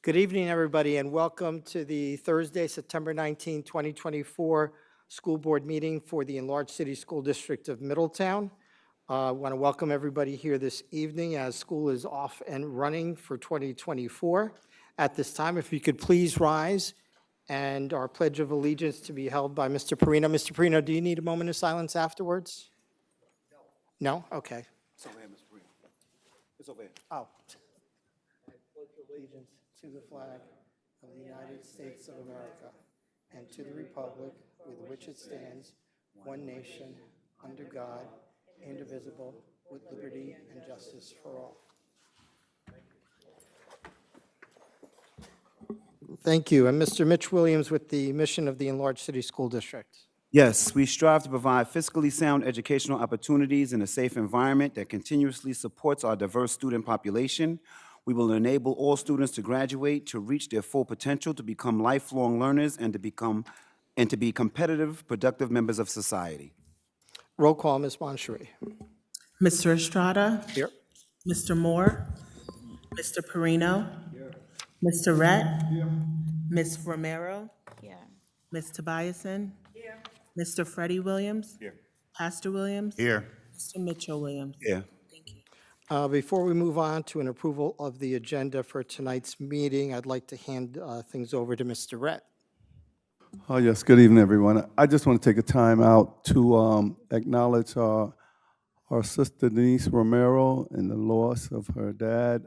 Good evening, everybody, and welcome to the Thursday, September 19, 2024 School Board meeting for the Enlarged City School District of Middletown. I want to welcome everybody here this evening as school is off and running for 2024. At this time, if you could please rise, and our Pledge of Allegiance to be held by Mr. Perino. Mr. Perino, do you need a moment of silence afterwards? No? Okay. It's over here, Mr. Perino. It's over here. Oh. I pledge allegiance to the flag of the United States of America and to the republic with which it stands, one nation, under God, indivisible, with liberty and justice for all. Thank you. And Mr. Mitch Williams with the mission of the Enlarged City School District. Yes, we strive to provide fiscally sound educational opportunities in a safe environment that continuously supports our diverse student population. We will enable all students to graduate, to reach their full potential, to become lifelong learners, and to be competitive, productive members of society. Roll call, Ms. Moncherie. Mr. Estrada? Here. Mr. Moore? Mr. Perino? Mr. Rett? Ms. Romero? Ms. Tobiasen? Mr. Freddie Williams? Here. Pastor Williams? Here. Mr. Mitchell Williams? Yeah. Thank you. Before we move on to an approval of the agenda for tonight's meeting, I'd like to hand things over to Mr. Rett. Oh, yes, good evening, everyone. I just want to take a time out to acknowledge our sister Denise Romero and the loss of her dad.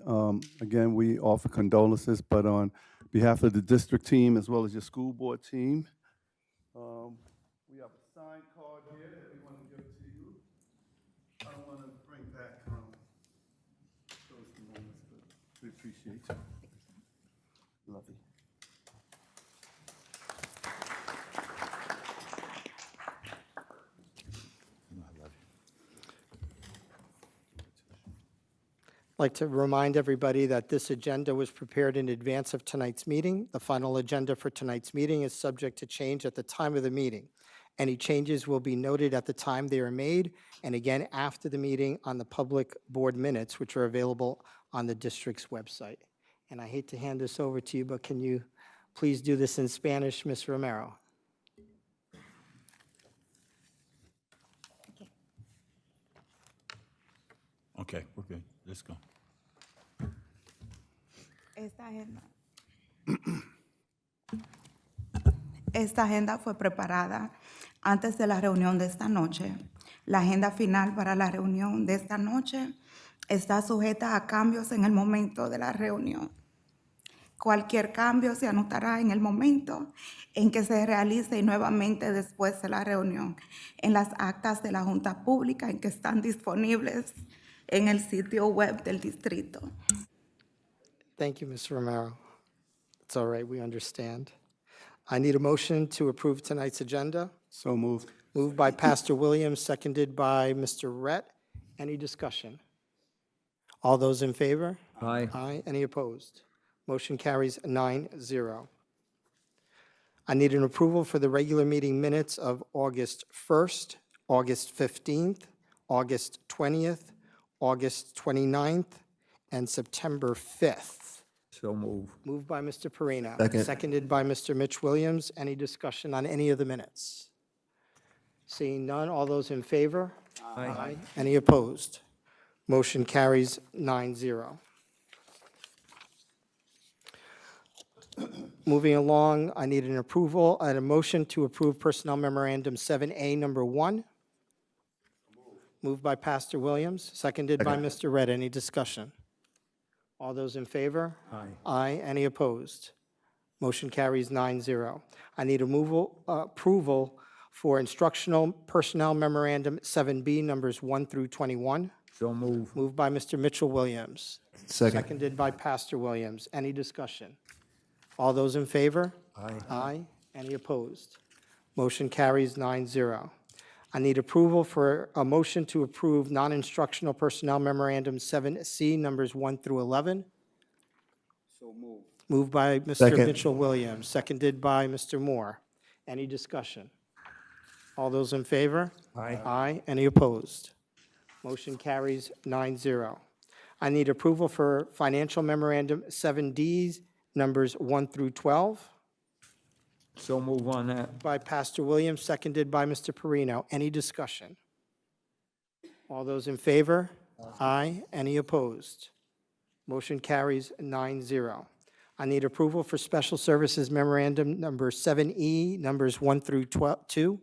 Again, we offer condolences, but on behalf of the district team as well as your school board team, we have a signed card here that we want to give to you. I don't want to bring back those moments, but we appreciate you. Love you. I'd like to remind everybody that this agenda was prepared in advance of tonight's meeting. The final agenda for tonight's meeting is subject to change at the time of the meeting. Any changes will be noted at the time they are made, and again after the meeting on the public board minutes, which are available on the district's website. And I hate to hand this over to you, but can you please do this in Spanish, Ms. Romero? Okay, we're good. Let's go. Esta agenda fue preparada antes de la reunión de esta noche. La agenda final para la reunión de esta noche está sujeta a cambios en el momento de la reunión. Cualquier cambio se anotará en el momento en que se realice y nuevamente después de la reunión en las actas de la Junta Pública en que están disponibles en el sitio web del distrito. Thank you, Ms. Romero. It's all right, we understand. I need a motion to approve tonight's agenda. So moved. Moved by Pastor Williams, seconded by Mr. Rett. Any discussion? All those in favor? Aye. Aye. Any opposed? Motion carries 9-0. I need an approval for the regular meeting minutes of August 1st, August 15th, August 20th, August 29th, and September 5th. So move. Moved by Mr. Perino. Second. Seconded by Mr. Mitch Williams. Any discussion on any of the minutes? Seeing none, all those in favor? Aye. Any opposed? Motion carries 9-0. Moving along, I need an approval and a motion to approve Personnel Memorandum 7A, number 1. Moved by Pastor Williams, seconded by Mr. Redd. Any discussion? All those in favor? Aye. Aye. Any opposed? Motion carries 9-0. I need approval for Instructional Personnel Memorandum 7B, numbers 1 through 21. So move. Moved by Mr. Mitchell Williams. Second. Seconded by Pastor Williams. Any discussion? All those in favor? Aye. Aye. Any opposed? Motion carries 9-0. I need approval for a motion to approve non-instructional personnel memorandum 7C, numbers 1 through 11. So moved. Moved by Mr. Second. Mitchell Williams, seconded by Mr. Moore. Any discussion? All those in favor? Aye. Aye. Any opposed? Motion carries 9-0. I need approval for financial memorandum 7Ds, numbers 1 through 12, So move on that. by Pastor Williams, seconded by Mr. Perino. Any discussion? All those in favor? Aye. Any opposed? Motion carries 9-0. I need approval for Special Services Memorandum Number 7E, numbers 1 through 2.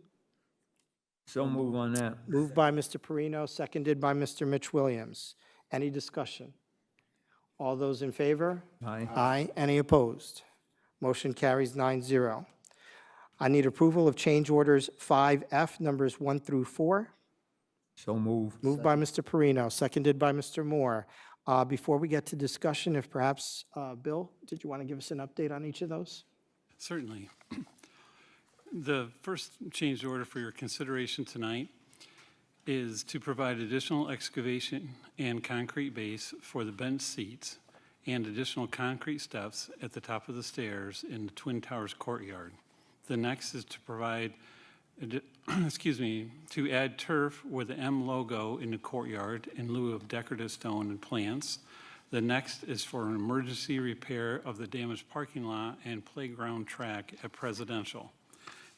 So move on that. Moved by Mr. Perino, seconded by Mr. Mitch Williams. Any discussion? All those in favor? Aye. Aye. Any opposed? Motion carries 9-0. I need approval of change orders 5F, numbers 1 through 4. So move. Moved by Mr. Perino, seconded by Mr. Moore. Before we get to discussion, if perhaps, Bill, did you want to give us an update on each of those? Certainly. The first change order for your consideration tonight is to provide additional excavation and concrete base for the bench seats and additional concrete steps at the top of the stairs in the Twin Towers courtyard. The next is to provide, to add turf with the M logo in the courtyard in lieu of decorative stone and plants. The next is for an emergency repair of the damaged parking lot and playground track at Presidential.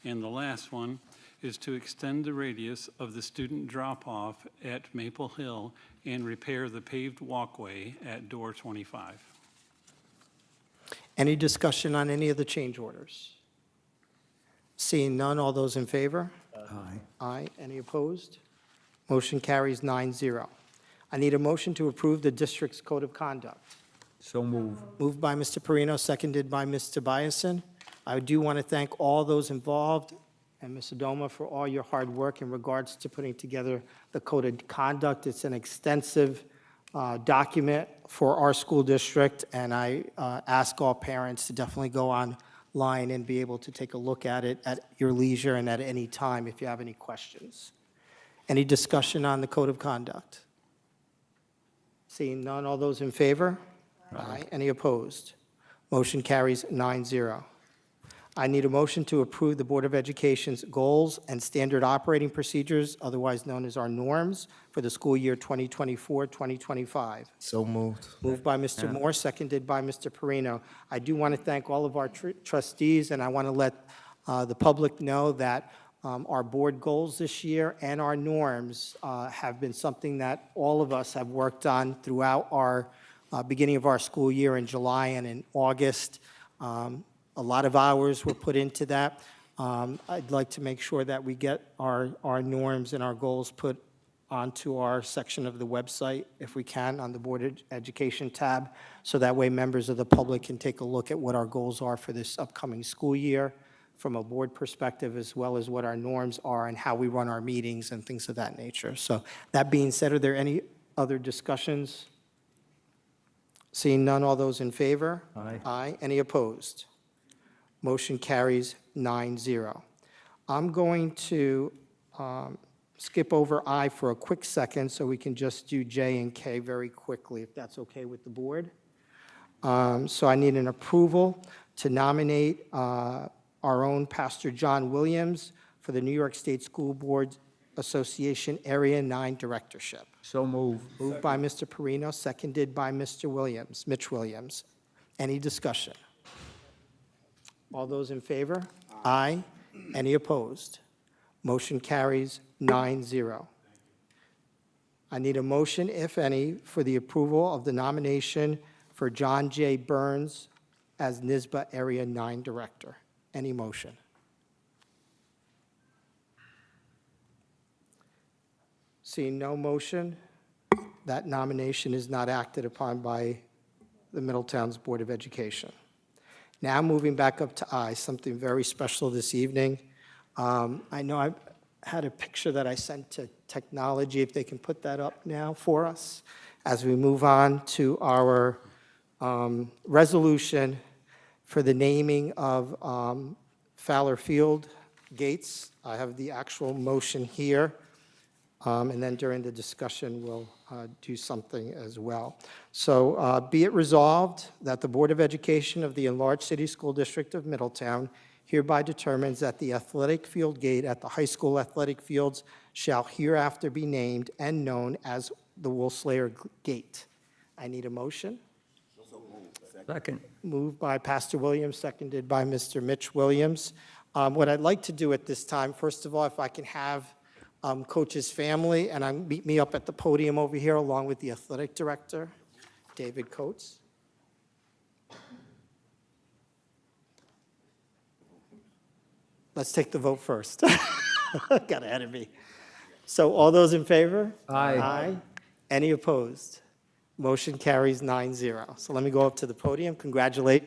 And the last one is to extend the radius of the student drop-off at Maple Hill and repair the paved walkway at door 25. Any discussion on any of the change orders? Seeing none, all those in favor? Aye. Aye. Any opposed? Motion carries 9-0. I need a motion to approve the district's code of conduct. So move. Moved by Mr. Perino, seconded by Ms. Tobiasen. I do want to thank all those involved and Ms. Adoma for all your hard work in regards to putting together the code of conduct. It's an extensive document for our school district, and I ask all parents to definitely go online and be able to take a look at it at your leisure and at any time if you have any questions. Any discussion on the code of conduct? Seeing none, all those in favor? Aye. Any opposed? Motion carries 9-0. I need a motion to approve the Board of Education's goals and standard operating procedures, otherwise known as our norms, for the school year 2024-2025. So moved. Moved by Mr. Moore, seconded by Mr. Perino. I do want to thank all of our trustees, and I want to let the public know that our board goals this year and our norms have been something that all of us have worked on throughout our beginning of our school year in July and in August. A lot of hours were put into that. I'd like to make sure that we get our norms and our goals put onto our section of the website, if we can, on the Board of Education tab, so that way members of the public can take a look at what our goals are for this upcoming school year from a board perspective, as well as what our norms are and how we run our meetings and things of that nature. So that being said, are there any other discussions? Seeing none, all those in favor? Aye. Aye. Any opposed? Motion carries 9-0. I'm going to skip over I for a quick second so we can just do J and K very quickly, if that's okay with the board. So I need an approval to nominate our own Pastor John Williams for the New York State School Board Association Area 9 Directorship. So move. Moved by Mr. Perino, seconded by Mr. Williams, Mitch Williams. Any discussion? All those in favor? Aye. Any opposed? Motion carries 9-0. I need a motion, if any, for the approval of the nomination for John J. Burns as NYSBA Area 9 Director. Any motion? Seeing no motion, that nomination is not acted upon by the Middletown's Board of Education. Now moving back up to I, something very special this evening. I know I had a picture that I sent to technology, if they can put that up now for us, as we move on to our resolution for the naming of Fowler Field Gates. I have the actual motion here. And then during the discussion, we'll do something as well. So be it resolved that the Board of Education of the Enlarged City School District of Middletown hereby determines that the athletic field gate at the high school athletic fields shall hereafter be named and known as the Woolslayer Gate. I need a motion. Second. Moved by Pastor Williams, seconded by Mr. Mitch Williams. What I'd like to do at this time, first of all, if I can have Coach's family, and meet me up at the podium over here along with the athletic director, David Coates. Let's take the vote first. Got ahead of me. So all those in favor? Aye. Aye. Any opposed? Motion carries 9-0. So let me go up to the podium. Congratulate.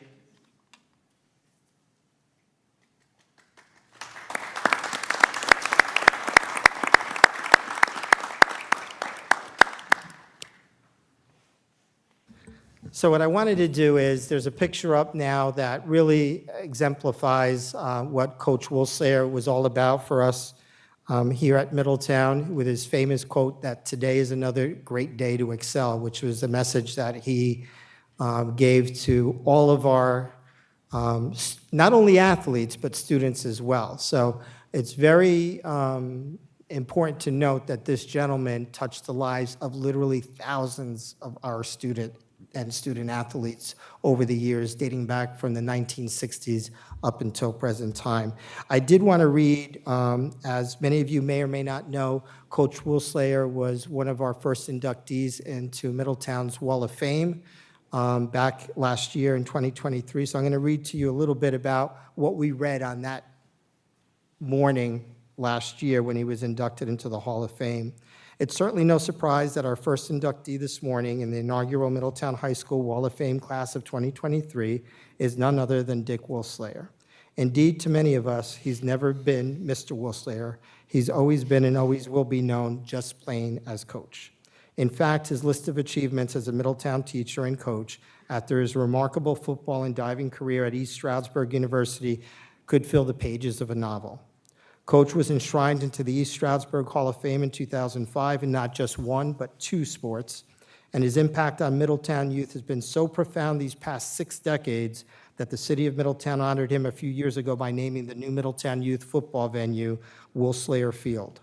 So what I wanted to do is, there's a picture up now that really exemplifies what Coach Woolsayer was all about for us here at Middletown, with his famous quote that today is another great day to excel, which was the message that he gave to all of our, not only athletes, but students as well. So it's very important to note that this gentleman touched the lives of literally thousands of our student athletes over the years, dating back from the 1960s up until present time. I did want to read, as many of you may or may not know, Coach Woolsayer was one of our first inductees into Middletown's Wall of Fame back last year in 2023. So I'm going to read to you a little bit about what we read on that morning last year when he was inducted into the Hall of Fame. It's certainly no surprise that our first inductee this morning in the inaugural Middletown High School Wall of Fame class of 2023 is none other than Dick Woolsayer. Indeed, to many of us, he's never been Mr. Woolsayer. He's always been and always will be known just plain as Coach. In fact, his list of achievements as a Middletown teacher and coach after his remarkable football and diving career at East Stroudsburg University could fill the pages of a novel. Coach was enshrined into the East Stroudsburg Hall of Fame in 2005 in not just one, but two sports, and his impact on Middletown youth has been so profound these past 6 decades that the city of Middletown honored him a few years ago by naming the new Middletown youth football venue Woolsayer Field.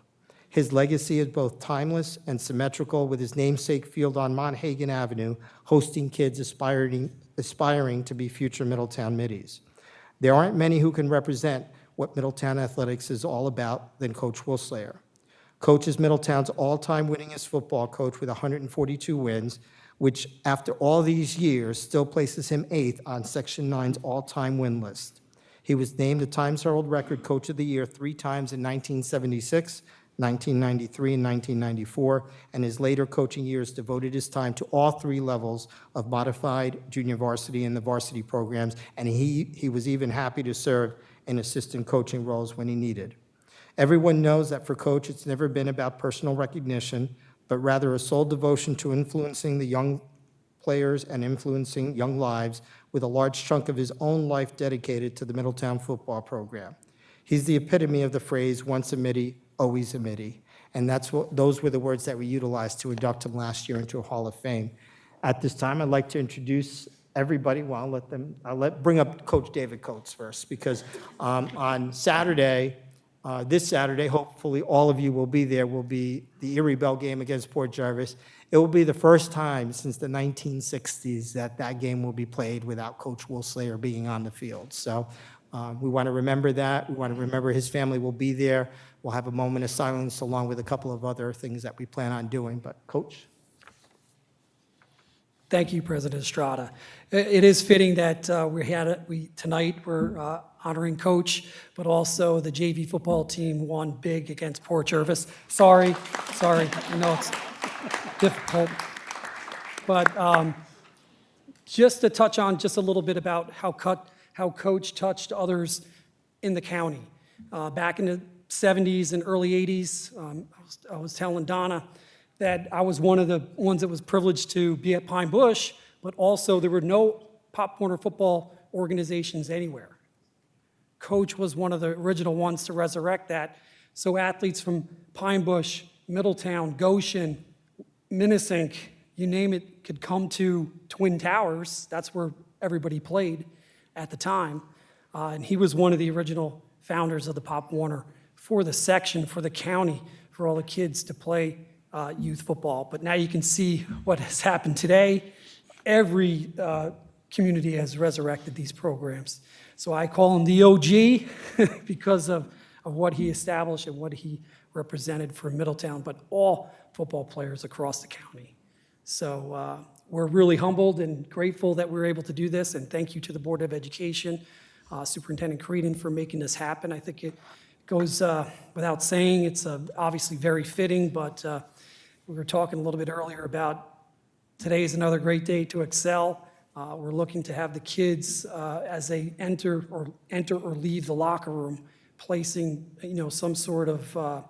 His legacy is both timeless and symmetrical, with his namesake field on Monhagan Avenue hosting kids aspiring to be future Middletown Middies. There aren't many who can represent what Middletown athletics is all about than Coach Woolsayer. Coach is Middletown's all-time winningest football coach with 142 wins, which after all these years still places him 8th on Section 9's all-time win list. He was named the Times Herald Record Coach of the Year 3 times in 1976, 1993, and 1994, and his later coaching years devoted his time to all 3 levels of modified junior varsity and the varsity programs, and he was even happy to serve in assistant coaching roles when he needed. Everyone knows that for Coach, it's never been about personal recognition, but rather a sole devotion to influencing the young players and influencing young lives, with a large chunk of his own life dedicated to the Middletown football program. He's the epitome of the phrase, once a Middie, always a Middie. And those were the words that we utilized to induct him last year into a Hall of Fame. At this time, I'd like to introduce everybody. Well, bring up Coach David Coates first, because on Saturday, this Saturday, hopefully all of you will be there, will be the Erie Bell game against Port Jervis. It will be the first time since the 1960s that game will be played without Coach Woolsayer being on the field. So we want to remember that. We want to remember his family will be there. We'll have a moment of silence along with a couple of other things that we plan on doing. But Coach? Thank you, President Estrada. It is fitting that tonight we're honoring Coach, but also the JV football team won big against Port Jervis. Sorry, I know it's difficult. But just to touch on just a little bit about how Coach touched others in the county. Back in the 70s and early 80s, I was telling Donna that I was one of the ones that was privileged to be at Pine Bush, but also there were no Pop Warner football organizations anywhere. Coach was one of the original ones to resurrect that, so athletes from Pine Bush, Middletown, Goshen, Minnesink, you name it, could come to Twin Towers. That's where everybody played at the time. And he was one of the original founders of the Pop Warner for the section, for the county, for all the kids to play youth football. But now you can see what has happened today. Every community has resurrected these programs. So I call him the OG because of what he established and what he represented for Middletown, but all football players across the county. So we're really humbled and grateful that we were able to do this, and thank you to the Board of Education, Superintendent Creedon, for making this happen. I think it goes without saying, it's obviously very fitting, but we were talking a little bit earlier about today is another great day to excel. We're looking to have the kids, as they enter or leave the locker room, placing, some sort of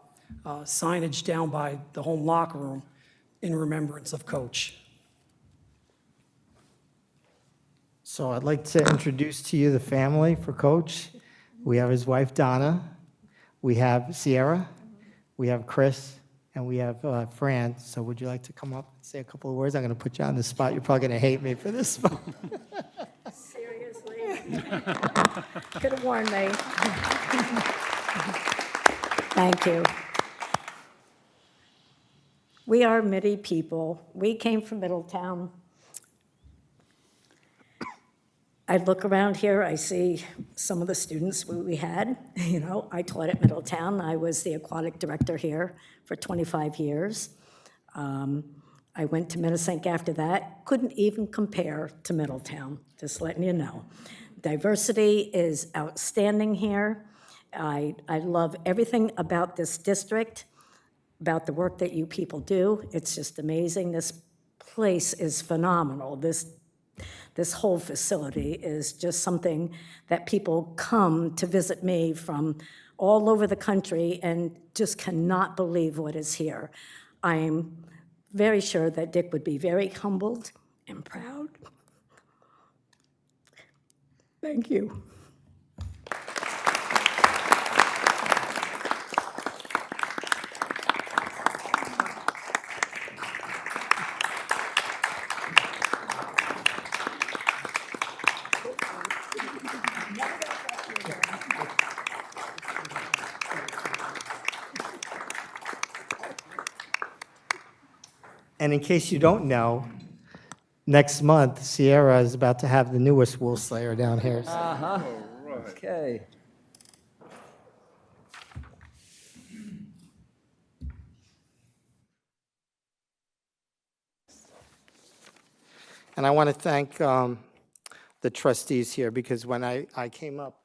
signage down by the home locker room in remembrance of Coach. So I'd like to introduce to you the family for Coach. We have his wife, Donna. We have Sierra. We have Chris. And we have Fran. So would you like to come up and say a couple of words? I'm going to put you on the spot. You're probably going to hate me for this. Seriously? Could have warned me. Thank you. We are Midi people. We came from Middletown. I look around here, I see some of the students we had. I taught at Middletown. I was the aquatic director here for 25 years. I went to Minnesink after that. Couldn't even compare to Middletown, just letting you know. Diversity is outstanding here. I love everything about this district, about the work that you people do. It's just amazing. This place is phenomenal. This whole facility is just something that people come to visit me from all over the country and just cannot believe what is here. I'm very sure that Dick would be very humbled and proud. Thank you. And in case you don't know, next month, Sierra is about to have the newest wool slayer down here. Uh-huh. Okay. And I want to thank the trustees here, because when I came up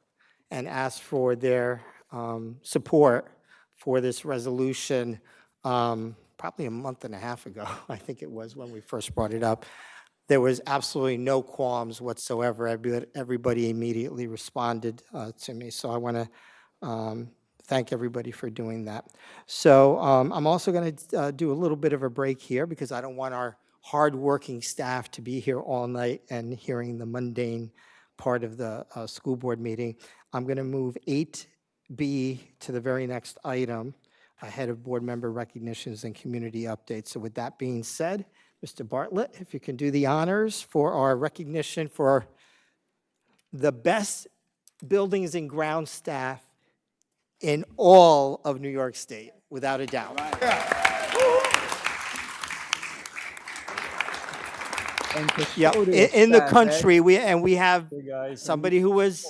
and asked for their support for this resolution, probably a month and a half ago, I think it was when we first brought it up, there was absolutely no qualms whatsoever. Everybody immediately responded to me. So I want to thank everybody for doing that. So I'm also going to do a little bit of a break here, because I don't want our hardworking staff to be here all night and hearing the mundane part of the school board meeting. I'm going to move 8B to the very next item, ahead of board member recognitions and community updates. So with that being said, Mr. Bartlett, if you can do the honors for our recognition for the best buildings and ground staff in all of New York State, without a doubt. And Yeah, custodial in the staff, country, we have guys. somebody who was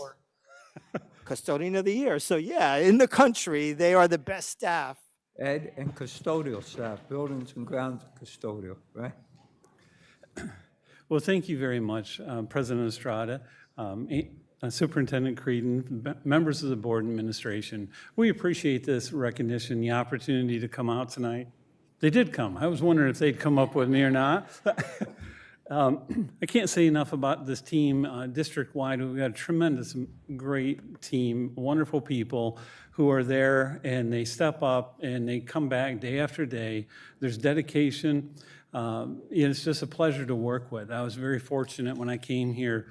custodian of the year. So yeah, in the country, they are the best staff. Ed, and custodial staff, buildings and grounds custodial, right? Well, thank you very much, President Estrada, Superintendent Creedon, members of the board and administration. We appreciate this recognition, the opportunity to come out tonight. They did come. I was wondering if they'd come up with me or not. I can't say enough about this team district-wide. We've got a tremendous, great team, wonderful people who are there, and they step up and they come back day after day. There's dedication. It's just a pleasure to work with. I was very fortunate when I came here.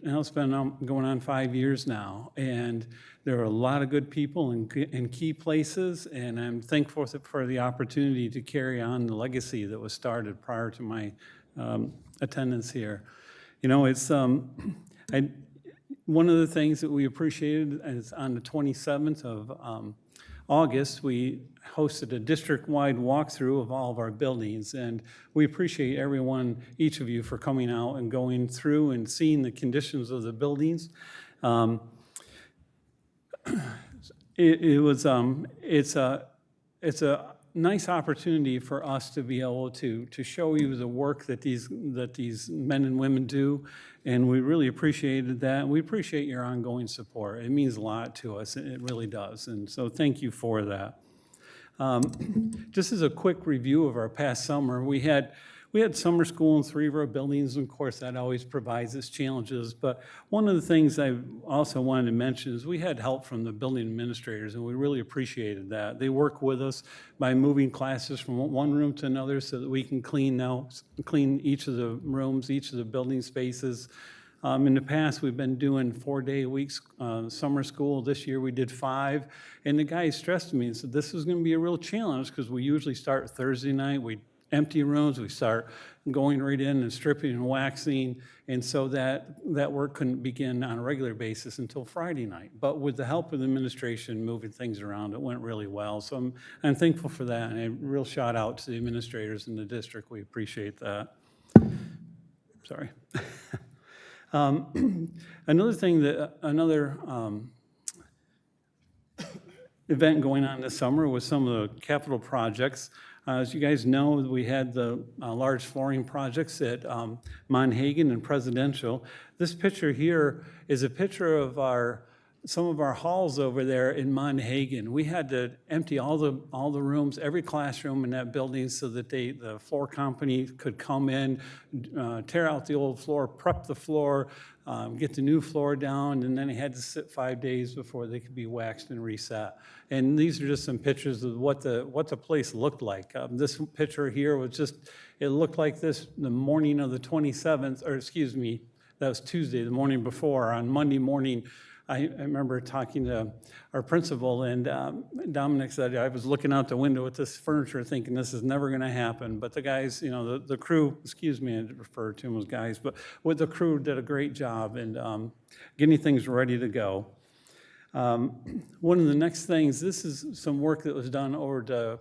It's been going on 5 years now, and there are a lot of good people in key places, and I'm thankful for the opportunity to carry on the legacy that was started prior to my attendance here. It's one of the things that we appreciated is on the 27th of August, we hosted a district-wide walkthrough of all of our buildings, and we appreciate everyone, each of you, for coming out and going through and seeing the conditions of the buildings. It's a nice opportunity for us to be able to show you the work that these men and women do, and we really appreciated that. We appreciate your ongoing support. It means a lot to us. It really does, and so thank you for that. Just as a quick review of our past summer, we had summer school in 3 of our buildings, and of course, that always provides us challenges. But one of the things I also wanted to mention is we had help from the building administrators, and we really appreciated that. They work with us by moving classes from one room to another so that we can clean each of the rooms, each of the building spaces. In the past, we've been doing 4-day weeks summer school. This year, we did 5. And the guy stressed to me and said, this is going to be a real challenge because we usually start Thursday night. We empty rooms, we start going right in and stripping and waxing, and so that work couldn't begin on a regular basis until Friday night. But with the help of the administration moving things around, it went really well. So I'm thankful for that, and a real shout out to the administrators in the district. We appreciate that. Sorry. Another event going on this summer was some of the capital projects. As you guys know, we had the large flooring projects at Monhagen and Presidential. This picture here is a picture of some of our halls over there in Monhagen. We had to empty all the rooms, every classroom in that building, so that the floor company could come in, tear out the old floor, prep the floor, get the new floor down, and then they had to sit 5 days before they could be waxed and reset. And these are just some pictures of what the place looked like. This picture here was it looked like this the morning of the 27th, or excuse me, that was Tuesday, the morning before. On Monday morning, I remember talking to our principal, and Dominic said, I was looking out the window at this furniture thinking this is never going to happen. But the guys, the crew, excuse me, I refer to them as guys, but the crew did a great job in getting things ready to go. One of the next things, this is some work that was done over to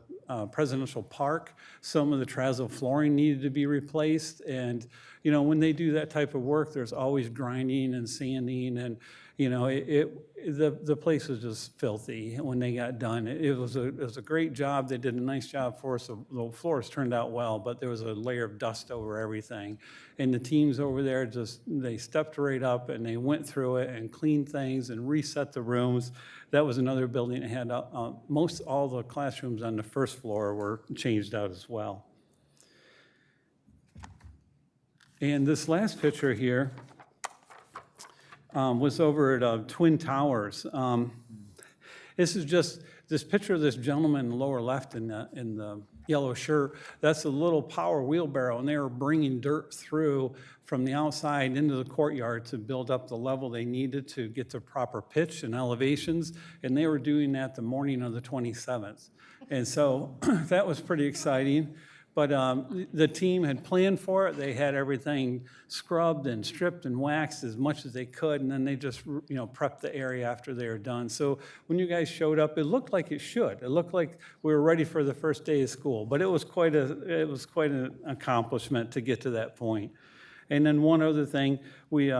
Presidential Park. Some of the terrazzo flooring needed to be replaced, and when they do that type of work, there's always grinding and sanding, and the place was just filthy when they got done. It was a great job. They did a nice job for us. The floors turned out well, but there was a layer of dust over everything. And the teams over there they stepped right up and they went through it and cleaned things and reset the rooms. That was another building that had most all the classrooms on the first floor were changed out as well. And this last picture here was over at Twin Towers. This is just this picture of this gentleman in the lower left in the yellow shirt. That's a little power wheelbarrow, and they were bringing dirt through from the outside into the courtyard to build up the level they needed to get the proper pitch and elevations, and they were doing that the morning of the 27th. And so that was pretty exciting. But the team had planned for it. They had everything scrubbed and stripped and waxed as much as they could, and then they just prepped the area after they were done. So when you guys showed up, it looked like it should. It looked like we were ready for the first day of school. But it was quite an accomplishment to get to that point. And then one other thing, we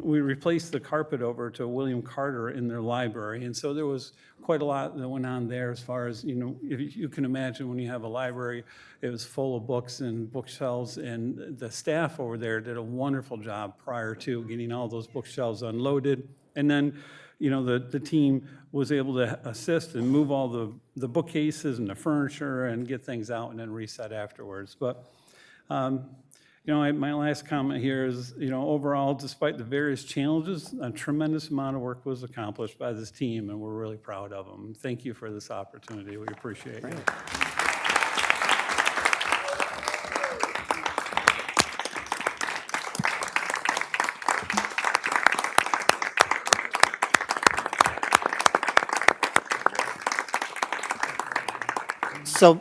replaced the carpet over to William Carter in their library, and so there was quite a lot that went on there as far as, if you can imagine when you have a library, it was full of books and bookshelves, and the staff over there did a wonderful job prior to getting all those bookshelves unloaded. And then, the team was able to assist and move all the bookcases and the furniture and get things out and then reset afterwards. But my last comment here is, overall, despite the various challenges, a tremendous amount of work was accomplished by this team, and we're really proud of them. Thank you for this opportunity. We appreciate it. So,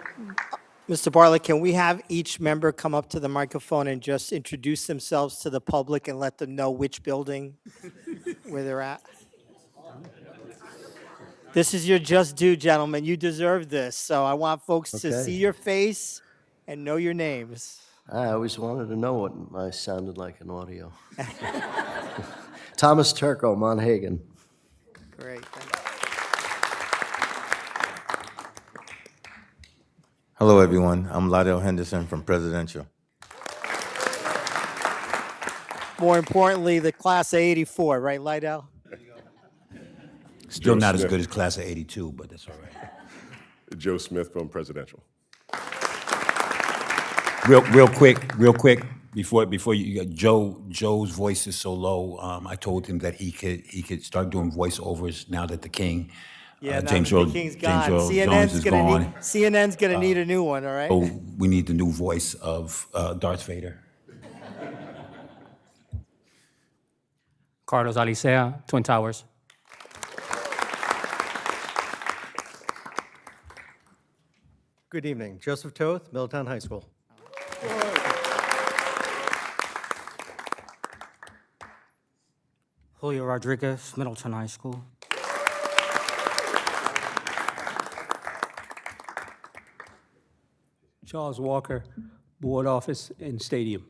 Mr. Bartlett, can we have each member come up to the microphone and just introduce themselves to the public and let them know which building, where they're at? This is your just due, gentlemen. You deserve this. So I want folks to Okay. see your face and know your names. I always wanted to know what I sounded like in audio. Thomas Turco, Monhagen. Great. Thank you. Hello, everyone. I'm Lydell Henderson from Presidential. More importantly, the class of '84, right, Lydell? Still Joe not as Smith. good as class of '82, but that's all right. Joe Smith from Presidential. Real quick, before you, Joe's voice is so low. I told him that he could start doing voiceovers now that the King, Yeah, now James that the Earl King's James gone. Earl Jones is gone. CNN's gonna need a new one, all right? So we need the new voice of Darth Vader. Carlos Alicea, Twin Towers. Good evening. Joseph Toth, Middletown High School. Julio Rodriguez, Middleton High School. Charles Walker, Board Office and Stadium.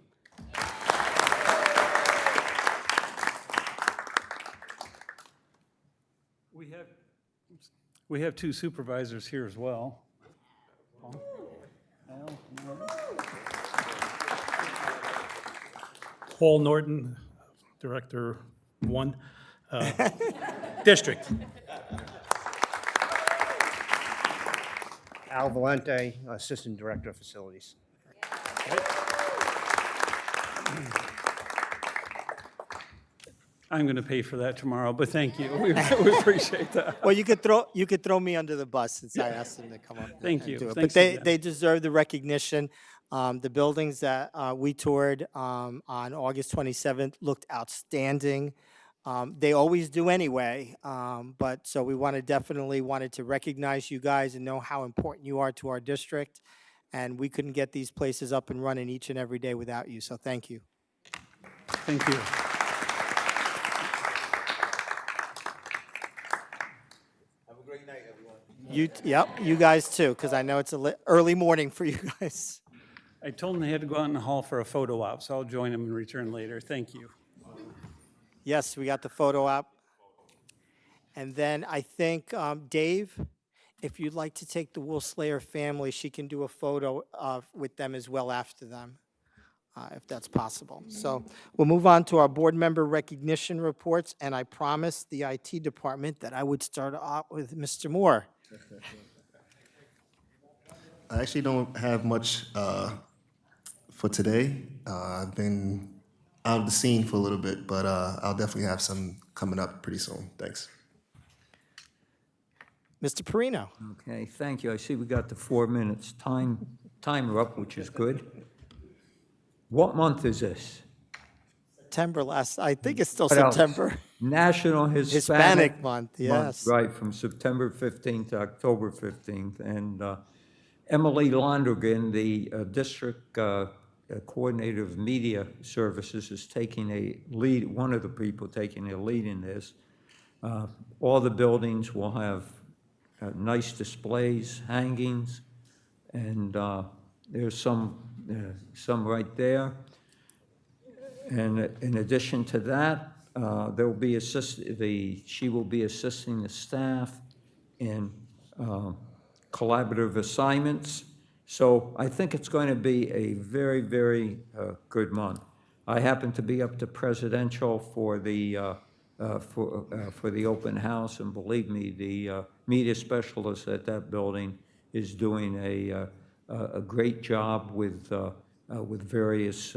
We have two supervisors here as well. Paul Norton, Director 1, District. Al Valente, Assistant Director of Facilities. I'm going to pay for that tomorrow, but thank you. We appreciate that. Well, you could throw me under the bus since I asked them to come up. Thank and you. do it. Thanks But again. they deserve the recognition. The buildings that we toured on August 27th looked outstanding. They always do anyway, but so we definitely wanted to recognize you guys and know how important you are to our district. And we couldn't get these places up and running each and every day without you, so thank you. Thank you. Yep, you guys too, because I know it's early morning for you guys. I told them they had to go out in the hall for a photo op, so I'll join them and return later. Thank you. Yes, we got the photo op. And then I think, Dave, if you'd like to take the Wool Slayer family, she can do a photo with them as well after them, if that's possible. So we'll move on to our board member recognition reports, and I promised the IT department that I would start off with Mr. Moore. I actually don't have much for today. I've been out of the scene for a little bit, but I'll definitely have some coming up pretty soon. Thanks. Mr. Perino. Okay, thank you. I see we got the 4 minutes timer up, which is good. What month is this? September I think it's still What else? September. National Hispanic Month, yes. Right, from September 15th to October 15th. And Emily Londergan, the District Coordinator of Media Services, is taking a lead, one of the people taking a lead in this. All the buildings will have nice displays, hangings, and there's some right there. And in addition to that, she will be assisting the staff in collaborative assignments. So I think it's going to be a very, very good month. I happen to be up to Presidential for the open house, and believe me, the media specialist at that building is doing a great job with various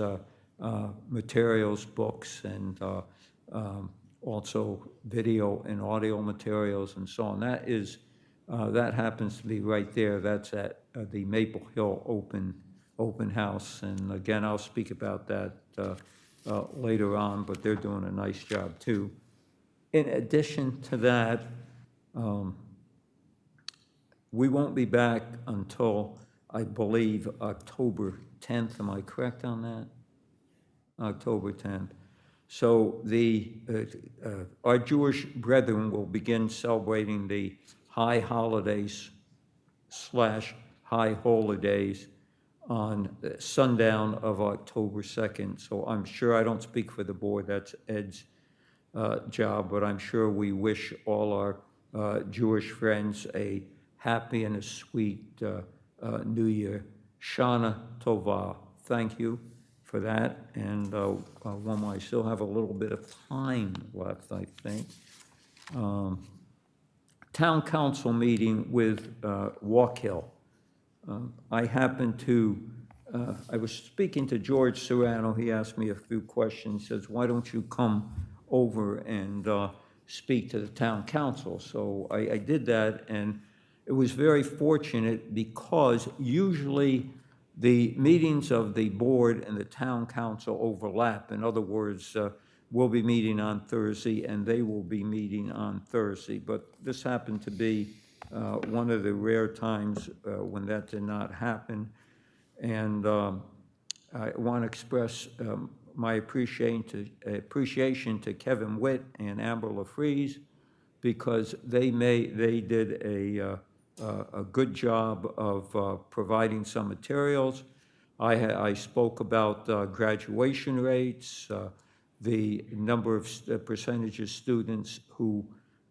materials, books, and also video and audio materials and so on. That happens to be right there. That's at the Maple Hill open house. And again, I'll speak about that later on, but they're doing a nice job too. In addition to that, we won't be back until, I believe, October 10th. Am I correct on that? October 10th. So our Jewish brethren will begin celebrating the high holidays / high holidays on sundown of October 2nd. So I'm sure, I don't speak for the board, that's Ed's job, but I'm sure we wish all our Jewish friends a happy and a sweet New Year. Shana Tova, thank you for that. And one more, I still have a little bit of time left, I think. Town council meeting with Walk Hill. I happened to, I was speaking to George Serrano, he asked me a few questions, says, why don't you come over and speak to the town council? So I did that, and it was very fortunate because usually the meetings of the board and the town council overlap. In other words, we'll be meeting on Thursday and they will be meeting on Thursday. But this happened to be one of the rare times when that did not happen. And I want to express my appreciation to Kevin Witt and Amber LaFreeze, because they did a good job of providing some materials. I spoke about graduation rates, the number of percentage of students who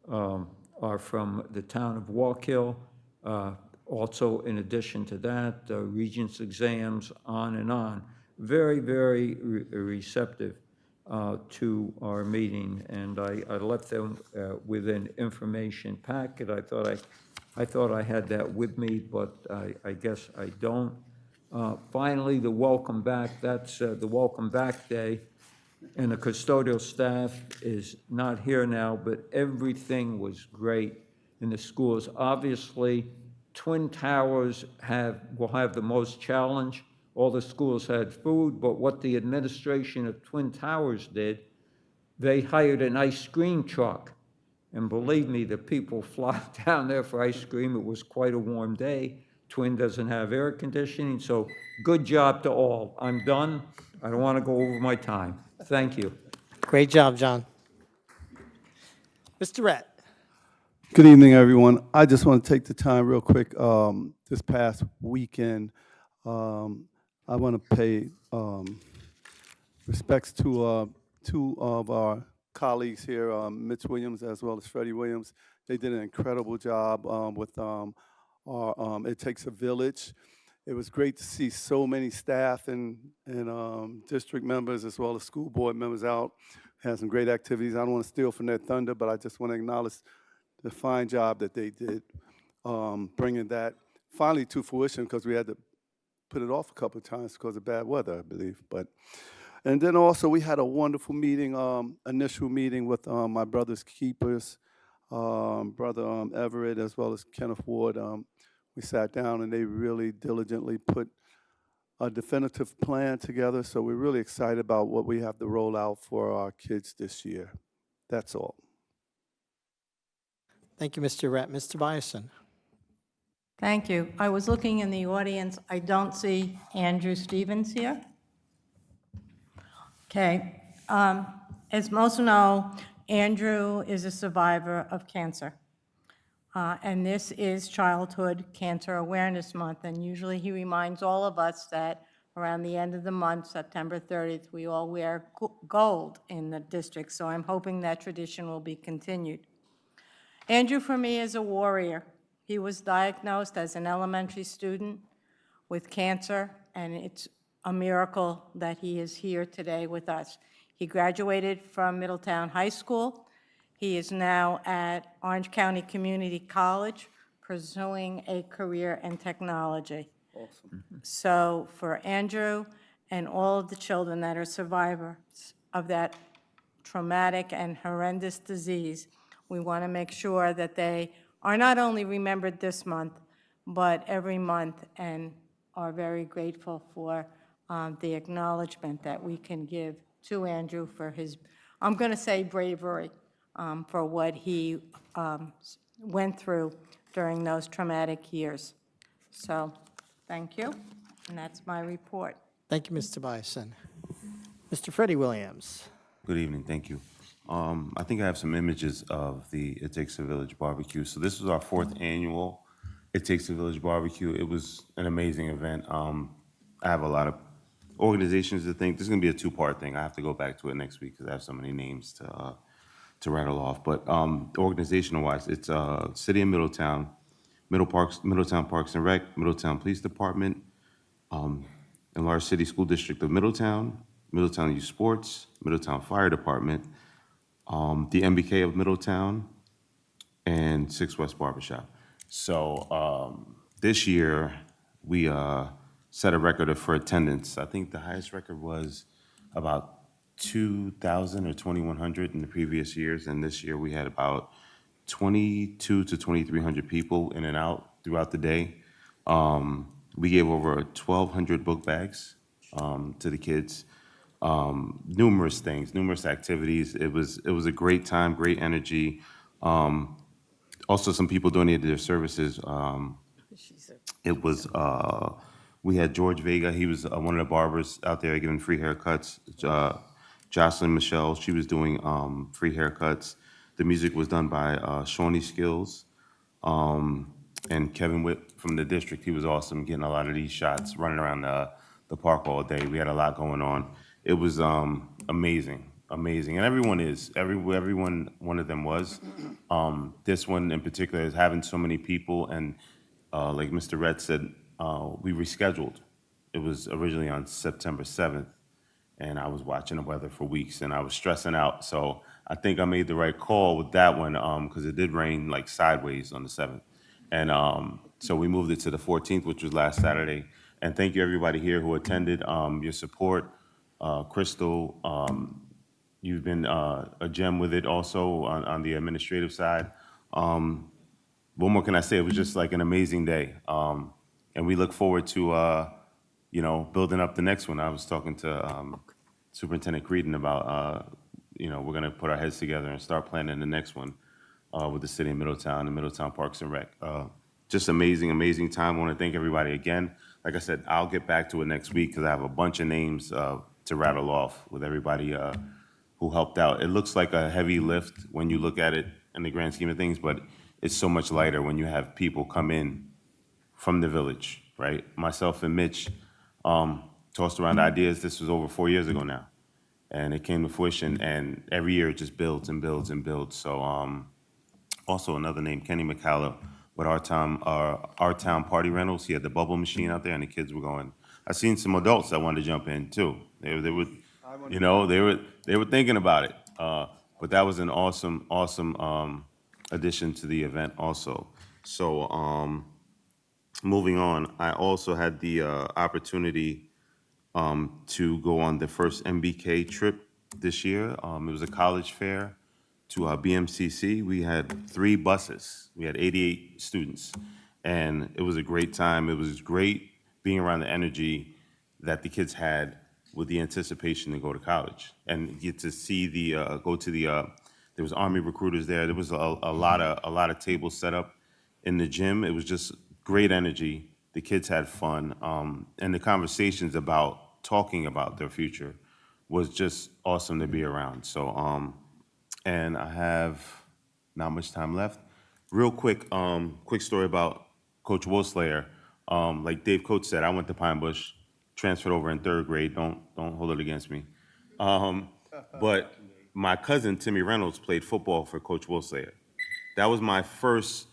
are from the town of Walk Hill. Also, in addition to that, Regents exams, on and on. Very, very receptive to our meeting, and I left them with an information packet. I thought I had that with me, but I guess I don't. Finally, the welcome back, that's the welcome back day, and the custodial staff is not here now, but everything was great in the schools. Obviously, Twin Towers will have the most challenge. All the schools had food, but what the administration of Twin Towers did, they hired an ice cream truck. And believe me, the people flocked down there for ice cream. It was quite a warm day. Twin doesn't have air conditioning, so good job to all. I'm done. I don't want to go over my time. Thank you. Great job, John. Mr. Rett. Good evening, everyone. I just want to take the time real quick. This past weekend, I want to pay respects to two of our colleagues here, Mitch Williams as well as Freddie Williams. They did an incredible job with our It Takes a Village. It was great to see so many staff and district members as well as school board members out. Had some great activities. I don't want to steal from their thunder, but I just want to acknowledge the fine job that they did bringing that finally to fruition, because we had to put it off a couple of times because of bad weather, I believe. And then also we had a wonderful meeting, initial meeting with my brother's keepers, Brother Everett as well as Kenneth Ward. We sat down and they really diligently put a definitive plan together. So we're really excited about what we have to roll out for our kids this year. That's all. Thank you, Mr. Rett. Mr. Bison. Thank you. I was looking in the audience. I don't see Andrew Stevens here. Okay. As most know, Andrew is a survivor of cancer. And this is Childhood Cancer Awareness Month. And usually he reminds all of us that around the end of the month, September 30th, we all wear gold in the district. So I'm hoping that tradition will be continued. Andrew, for me, is a warrior. He was diagnosed as an elementary student with cancer, and it's a miracle that he is here today with us. He graduated from Middletown High School. He is now at Orange County Community College pursuing a career in technology. Awesome. So for Andrew and all of the children that are survivors of that traumatic and horrendous disease, we want to make sure that they are not only remembered this month, but every month, and are very grateful for the acknowledgement that we can give to Andrew for his, I'm going to say bravery, for what he went through during those traumatic years. So, thank you, and that's my report. Thank you, Mr. Bison. Mr. Freddie Williams. Good evening, thank you. I think I have some images of the It Takes a Village barbecue. So this was our 4th annual It Takes a Village barbecue. It was an amazing event. I have a lot of organizations to thank. This is gonna be a 2-part thing. I have to go back to it next week because I have so many names to rattle off. But organizational wise, it's City of Middletown, Middletown Parks and Rec, Middletown Police Department, Enlarged City School District of Middletown, Middletown Youth Sports, Middletown Fire Department, the MBK of Middletown, and 6 West Barbershop. So this year, we set a record for attendance. I think the highest record was about 2,000 or 2,100 in the previous years, and this year we had about 2,200 to 2,300 people in and out throughout the day. We gave over 1,200 book bags to the kids. Numerous things, numerous activities. It was a great time, great energy. Also, some people donated their services. It was we had George Vega. He was one of the barbers out there giving free haircuts. Jocelyn Michelle, she was doing free haircuts. The music was done by Shawnee Skills. And Kevin Whip from the district, he was awesome, getting a lot of these shots, running around the park all day. We had a lot going on. It was amazing, amazing. And everyone is, everyone, one of them was. This one in particular is having so many people, and like Mr. Redd said, we rescheduled. It was originally on September 7th, and I was watching the weather for weeks, and I was stressing out. So I think I made the right call with that one, because it did rain like sideways on the 7th. And so we moved it to the 14th, which was last Saturday. And thank you everybody here who attended, your support. Crystal, you've been a gem with it also on the administrative side. What more can I say? It was just like an amazing day. And we look forward to, building up the next one. I was talking to Superintendent Creedon about, we're gonna put our heads together and start planning the next one with the City of Middletown and Middletown Parks and Rec. Just amazing, amazing time. I want to thank everybody again. Like I said, I'll get back to it next week because I have a bunch of names to rattle off with everybody who helped out. It looks like a heavy lift when you look at it in the grand scheme of things, but it's so much lighter when you have people come in from the village, right? Myself and Mitch tossed around ideas. This was over 4 years ago now, and it came to fruition. And every year it just builds and builds and builds. So also another name, Kenny McCalla, with our town party rentals. He had the bubble machine out there, and the kids were going. I seen some adults that wanted to jump in too. They were, they were thinking about it. But that was an awesome addition to the event also. So moving on, I also had the opportunity to go on the first MBK trip this year. It was a college fair to BMCC. We had 3 buses. We had 88 students, and it was a great time. It was great being around the energy that the kids had with the anticipation to go to college and get to see there was Army recruiters there. There was a lot of tables set up in the gym. It was just great energy. The kids had fun, and the conversations about talking about their future was just awesome to be around. So, and I have not much time left. Real quick story about Coach Wolslayer. Like Dave Coates said, I went to Pine Bush, transferred over in 3rd grade. Don't hold it against me. But my cousin Timmy Reynolds played football for Coach Wolslayer. That was my first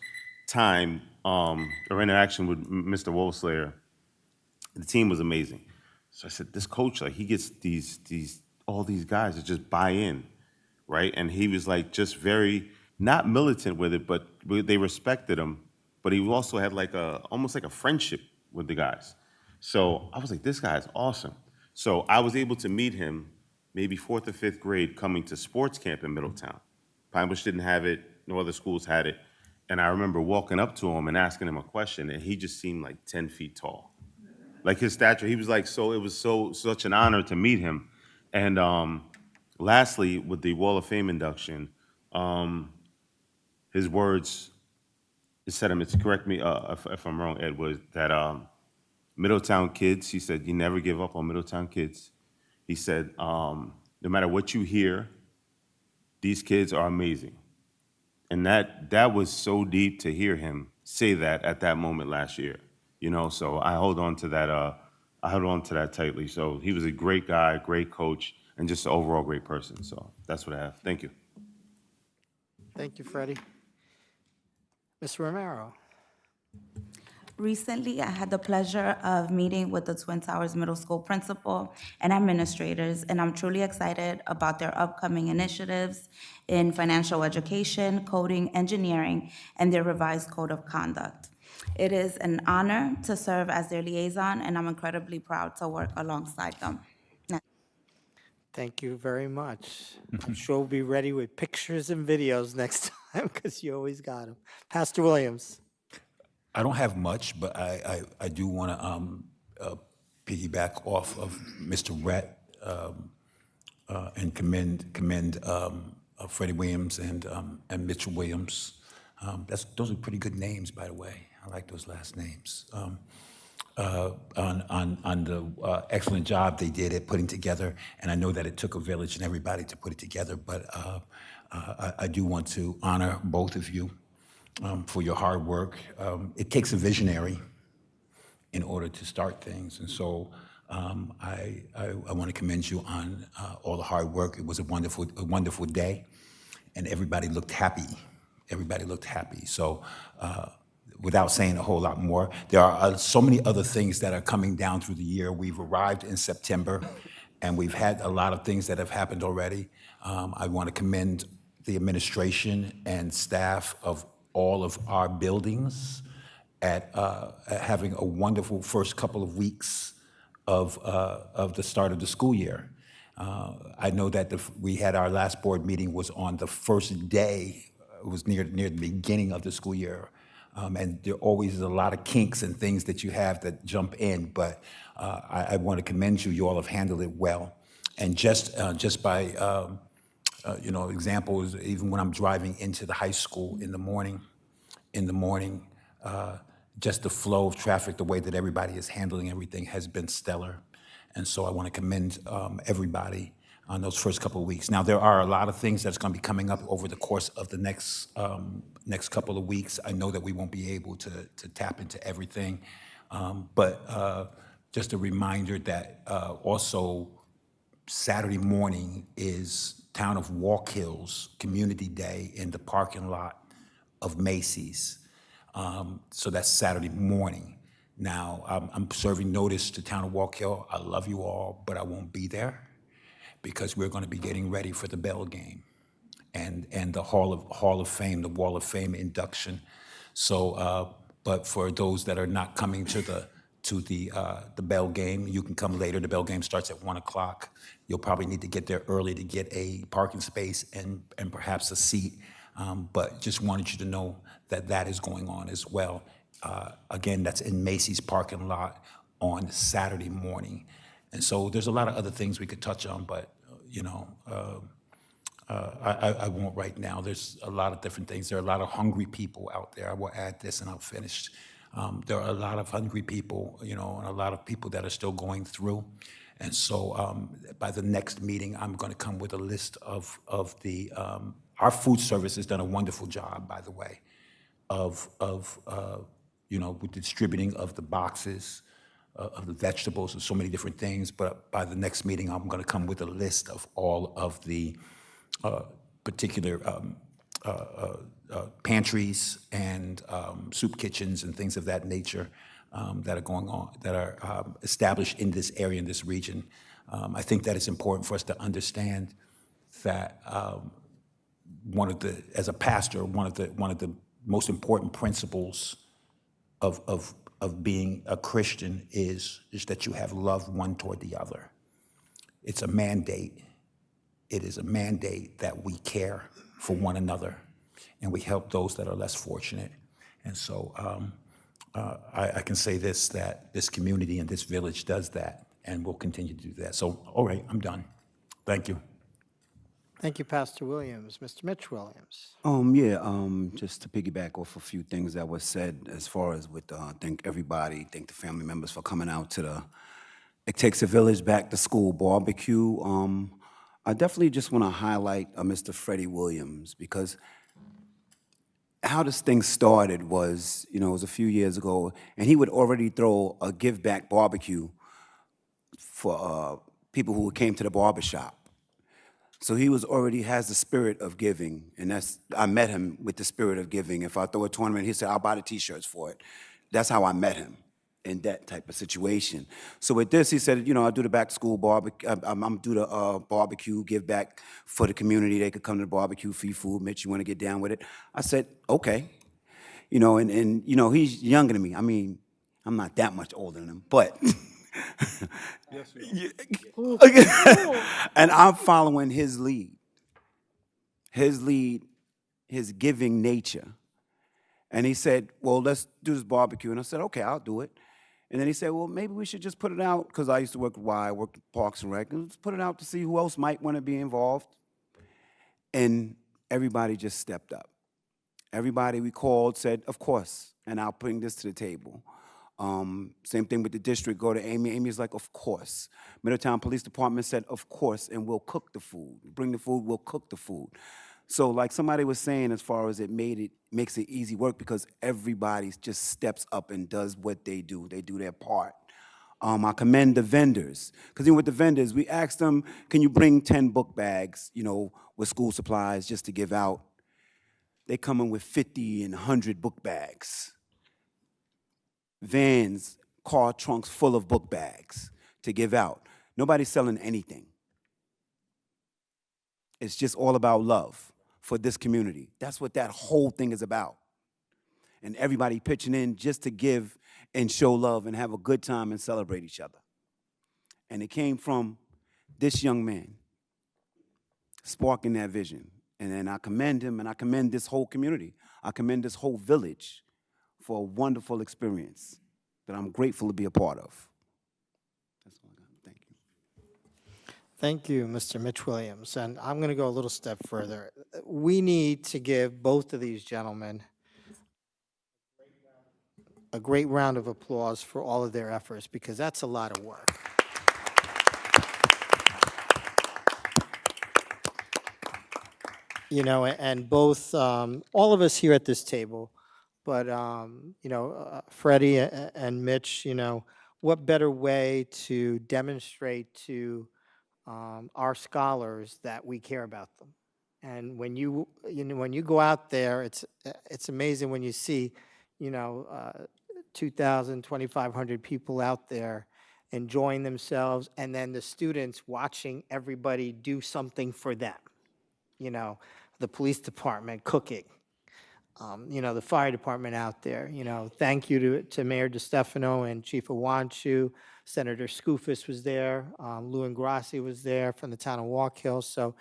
time or interaction with Mr. Wolslayer. The team was amazing. So I said, this coach, like, he gets all these guys to just buy in, right? And he was like just very not militant with it, but they respected him. But he also had like almost like a friendship with the guys. So I was like, this guy is awesome. So I was able to meet him maybe 4th or 5th grade coming to sports camp in Middletown. Pine Bush didn't have it, no other schools had it. And I remember walking up to him and asking him a question, and he just seemed like 10 feet tall. Like his stature, he was like, so it was such an honor to meet him. And lastly, with the Wall of Fame induction, his words, his sentiments, correct me if I'm wrong, Ed, was that Middletown kids, he said, you never give up on Middletown kids. He said, no matter what you hear, These kids are amazing. And that was so deep to hear him say that at that moment last year, you know, so I hold on to that, I held on to that tightly. So he was a great guy, great coach, and just an overall great person. So that's what I have. Thank you. Thank you, Freddie. Ms. Romero. Recently, I had the pleasure of meeting with the Twin Towers Middle School principal and administrators, and I'm truly excited about their upcoming initiatives in financial education, coding, engineering, and their revised code of conduct. It is an honor to serve as their liaison, and I'm incredibly proud to work alongside them. Thank you very much. I'm sure we'll be ready with pictures and videos next time because you always got them. Pastor Williams. I don't have much, but I do want to piggyback off of Mr. Rhett and commend Freddie Williams and Mitchell Williams. Those are pretty good names, by the way. I like those last names. On the excellent job they did at putting together, and I know that it took a village and everybody to put it together, but I do want to honor both of you for your hard work. It takes a visionary in order to start things, and so I want to commend you on all the hard work. It was a wonderful day, and everybody looked happy. Everybody looked happy. So without saying a whole lot more, there are so many other things that are coming down through the year. We've arrived in September, and we've had a lot of things that have happened already. I want to commend the administration and staff of all of our buildings at having a wonderful first couple of weeks of the start of the school year. I know that we had our last board meeting was on the first day. It was near the beginning of the school year. And there always is a lot of kinks and things that you have that jump in, but I want to commend you. You all have handled it well. And just by examples, even when I'm driving into the high school in the morning, just the flow of traffic, the way that everybody is handling everything has been stellar. And so I want to commend everybody on those first couple of weeks. Now, there are a lot of things that's going to be coming up over the course of the next couple of weeks. I know that we won't be able to tap into everything, but just a reminder that also Saturday morning is Town of Walk Hills Community Day in the parking lot of Macy's. So that's Saturday morning. Now, I'm serving notice to Town of Walk Hill. I love you all, but I won't be there because we're going to be getting ready for the Bell game and the Hall of Fame, the Wall of Fame induction. So, but for those that are not coming to the Bell game, you can come later. The Bell game starts at 1 o'clock. You'll probably need to get there early to get a parking space and perhaps a seat. But just wanted you to know that that is going on as well. Again, that's in Macy's parking lot on Saturday morning. And so there's a lot of other things we could touch on, but I won't right now. There's a lot of different things. There are a lot of hungry people out there. I will add this and I'll finish. There are a lot of hungry people, and a lot of people that are still going through. And so by the next meeting, I'm going to come with a list of the, our food service has done a wonderful job, by the way, of with distributing of the boxes, of the vegetables and so many different things. But by the next meeting, I'm going to come with a list of all of the particular pantries and soup kitchens and things of that nature that are going on, that are established in this area, in this region. I think that it's important for us to understand that as a pastor, one of the most important principles of being a Christian is that you have love one toward the other. It's a mandate. It is a mandate that we care for one another and we help those that are less fortunate. And so I can say this, that this community and this village does that and will continue to do that. So, all right, I'm done. Thank you. Thank you, Pastor Williams. Mr. Mitch Williams. Just to piggyback off a few things that was said as far as with thank everybody, thank the family members for coming out to the It Takes a Village Back to School barbecue. I definitely just want to highlight Mr. Freddie Williams, because how this thing started was, it was a few years ago, and he would already throw a give back barbecue for people who came to the barber shop. So he was already has the spirit of giving, and I met him with the spirit of giving. If I throw a tournament, he said, "I'll buy the T-shirts for it." That's how I met him, in that type of situation. So with this, he said, "I do the back to school barbecue. I'm do the barbecue, give back for the community. They could come to the barbecue, free food. Mitch, you want to get down with it?" I said, "Okay." And he's younger than me. I mean, I'm not that much older than him, but. And I'm following his lead, his giving nature. And he said, "Well, let's do this barbecue." And I said, "Okay, I'll do it." And then he said, "Well, maybe we should just put it out," because I used to work with Y, I worked at Parks and Rec, and let's put it out to see who else might want to be involved. And everybody just stepped up. Everybody we called said, "Of course," and I'll bring this to the table. Same thing with the district, go to Amy. Amy's like, "Of course." Middletown Police Department said, "Of course," and we'll cook the food. Bring the food, we'll cook the food. So like somebody was saying, as far as makes it easy work, because everybody just steps up and does what they do. They do their part. I commend the vendors, because with the vendors, we asked them, "Can you bring 10 book bags, with school supplies just to give out?" They come in with 50 and 100 book bags. Vans, car trunks full of book bags to give out. Nobody's selling anything. It's just all about love for this community. That's what that whole thing is about. And everybody pitching in just to give and show love and have a good time and celebrate each other. And it came from this young man sparking that vision. And then I commend him, and I commend this whole community. I commend this whole village for a wonderful experience that I'm grateful to be a part of. That's all I got. Thank you. Thank you, Mr. Mitch Williams. And I'm going to go a little step further. We need to give both of these gentlemen a great round of applause for all of their efforts, because that's a lot of work. And both, all of us here at this table, but, Freddie and Mitch, what better way to demonstrate to our scholars that we care about them. And when when you go out there, it's amazing when you see, 2,000, 2,500 people out there enjoying themselves, and then the students watching everybody do something for them. The police department cooking, the fire department out there. Thank you to Mayor DeStefano and Chief Awanchu. Senator Skoufis was there. Lou Ingrassi was there from the town of Walk Hill. So,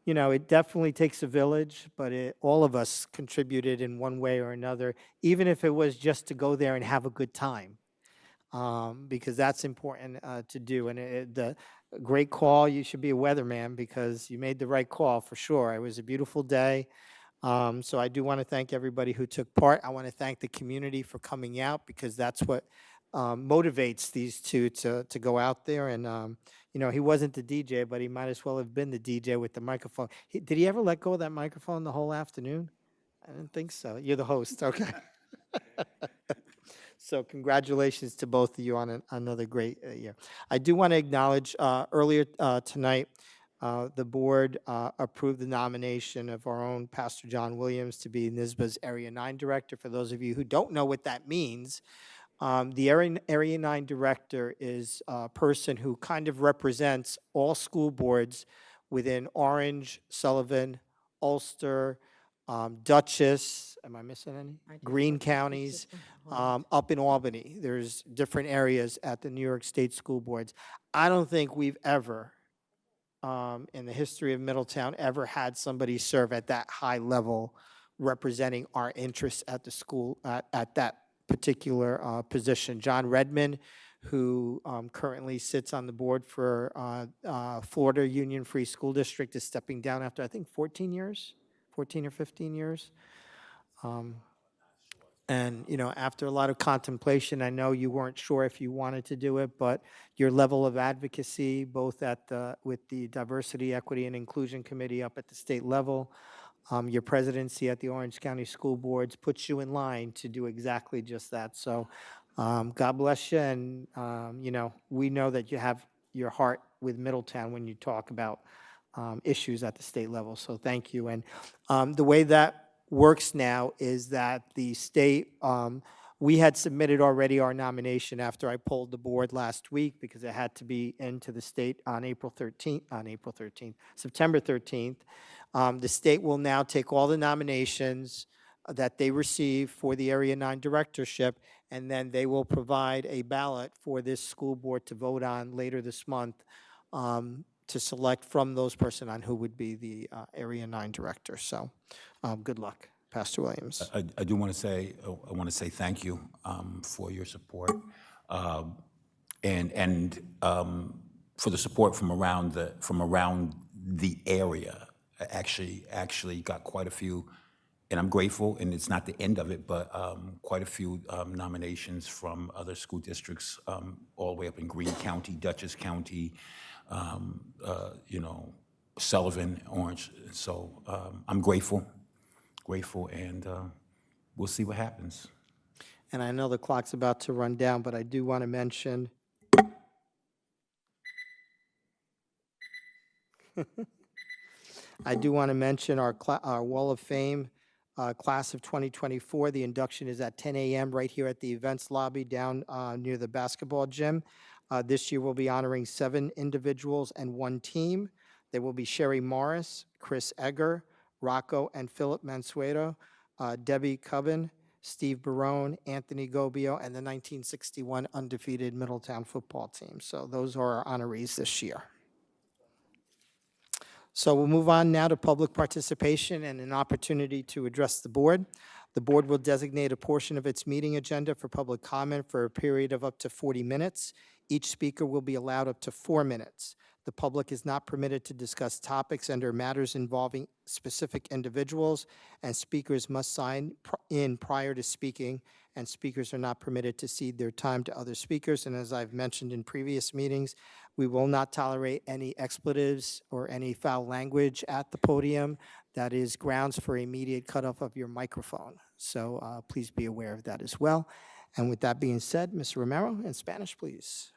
it definitely takes a village, but all of us contributed in one way or another, even if it was just to go there and have a good time, because that's important to do. And the great call, you should be a weatherman, because you made the right call for sure. It was a beautiful day. So I do want to thank everybody who took part. I want to thank the community for coming out, because that's what motivates these two to go out there. And, he wasn't the DJ, but he might as well have been the DJ with the microphone. Did he ever let go of that microphone the whole afternoon? I didn't think so. You're the host, okay. So congratulations to both of you on another great year. I do want to acknowledge earlier tonight, the board approved the nomination of our own Pastor John Williams to be NYSBA's Area 9 Director. For those of you who don't know what that means, the Area 9 Director is a person who kind of represents all school boards within Orange, Sullivan, Ulster, Dutchess, am I missing any? Greene counties, up in Albany. There's different areas at the New York State School Boards. I don't think we've ever, in the history of Middletown, ever had somebody serve at that high level representing our interests at the school, at that particular position. John Redmond, who currently sits on the board for Florida Union Free School District, is stepping down after, I think, 14 years, 14 or 15 years. And, after a lot of contemplation, I know you weren't sure if you wanted to do it, but your level of advocacy, both with the Diversity, Equity, and Inclusion Committee up at the state level, your presidency at the Orange County School Boards puts you in line to do exactly just that. So God bless you. And, we know that you have your heart with Middletown when you talk about issues at the state level. So thank you. And the way that works now is that the state, we had submitted already our nomination after I polled the board last week because it had to be into the state on September 13th. The state will now take all the nominations that they receive for the Area 9 directorship, and then they will provide a ballot for this school board to vote on later this month to select from those person on who would be the Area 9 director. So good luck, Pastor Williams. I do want to say, thank you for your support and for the support from around the area. I actually got quite a few, and I'm grateful, and it's not the end of it, but quite a few nominations from other school districts all the way up in Greene County, Dutchess County, Sullivan, Orange. So I'm grateful, and we'll see what happens. And I know the clock's about to run down, but I do want to mention our Wall of Fame class of 2024. The induction is at 10 a.m. right here at the events lobby down near the basketball gym. This year we'll be honoring 7 individuals and 1 team. There will be Sherry Morris, Chris Egger, Rocco and Philip Mansueto, Debbie Cubbin, Steve Barone, Anthony Gobio, and the 1961 undefeated Middletown football team. So those are our honorees this year. So we'll move on now to public participation and an opportunity to address the board. The board will designate a portion of its meeting agenda for public comment for a period of up to 40 minutes. Each speaker will be allowed up to 4 minutes. The public is not permitted to discuss topics and/or matters involving specific individuals, and speakers must sign in prior to speaking, and speakers are not permitted to cede their time to other speakers. And as I've mentioned in previous meetings, we will not tolerate any expletives or any foul language at the podium. That is grounds for immediate cutoff of your microphone. So please be aware of that as well. And with that being said, Ms. Romero, in Spanish, please.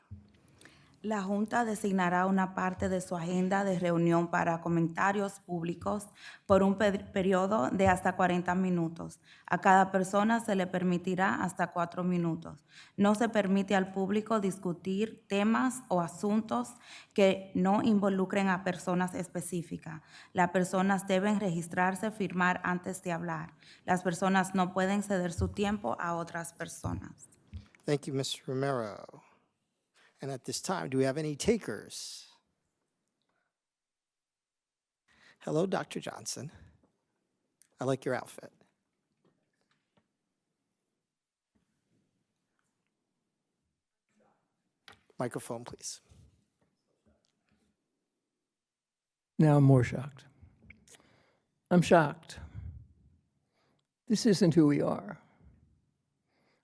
La Junta designará una parte de su agenda de reunión para comentarios públicos por un periodo de hasta 40 minutos. A cada persona se le permitirá hasta 4 minutos. No se permite al público discutir temas o asuntos que no involucren a personas específicas. Las personas deben registrarse, firmar antes de hablar. Las personas no pueden ceder su tiempo a otras personas. Thank you, Ms. Romero. And at this time, do we have any takers? Hello, Dr. Johnson. I like your outfit. Microphone, please. Now I'm more shocked. I'm shocked. This isn't who we are.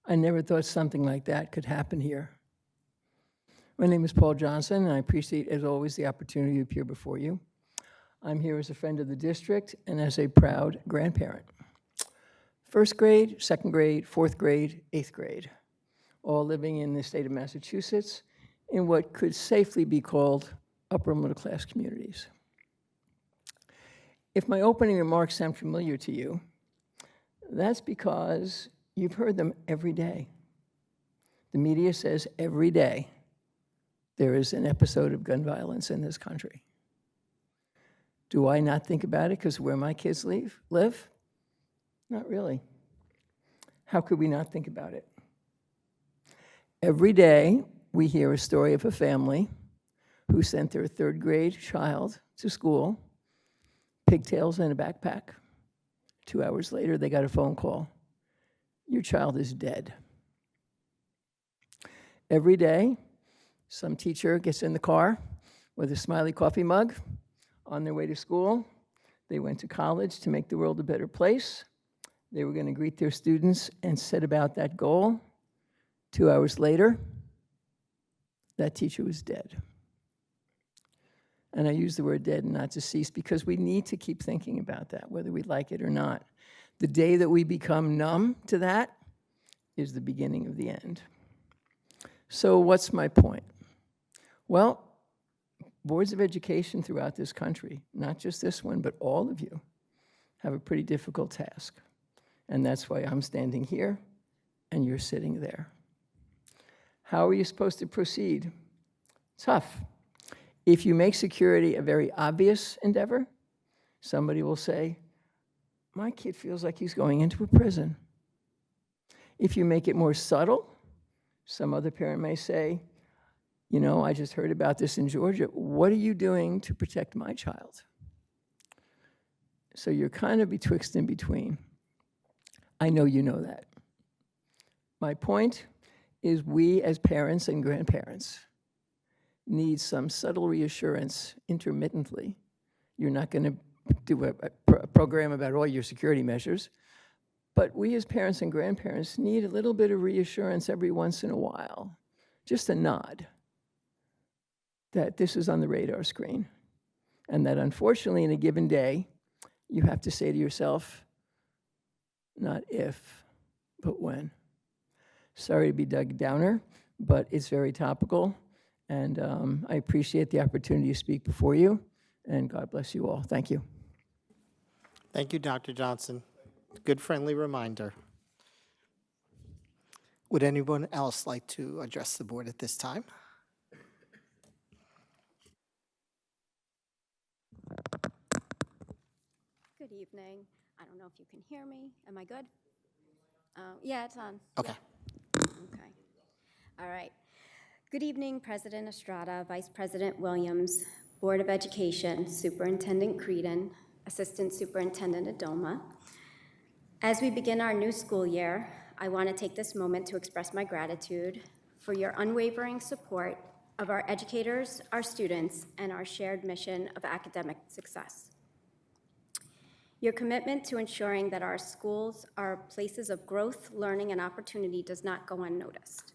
I never thought something like that could happen here. My name is Paul Johnson, and I appreciate, as always, the opportunity to appear before you. I'm here as a friend of the district and as a proud grandparent. 1st grade, 2nd grade, 4th grade, 8th grade, all living in the state of Massachusetts in what could safely be called upper middle-class communities. If my opening remarks sound familiar to you, that's because you've heard them every day. The media says every day there is an episode of gun violence in this country. Do I not think about it because where my kids live? Not really. How could we not think about it? Every day, we hear a story of a family who sent their 3rd grade child to school, pigtails and a backpack. 2 hours later, they got a phone call. Your child is dead. Every day, some teacher gets in the car with a smiley coffee mug on their way to school. They went to college to make the world a better place. They were going to greet their students and set about that goal. 2 hours later, that teacher was dead. And I use the word dead and not deceased because we need to keep thinking about that, whether we like it or not. The day that we become numb to that is the beginning of the end. So what's my point? Well, boards of education throughout this country, not just this one, but all of you, have a pretty difficult task. And that's why I'm standing here and you're sitting there. How are you supposed to proceed? Tough. If you make security a very obvious endeavor, somebody will say, my kid feels like he's going into a prison. If you make it more subtle, some other parent may say, you know, I just heard about this in Georgia. What are you doing to protect my child? So you're kind of betwixt and between. I know you know that. My point is we as parents and grandparents need some subtle reassurance intermittently. You're not going to do a program about all your security measures, but we as parents and grandparents need a little bit of reassurance every once in a while, just a nod that this is on the radar screen, and that unfortunately in a given day, you have to say to yourself, not if, but when. Sorry to be Doug Downer, but it's very topical, and I appreciate the opportunity to speak before you, and God bless you all. Thank you. Thank you, Dr. Johnson. Good friendly reminder. Would anyone else like to address the board at this time? Good evening. I don't know if you can hear me. Am I good? Yeah, it's on. Okay. Yeah. Okay. All right. Good evening, President Estrada, Vice President Williams, Board of Education, Superintendent Creedon, Assistant Superintendent Adoma. As we begin our new school year, I want to take this moment to express my gratitude for your unwavering support of our educators, our students, and our shared mission of academic success. Your commitment to ensuring that our schools are places of growth, learning, and opportunity does not go unnoticed.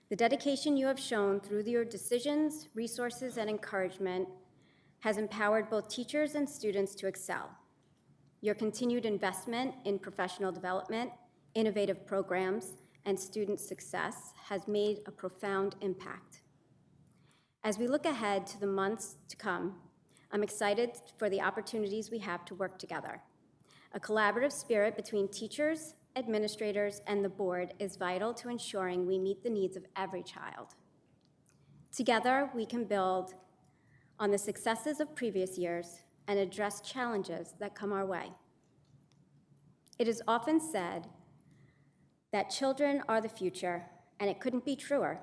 The dedication you have shown through your decisions, resources, and encouragement has empowered both teachers and students to excel. Your continued investment in professional development, innovative programs, and student success has made a profound impact. As we look ahead to the months to come, I'm excited for the opportunities we have to work together. A collaborative spirit between teachers, administrators, and the board is vital to ensuring we meet the needs of every child. Together, we can build on the successes of previous years and address challenges that come our way. It is often said that children are the future, and it couldn't be truer.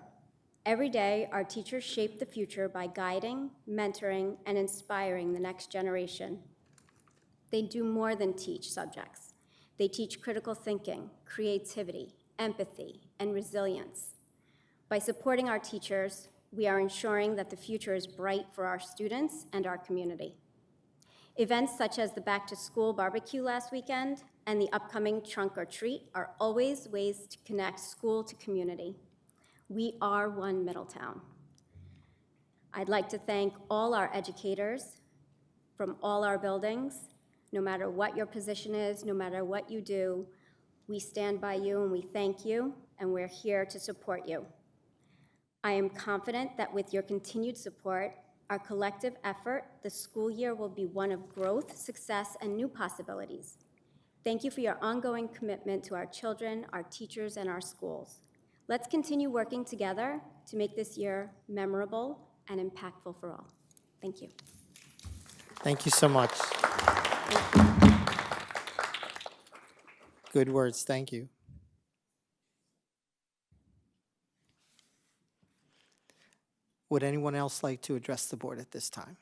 Every day, our teachers shape the future by guiding, mentoring, and inspiring the next generation. They do more than teach subjects. They teach critical thinking, creativity, empathy, and resilience. By supporting our teachers, we are ensuring that the future is bright for our students and our community. Events such as the back-to-school barbecue last weekend and the upcoming trunk or treat are always ways to connect school to community. We are one Middletown. I'd like to thank all our educators from all our buildings. No matter what your position is, no matter what you do, we stand by you and we thank you, and we're here to support you. I am confident that with your continued support, our collective effort, the school year will be one of growth, success, and new possibilities. Thank you for your ongoing commitment to our children, our teachers, and our schools. Let's continue working together to make this year memorable and impactful for all. Thank you. Thank you so much. Good words, thank you. Would anyone else like to address the board at this time?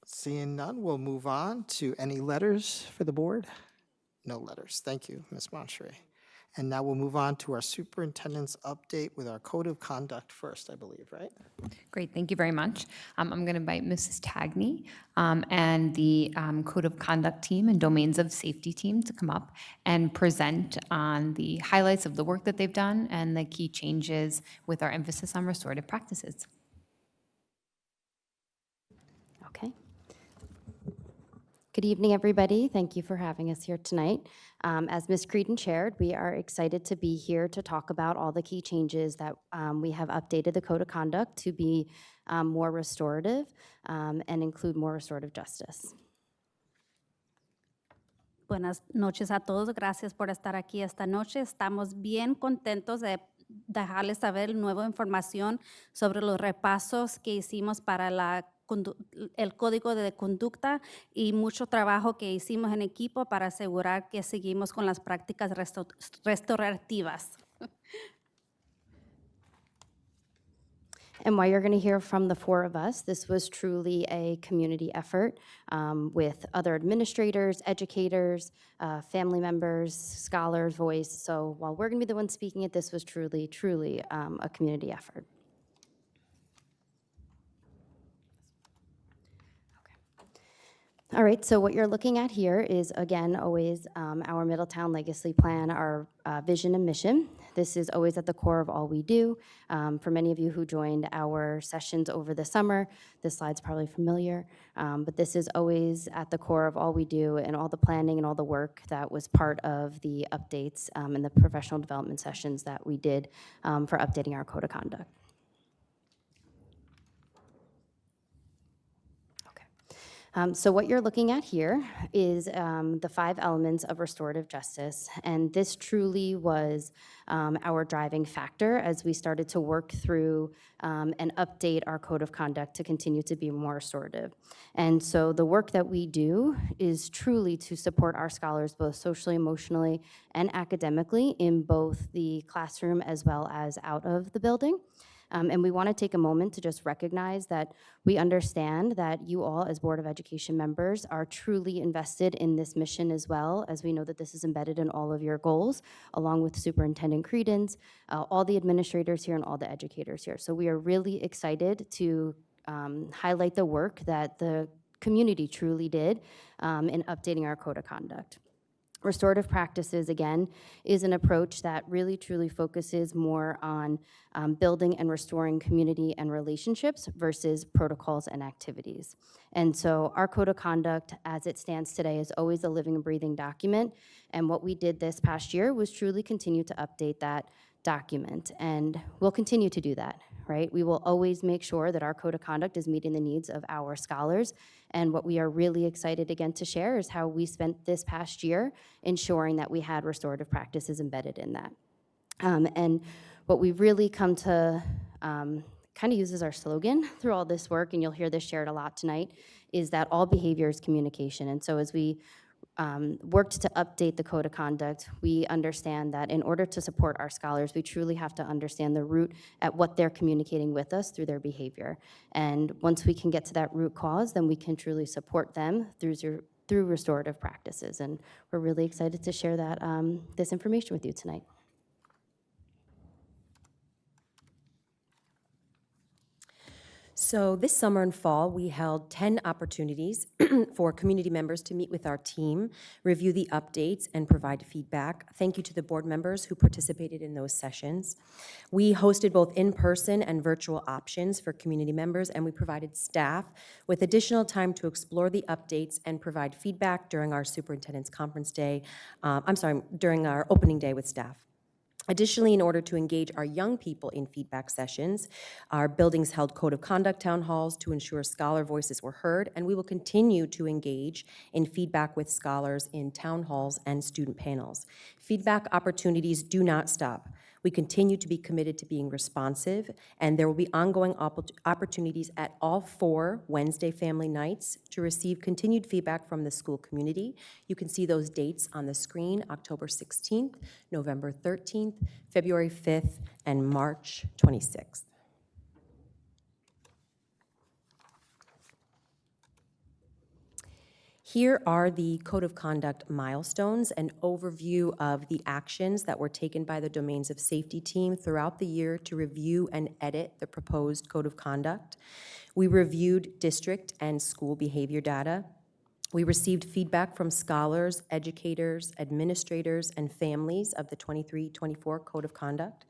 Seeing none, we'll move on to any letters for the board. No letters. Thank you, Ms. Moncherie. And now we'll move on to our superintendent's update with our code of conduct first, I believe, right? Great, thank you very much. I'm going to invite Mrs. Tagney and the Code of Conduct team and Domains of Safety team to come up and present on the highlights of the work that they've done and the key changes with our emphasis on restorative practices. Okay. Good evening, everybody. Thank you for having us here tonight. As Ms. Creedon shared, we are excited to be here to talk about all the key changes that we have updated the Code of Conduct to be more restorative and include more restorative justice. Buenas noches a todos. Gracias por estar aquí esta noche. Estamos bien contentos de dejarles saber nueva información sobre los repasos que hicimos para el código de conducta y mucho trabajo que hicimos en equipo para asegurar que seguimos con las prácticas restaurativas. And while you're going to hear from the four of us, this was truly a community effort with other administrators, educators, family members, scholars, voice. So while we're going to be the ones speaking it, this was truly a community effort. All right, so what you're looking at here is, again, always our Middletown Legacy Plan, our vision and mission. This is always at the core of all we do. For many of you who joined our sessions over the summer, this slide's probably familiar, but this is always at the core of all we do and all the planning and all the work that was part of the updates and the professional development sessions that we did for updating our code of conduct. So what you're looking at here is the 5 elements of restorative justice, and this truly was our driving factor as we started to work through and update our code of conduct to continue to be more restorative. And so the work that we do is truly to support our scholars both socially, emotionally, and academically in both the classroom as well as out of the building. And we want to take a moment to just recognize that we understand that you all as Board of Education members are truly invested in this mission as well, as we know that this is embedded in all of your goals, along with Superintendent Creedon's, all the administrators here and all the educators here. So we are really excited to highlight the work that the community truly did in updating our code of conduct. Restorative practices, again, is an approach that really truly focuses more on building and restoring community and relationships versus protocols and activities. And so our code of conduct, as it stands today, is always a living and breathing document. And what we did this past year was truly continue to update that document. And we'll continue to do that, right? We will always make sure that our code of conduct is meeting the needs of our scholars. And what we are really excited again to share is how we spent this past year ensuring that we had restorative practices embedded in that. And what we've really come to kind of use as our slogan through all this work, and you'll hear this shared a lot tonight, is that all behavior is communication. And so as we worked to update the code of conduct, we understand that in order to support our scholars, we truly have to understand the root at what they're communicating with us through their behavior. And once we can get to that root cause, then we can truly support them through restorative practices. And we're really excited to share that this information with you tonight. So this summer and fall, we held 10 opportunities for community members to meet with our team, review the updates, and provide feedback. Thank you to the board members who participated in those sessions. We hosted both in-person and virtual options for community members, and we provided staff with additional time to explore the updates and provide feedback during our superintendent's conference day, during our opening day with staff. Additionally, in order to engage our young people in feedback sessions, our buildings held code of conduct town halls to ensure scholar voices were heard, and we will continue to engage in feedback with scholars in town halls and student panels. Feedback opportunities do not stop. We continue to be committed to being responsive, and there will be ongoing opportunities at all 4 Wednesday family nights to receive continued feedback from the school community. You can see those dates on the screen: October 16th, November 13th, February 5th, and March 26th. Here are the Code of Conduct milestones, an overview of the actions that were taken by the Domains of Safety team throughout the year to review and edit the proposed Code of Conduct. We reviewed district and school behavior data. We received feedback from scholars, educators, administrators, and families of the 23-24 Code of Conduct.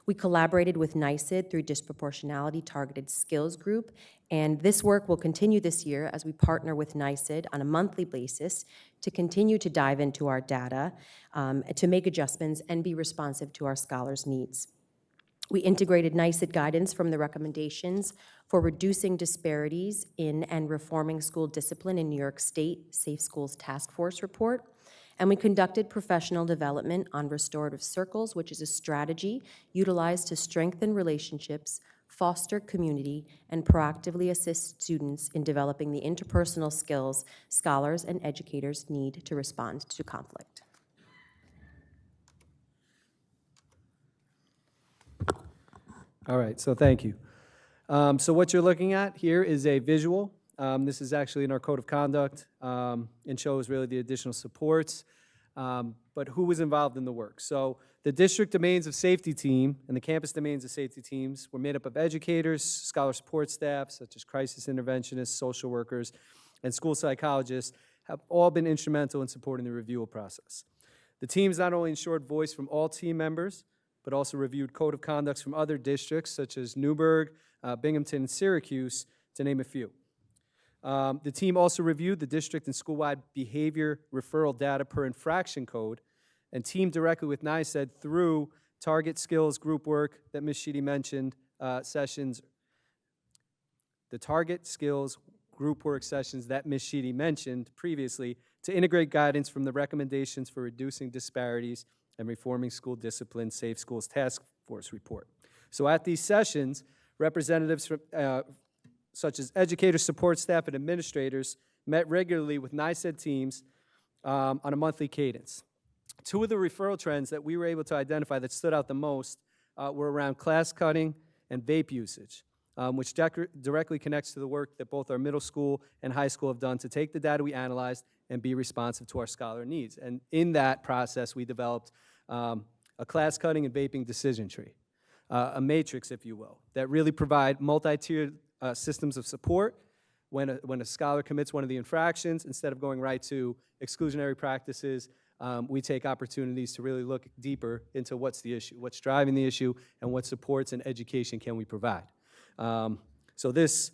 We collaborated with NYSID through Disproportionality Targeted Skills Group, and this work will continue this year as we partner with NYSID on a monthly basis to continue to dive into our data, to make adjustments and be responsive to our scholars' needs. We integrated NYSID guidance from the recommendations for reducing disparities in and reforming school discipline in New York State Safe Schools Task Force report. And we conducted professional development on restorative circles, which is a strategy utilized to strengthen relationships, foster community, and proactively assist students in developing the interpersonal skills scholars and educators need to respond to conflict. All right, so thank you. So what you're looking at here is a visual. This is actually in our Code of Conduct and shows really the additional supports, but who was involved in the work. So the district domains of safety team and the campus domains of safety teams were made up of educators, scholar support staff, such as crisis interventionists, social workers, and school psychologists have all been instrumental in supporting the review process. The teams not only ensured voice from all team members, but also reviewed code of conducts from other districts such as Newburgh, Binghamton, and Syracuse, to name a few. The team also reviewed the district and school-wide behavior referral data per infraction code and teamed directly with NYSED through target skills group work that Ms. Sheedy mentioned, sessions, the target skills group work sessions that Ms. Sheedy mentioned previously to integrate guidance from the recommendations for reducing disparities and reforming school discipline Safe Schools Task Force report. So at these sessions, representatives from, such as educators, support staff, and administrators met regularly with NYSED teams on a monthly cadence. Two of the referral trends that we were able to identify that stood out the most were around class cutting and vape usage, which directly connects to the work that both our middle school and high school have done to take the data we analyzed and be responsive to our scholar needs. And in that process, we developed a class cutting and vaping decision tree, a matrix, if you will, that really provide multi-tiered systems of support when a scholar commits one of the infractions. Instead of going right to exclusionary practices, we take opportunities to really look deeper into what's the issue, what's driving the issue, and what supports and education can we provide. So this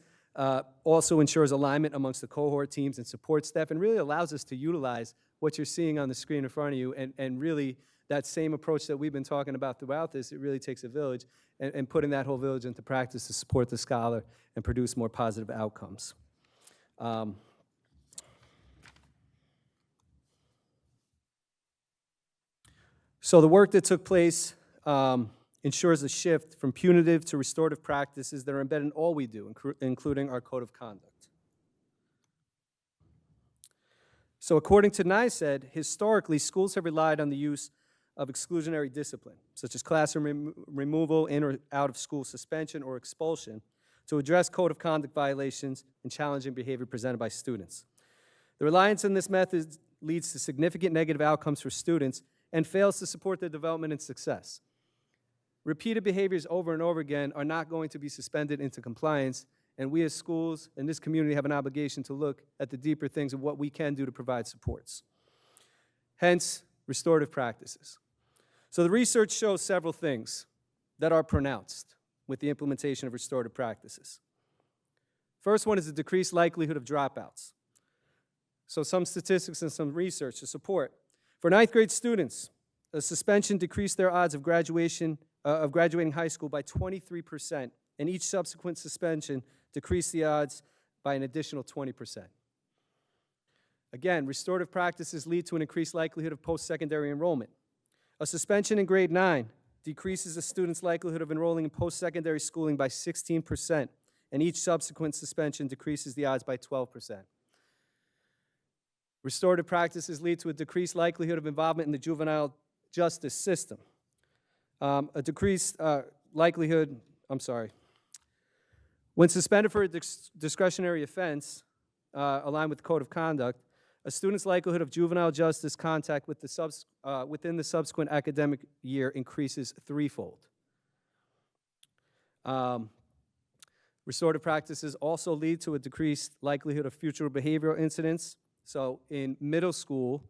also ensures alignment amongst the cohort teams and support staff and really allows us to utilize what you're seeing on the screen in front of you and really that same approach that we've been talking about throughout this. It really takes a village and putting that whole village into practice to support the scholar and produce more positive outcomes. So the work that took place ensures a shift from punitive to restorative practices that are embedded in all we do, including our code of conduct. So according to NYSED, historically, schools have relied on the use of exclusionary discipline, such as classroom removal, in or out of school suspension or expulsion, to address code of conduct violations and challenging behavior presented by students. The reliance on this method leads to significant negative outcomes for students and fails to support their development and success. Repeated behaviors over and over again are not going to be suspended into compliance, and we as schools and this community have an obligation to look at the deeper things of what we can do to provide supports. Hence, restorative practices. So the research shows several things that are pronounced with the implementation of restorative practices. First one is the decreased likelihood of dropouts. So some statistics and some research to support. For ninth grade students, a suspension decreased their odds of graduating high school by 23%, and each subsequent suspension decreased the odds by an additional 20%. Again, restorative practices lead to an increased likelihood of post-secondary enrollment. A suspension in grade 9 decreases a student's likelihood of enrolling in post-secondary schooling by 16%, and each subsequent suspension decreases the odds by 12%. Restorative practices lead to a decreased likelihood of involvement in the juvenile justice system. A decreased likelihood, when suspended for a discretionary offense, aligned with the code of conduct, a student's likelihood of juvenile justice contact with within the subsequent academic year increases threefold. Restorative practices also lead to a decreased likelihood of future behavioral incidents. So in middle school,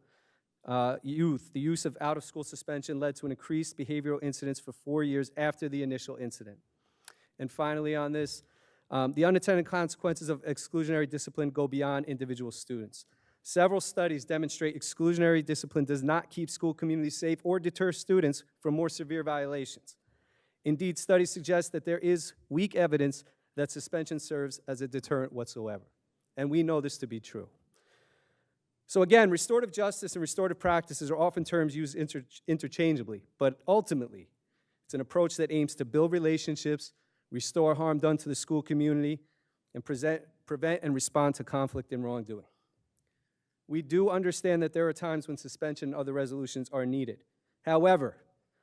youth, the use of out-of-school suspension led to an increased behavioral incidents for 4 years after the initial incident. And finally on this, the unintended consequences of exclusionary discipline go beyond individual students. Several studies demonstrate exclusionary discipline does not keep school communities safe or deter students from more severe violations. Indeed, studies suggest that there is weak evidence that suspension serves as a deterrent whatsoever. And we know this to be true. So again, restorative justice and restorative practices are often terms used interchangeably, but ultimately, it's an approach that aims to build relationships, restore harm done to the school community, and prevent and respond to conflict and wrongdoing. We do understand that there are times when suspension and other resolutions are needed. However,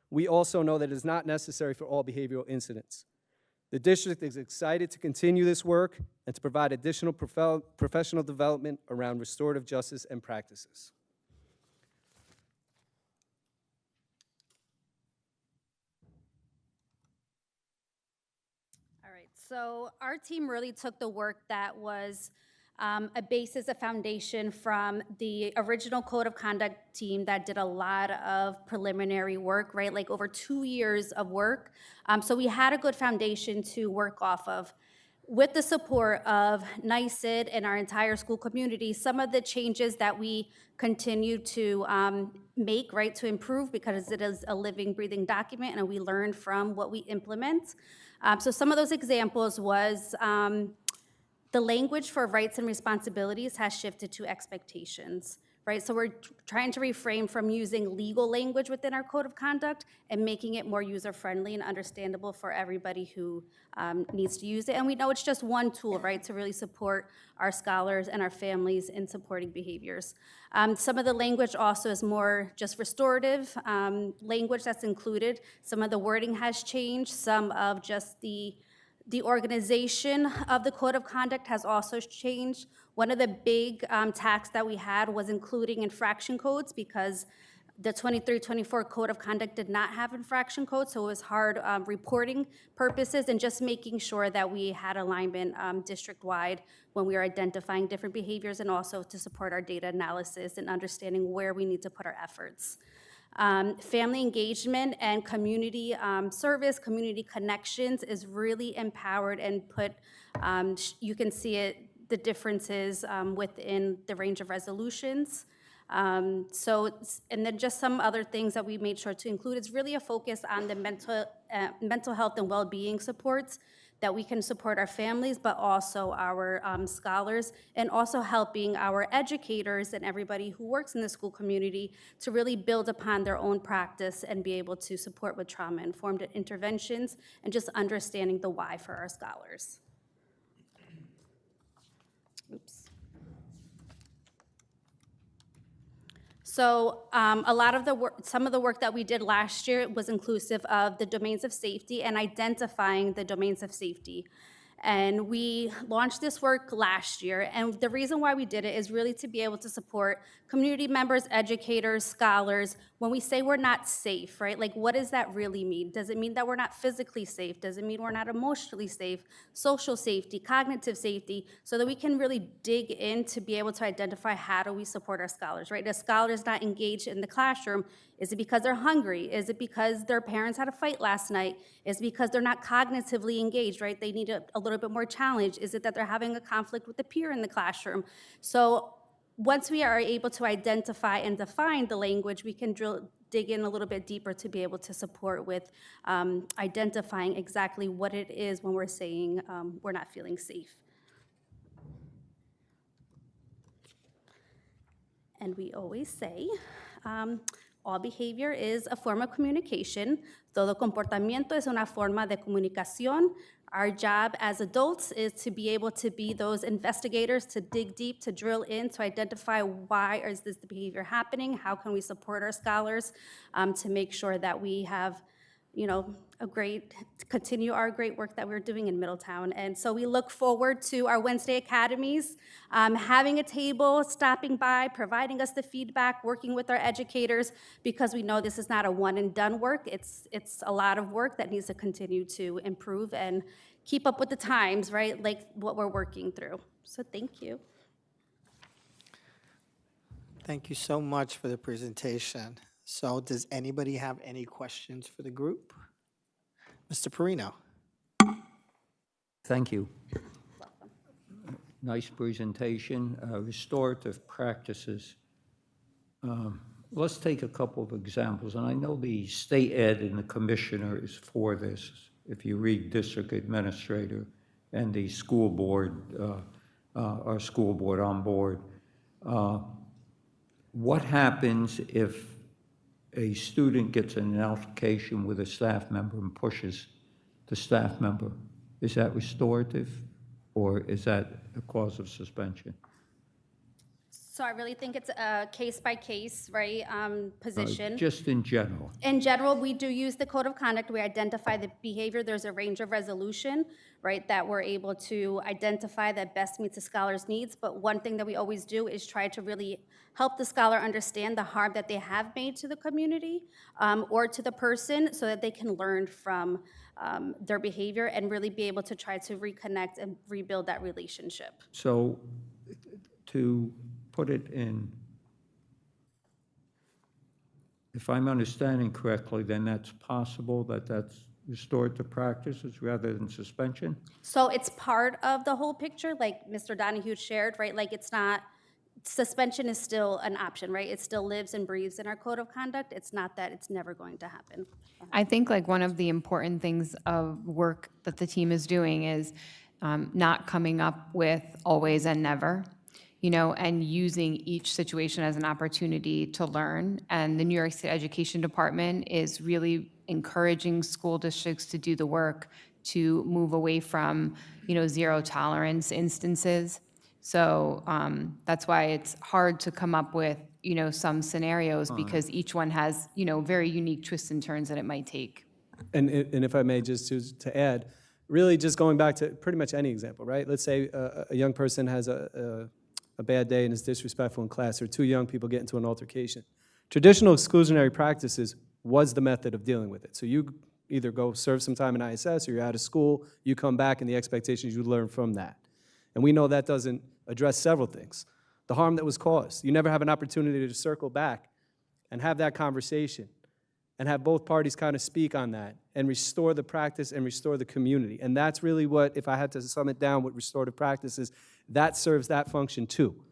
we also know that it is not necessary for all behavioral incidents. The district is excited to continue this work and to provide additional professional development around restorative justice and practices. All right, so our team really took the work that was a basis, a foundation from the original Code of Conduct team that did a lot of preliminary work, right? Like over 2 years of work. So we had a good foundation to work off of. With the support of NYSID and our entire school community, some of the changes that we continue to make, right, to improve, because it is a living, breathing document and we learn from what we implement. So some of those examples was the language for rights and responsibilities has shifted to expectations, right? So we're trying to refrain from using legal language within our code of conduct and making it more user-friendly and understandable for everybody who needs to use it. And we know it's just one tool, right, to really support our scholars and our families in supporting behaviors. Some of the language also is more just restorative language that's included. Some of the wording has changed. Some of just the organization of the Code of Conduct has also changed. One of the big tasks that we had was including infraction codes, because the 23-24 Code of Conduct did not have infraction codes, so it was hard reporting purposes and just making sure that we had alignment district-wide when we were identifying different behaviors, and also to support our data analysis and understanding where we need to put our efforts. Family engagement and community service, community connections is really empowered and put, you can see it, the differences within the range of resolutions. And then just some other things that we made sure to include is really a focus on the mental health and well-being supports, that we can support our families, but also our scholars, and also helping our educators and everybody who works in the school community to really build upon their own practice and be able to support with trauma-informed interventions and just understanding the why for our scholars. Oops. So a lot of the work, some of the work that we did last year was inclusive of the domains of safety and identifying the domains of safety. And we launched this work last year, and the reason why we did it is really to be able to support community members, educators, scholars. When we say we're not safe, right, like what does that really mean? Does it mean that we're not physically safe? Does it mean we're not emotionally safe? Social safety, cognitive safety, so that we can really dig in to be able to identify how do we support our scholars, right? A scholar is not engaged in the classroom. Is it because they're hungry? Is it because their parents had a fight last night? Is it because they're not cognitively engaged, right? They need a little bit more challenge. Is it that they're having a conflict with a peer in the classroom? So once we are able to identify and define the language, we can dig in a little bit deeper to be able to support with identifying exactly what it is when we're saying we're not feeling safe. And we always say, all behavior is a form of communication. Todo comportamiento es una forma de comunicación. Our job as adults is to be able to be those investigators, to dig deep, to drill in, to identify why is this behavior happening, how can we support our scholars to make sure that we have continue our great work that we're doing in Middletown. And so we look forward to our Wednesday academies, having a table, stopping by, providing us the feedback, working with our educators, because we know this is not a one and done work. It's a lot of work that needs to continue to improve and keep up with the times, right? Like what we're working through. So thank you. Thank you so much for the presentation. So does anybody have any questions for the group? Mr. Perino. Thank you. Nice presentation. Restorative practices. Let's take a couple of examples. And I know the state ed and the commissioner is for this. If you read district administrator and the school board, our school board on board. What happens if a student gets in an altercation with a staff member and pushes the staff member? Is that restorative, or is that a cause of suspension? So I really think it's a case-by-case, right, position. Just in general. In general, we do use the code of conduct. We identify the behavior. There's a range of resolution, right, that we're able to identify that best meets the scholar's needs. But one thing that we always do is try to really help the scholar understand the harm that they have made to the community or to the person, so that they can learn from their behavior and really be able to try to reconnect and rebuild that relationship. So to put it in, if I'm understanding correctly, then that's possible that that's restorative practices rather than suspension? So it's part of the whole picture, like Mr. Donahue shared, right? Like it's not, suspension is still an option, right? It still lives and breathes in our code of conduct. It's not that it's never going to happen. I think like one of the important things of work that the team is doing is not coming up with always and never, and using each situation as an opportunity to learn. And the New York State Education Department is really encouraging school districts to do the work to move away from, zero tolerance instances. So that's why it's hard to come up with, some scenarios, because each one has, very unique twists and turns that it might take. And if I may, just to add, really just going back to pretty much any example, right? Let's say a young person has a bad day and is disrespectful in class, or two young people get into an altercation. Traditional exclusionary practices was the method of dealing with it. So you either go serve some time in ISS, or you're out of school, you come back, and the expectation is you learn from that. And we know that doesn't address several things. The harm that was caused. You never have an opportunity to circle back and have that conversation and have both parties kind of speak on that and restore the practice and restore the community. And that's really what, if I had to sum it down, what restorative practice is, that serves that function too.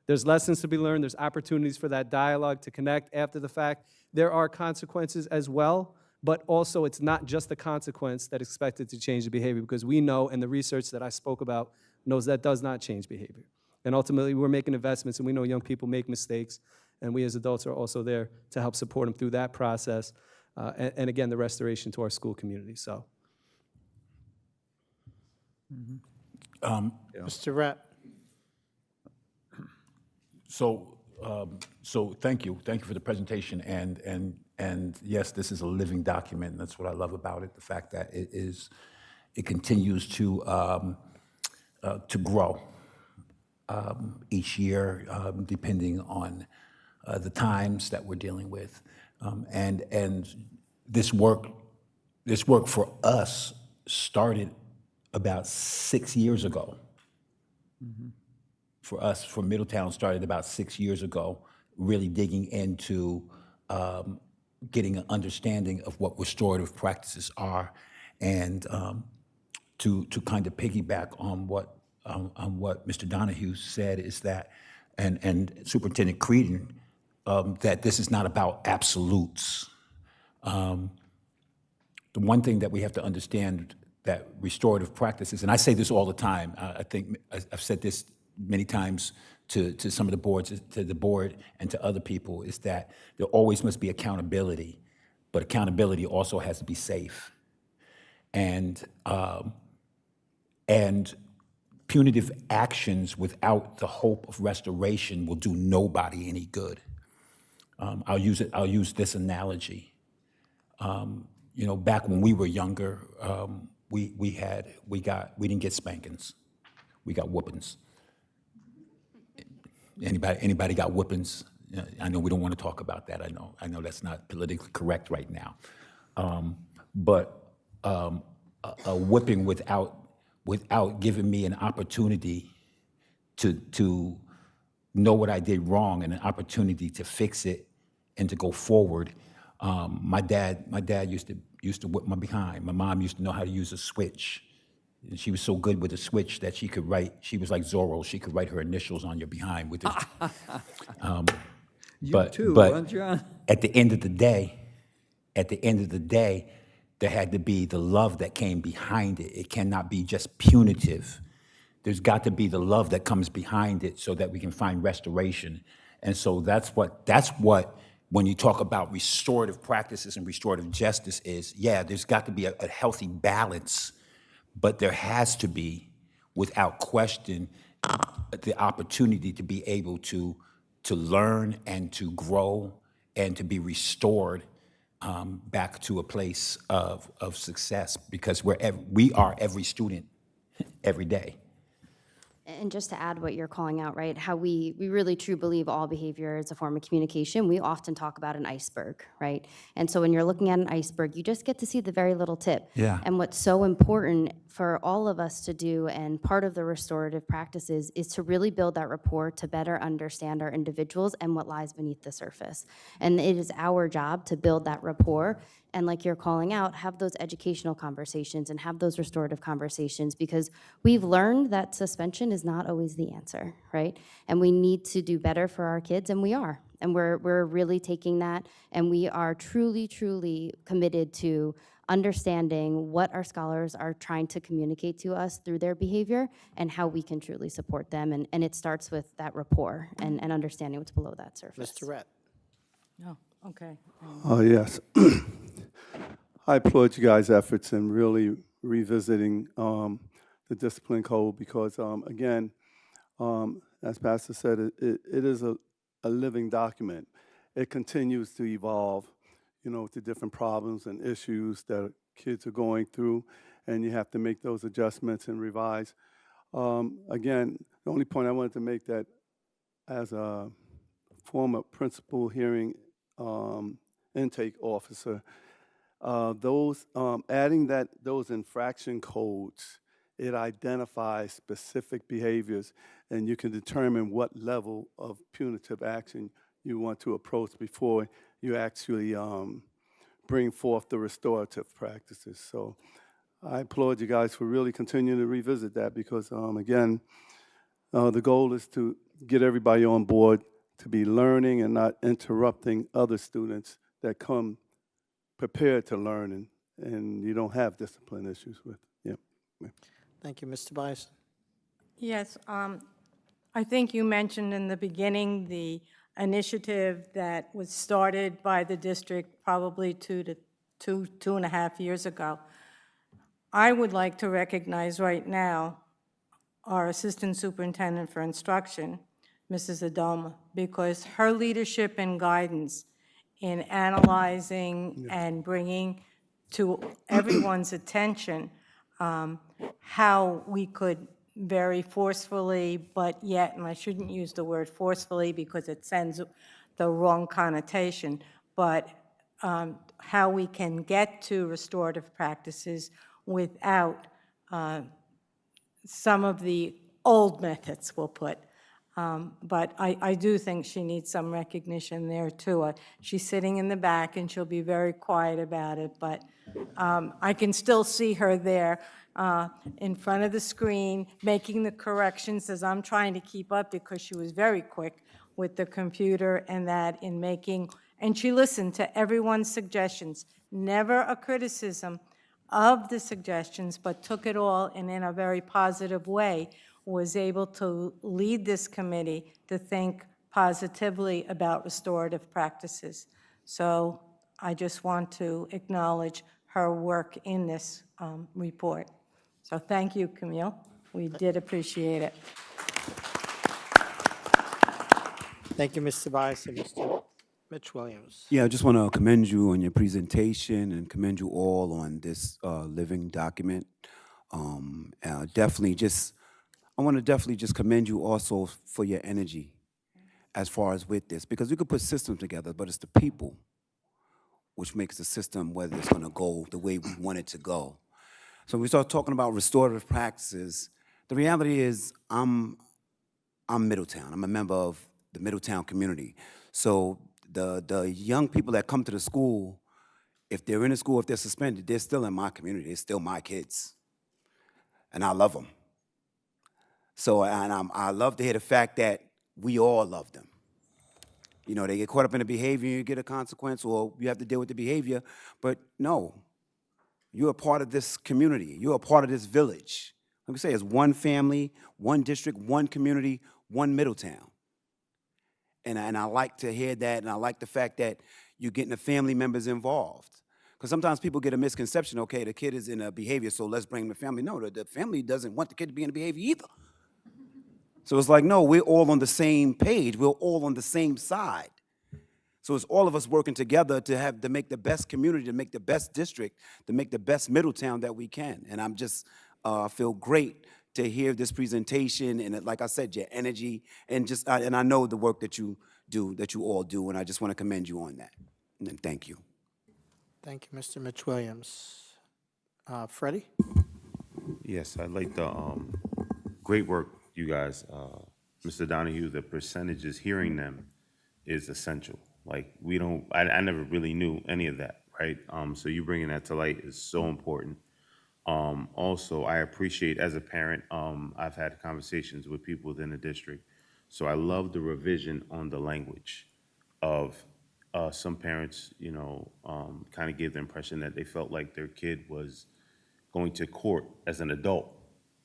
There's lessons to be learned. There's opportunities for that dialogue to connect after the fact. There are consequences as well, but also it's not just the consequence that's expected to change the behavior, because we know, and the research that I spoke about knows that does not change behavior. And ultimately, we're making investments, and we know young people make mistakes, and we as adults are also there to help support them through that process, and again, the restoration to our school community, so. Mr. Rep. So thank you for the presentation, and yes, this is a living document, and that's what I love about it, the fact that it continues to grow each year, depending on the times that we're dealing with, and this work for us started about 6 years ago. Mm-hmm. For us, for Middletown, started about 6 years ago, really digging into getting an understanding of what restorative practices are, and to kind of piggyback on what Mr. Donahue said is that, and Superintendent Creedon, that this is not about absolutes. The one thing that we have to understand that restorative practices, and I say this all the time, I think I've said this many times to some of the boards, to the board and to other people, is that there always must be accountability, but accountability also has to be safe. And punitive actions without the hope of restoration will do nobody any good. I'll use this analogy. You know, back when we were younger, we didn't get spankings. We got whoopings. Anybody got whoopings? I know we don't want to talk about that. I know that's not politically correct right now. But a whipping without giving me an opportunity to know what I did wrong and an opportunity to fix it and to go forward. My dad used to whip my behind. My mom used to know how to use a switch. And she was so good with the switch that she was like Zorro. She could write her initials on your behind with it. You too, huh, John? At the end of the day, there had to be the love that came behind it. It cannot be just punitive. There's got to be the love that comes behind it so that we can find restoration. And so that's what when you talk about restorative practices and restorative justice is, yeah, there's got to be a healthy balance, but there has to be, without question, the opportunity to be able to learn and to grow and to be restored back to a place of success, because we are every student every day. And just to add what you're calling out, right, how we really truly believe all behavior is a form of communication. We often talk about an iceberg, right? And so when you're looking at an iceberg, you just get to see the very little tip. Yeah. And what's so important for all of us to do, and part of the restorative practices, is to really build that rapport to better understand our individuals and what lies beneath the surface. And it is our job to build that rapport, and like you're calling out, have those educational conversations and have those restorative conversations, because we've learned that suspension is not always the answer, right? And we need to do better for our kids, and we are. And we're really taking that, and we are truly, truly committed to understanding what our scholars are trying to communicate to us through their behavior and how we can truly support them. And it starts with that rapport and understanding what's below that surface. Mr. Rett. No, okay. Oh, yes. I applaud you guys' efforts in really revisiting the discipline code because, again, as Pastor said, it is a living document. It continues to evolve, you know, with the different problems and issues that kids are going through, and you have to make those adjustments and revise. Again, the only point I wanted to make that as a former principal hearing intake officer, adding those infraction codes, it identifies specific behaviors, and you can determine what level of punitive action you want to approach before you actually bring forth the restorative practices. So I applaud you guys for really continuing to revisit that because, again, the goal is to get everybody on board to be learning and not interrupting other students that come prepared to learn and you don't have discipline issues with. Yeah. Thank you, Mr. Bias. Yes, I think you mentioned in the beginning the initiative that was started by the district probably two and a half years ago. I would like to recognize right now our Assistant Superintendent for Instruction, Mrs. Adoma, because her leadership and guidance in analyzing and bringing to everyone's attention how we could very forcefully, but yet, and I shouldn't use the word forcefully because it sends the wrong connotation, but how we can get to restorative practices without some of the old methods, we'll put. But I do think she needs some recognition there, too. She's sitting in the back, and she'll be very quiet about it, but I can still see her there in front of the screen, making the corrections as I'm trying to keep up because she was very quick with the computer and that in making, and she listened to everyone's suggestions. Never a criticism of the suggestions, but took it all and in a very positive way was able to lead this committee to think positively about restorative practices. So I just want to acknowledge her work in this report. So thank you, Camille. We did appreciate it. Thank you, Mr. Bias and Mr. Mitch Williams. Yeah, I just want to commend you on your presentation and commend you all on this living document. Definitely just, I want to definitely just commend you also for your energy as far as with this, because we could put systems together, but it's the people which makes the system whether it's going to go the way we want it to go. So when we start talking about restorative practices, the reality is I'm Middletown. I'm a member of the Middletown community. So the young people that come to the school, if they're in the school, if they're suspended, they're still in my community. They're still my kids. And I love them. So I love to hear the fact that we all love them. You know, they get caught up in the behavior, you get a consequence, or you have to deal with the behavior. But no, you're a part of this community. You're a part of this village. Like we say, it's one family, one district, one community, one Middletown. And I like to hear that, and I like the fact that you're getting the family members involved. Because sometimes people get a misconception, okay, the kid is in a behavior, so let's bring the family. No, the family doesn't want the kid to be in a behavior either. So it's like, no, we're all on the same page. We're all on the same side. So it's all of us working together to make the best community, to make the best district, to make the best Middletown that we can. And I'm just feel great to hear this presentation, and like I said, your energy, and and I know the work that you do, that you all do, and I just want to commend you on that. And thank you. Thank you, Mr. Mitch Williams. Freddie? Yes, I'd like the great work, you guys. Mr. Donahue, the percentages, hearing them is essential. Like, I never really knew any of that, right? So you bringing that to light is so important. Also, I appreciate, as a parent, I've had conversations with people within the district. So I love the revision on the language of some parents, you know, kind of gave the impression that they felt like their kid was going to court as an adult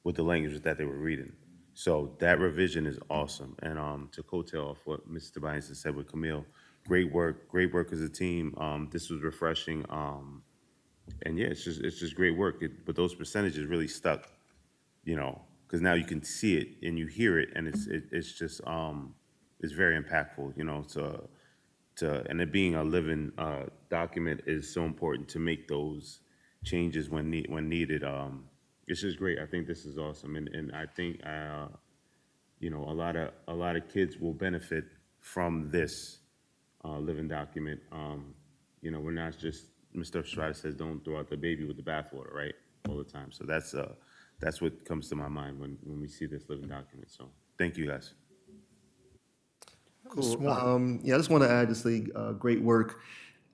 with the language that they were reading. So that revision is awesome. And to coattail off what Mr. Tobias has said with Camille, great work as a team. This was refreshing. And yeah, it's just great work. But those percentages really stuck, you know, because now you can see it and you hear it, and it's just it's very impactful, you know. And it being a living document is so important to make those changes when needed. It's just great. I think this is awesome, and I think you know, a lot of kids will benefit from this living document. You know, we're not just, Mr. Estrada says, don't throw out the baby with the bathwater, right? All the time. So that's what comes to my mind when we see this living document. So thank you, guys. Cool. Yeah, I just want to add this great work.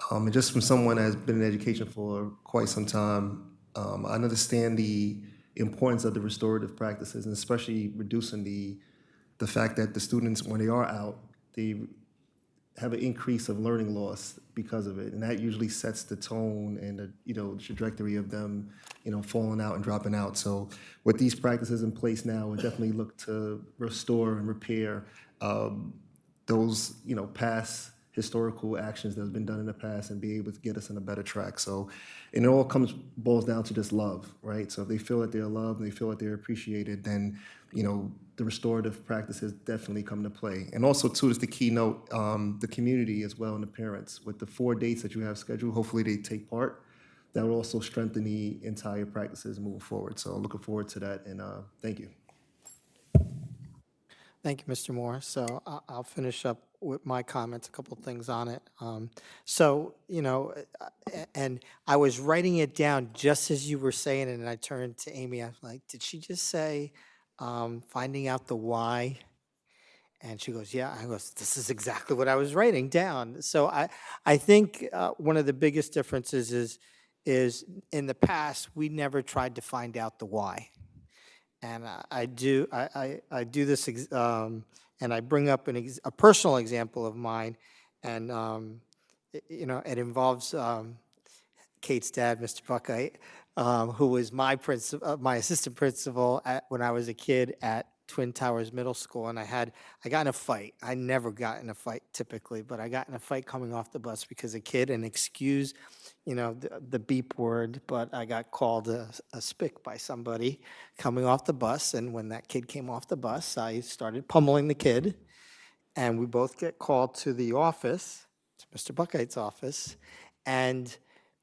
And just from someone that has been in education for quite some time, I understand the importance of the restorative practices, and especially reducing the fact that the students, when they are out, they have an increase of learning loss because of it, and that usually sets the tone and the trajectory of them, falling out and dropping out. So with these practices in place now, we definitely look to restore and repair those past historical actions that have been done in the past and be able to get us on a better track. So, and it all boils down to just love, right? So if they feel that they're loved and they feel that they're appreciated, then the restorative practices definitely come into play. And also too, is the keynote, the community as well and the parents. With the 4 dates that you have scheduled, hopefully they take part. That will also strengthen the entire practices moving forward. So looking forward to that, and thank you. Thank you, Mr. Moore. So I'll finish up with my comments, a couple of things on it. So, and I was writing it down just as you were saying it, and I turned to Amy. I was like, did she just say finding out the why? And she goes, yeah. I goes, this is exactly what I was writing down. So I think one of the biggest differences is in the past, we never tried to find out the why. And I do this, and I bring up a personal example of mine, and it involves Kate's dad, Mr. Buckeye, who was my assistant principal when I was a kid at Twin Towers Middle School, and I got in a fight. I never got in a fight typically, but I got in a fight coming off the bus because a kid, and excuse, the beep word, but I got called a spick by somebody coming off the bus, and when that kid came off the bus, I started pummeling the kid, and we both get called to the office, to Mr. Buckite's office. And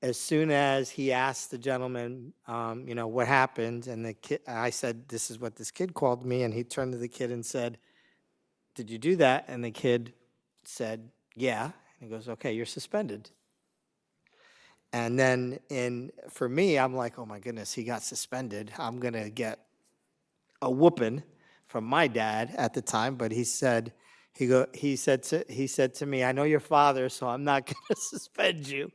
as soon as he asked the gentleman, what happened, and the kid, I said, this is what this kid called me, and he turned to the kid and said, did you do that? And the kid said, yeah. And he goes, okay, you're suspended. And then for me, I'm like, oh my goodness, he got suspended. I'm going to get a whooping from my dad at the time, but he said to me, I know your father, so I'm not going to suspend you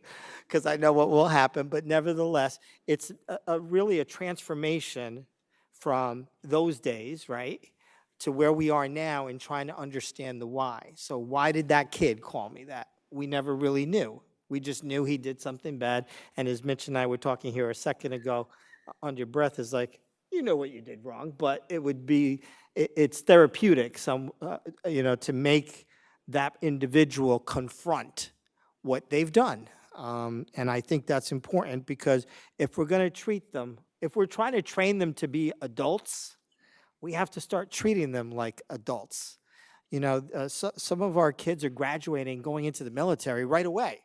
because I know what will happen. But nevertheless, it's really a transformation from those days, right, to where we are now in trying to understand the why. So why did that kid call me that? We never really knew. We just knew he did something bad. And as Mitch and I were talking here a second ago, under breath, is like, you know what you did wrong, but it's therapeutic, to make that individual confront what they've done. And I think that's important because if we're going to treat them, if we're trying to train them to be adults, we have to start treating them like adults. Some of our kids are graduating, going into the military right away.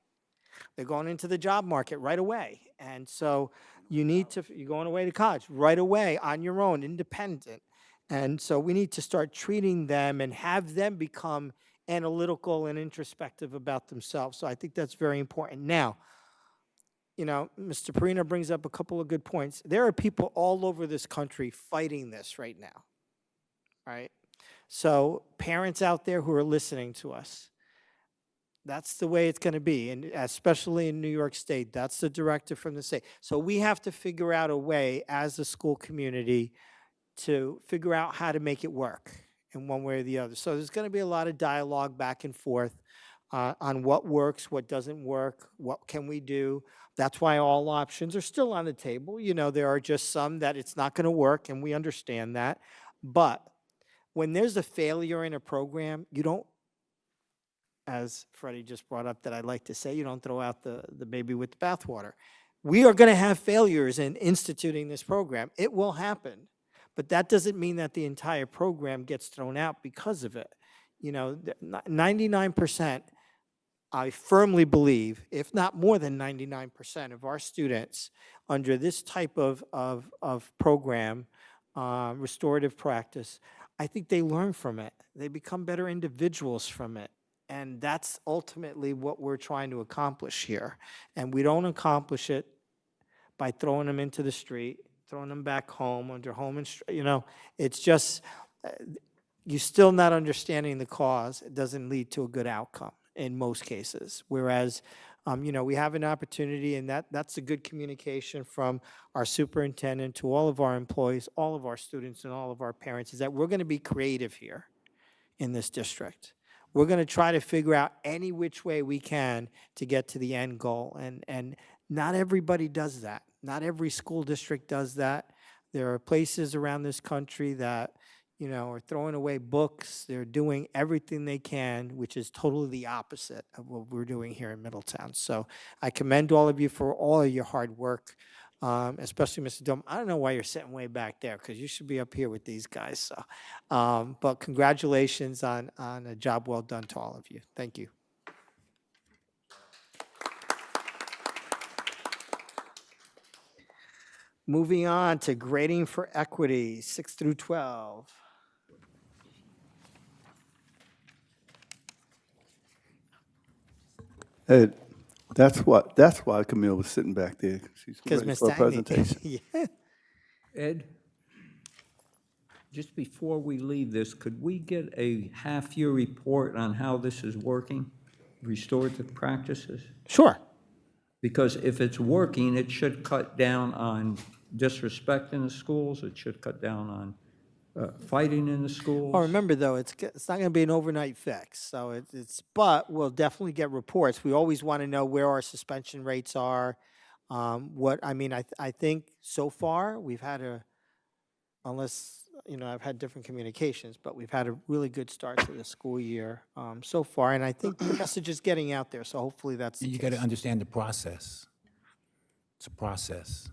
They're going into the job market right away. And so you're going away to college right away on your own, independent. And so we need to start treating them and have them become analytical and introspective about themselves. So I think that's very important. Now, Mr. Perino brings up a couple of good points. There are people all over this country fighting this right now, right? So parents out there who are listening to us, that's the way it's going to be, and especially in New York State. That's the directive from the state. So we have to figure out a way as a school community to figure out how to make it work in one way or the other. So there's going to be a lot of dialogue back and forth on what works, what doesn't work, what can we do. That's why all options are still on the table. There are just some that it's not going to work, and we understand that. But when there's a failure in a program, you don't, as Freddie just brought up that I like to say, you don't throw out the baby with the bathwater. We are going to have failures in instituting this program. It will happen. But that doesn't mean that the entire program gets thrown out because of it. 99%, I firmly believe, if not more than 99% of our students under this type of program, restorative practice, I think they learn from it. They become better individuals from it. And that's ultimately what we're trying to accomplish here. And we don't accomplish it by throwing them into the street, throwing them back home under home, it's just, you're still not understanding the cause. It doesn't lead to a good outcome in most cases. Whereas, we have an opportunity, and that's a good communication from our superintendent to all of our employees, all of our students, and all of our parents, is that we're going to be creative here in this district. We're going to try to figure out any which way we can to get to the end goal. And not everybody does that. Not every school district does that. There are places around this country that, are throwing away books. They're doing everything they can, which is totally the opposite of what we're doing here in Middletown. So I commend all of you for all of your hard work, especially Mr. Dome. I don't know why you're sitting way back there, because you should be up here with these guys. So, but congratulations on a job well done to all of you. Thank you. Moving on to grading for equity, 6 through 12. Ed, that's why Camille was sitting back there. She's ready for a presentation. Yeah. Ed, just before we leave this, could we get a half-year report on how this is working, restorative practices? Sure. Because if it's working, it should cut down on disrespect in the schools. It should cut down on fighting in the schools. Well, remember, though, it's not going to be an overnight fix. So but we'll definitely get reports. We always want to know where our suspension rates are. I think so far we've had unless, I've had different communications, but we've had a really good start to the school year so far. And I think the message is getting out there. So hopefully that's the You got to understand the process. It's a process.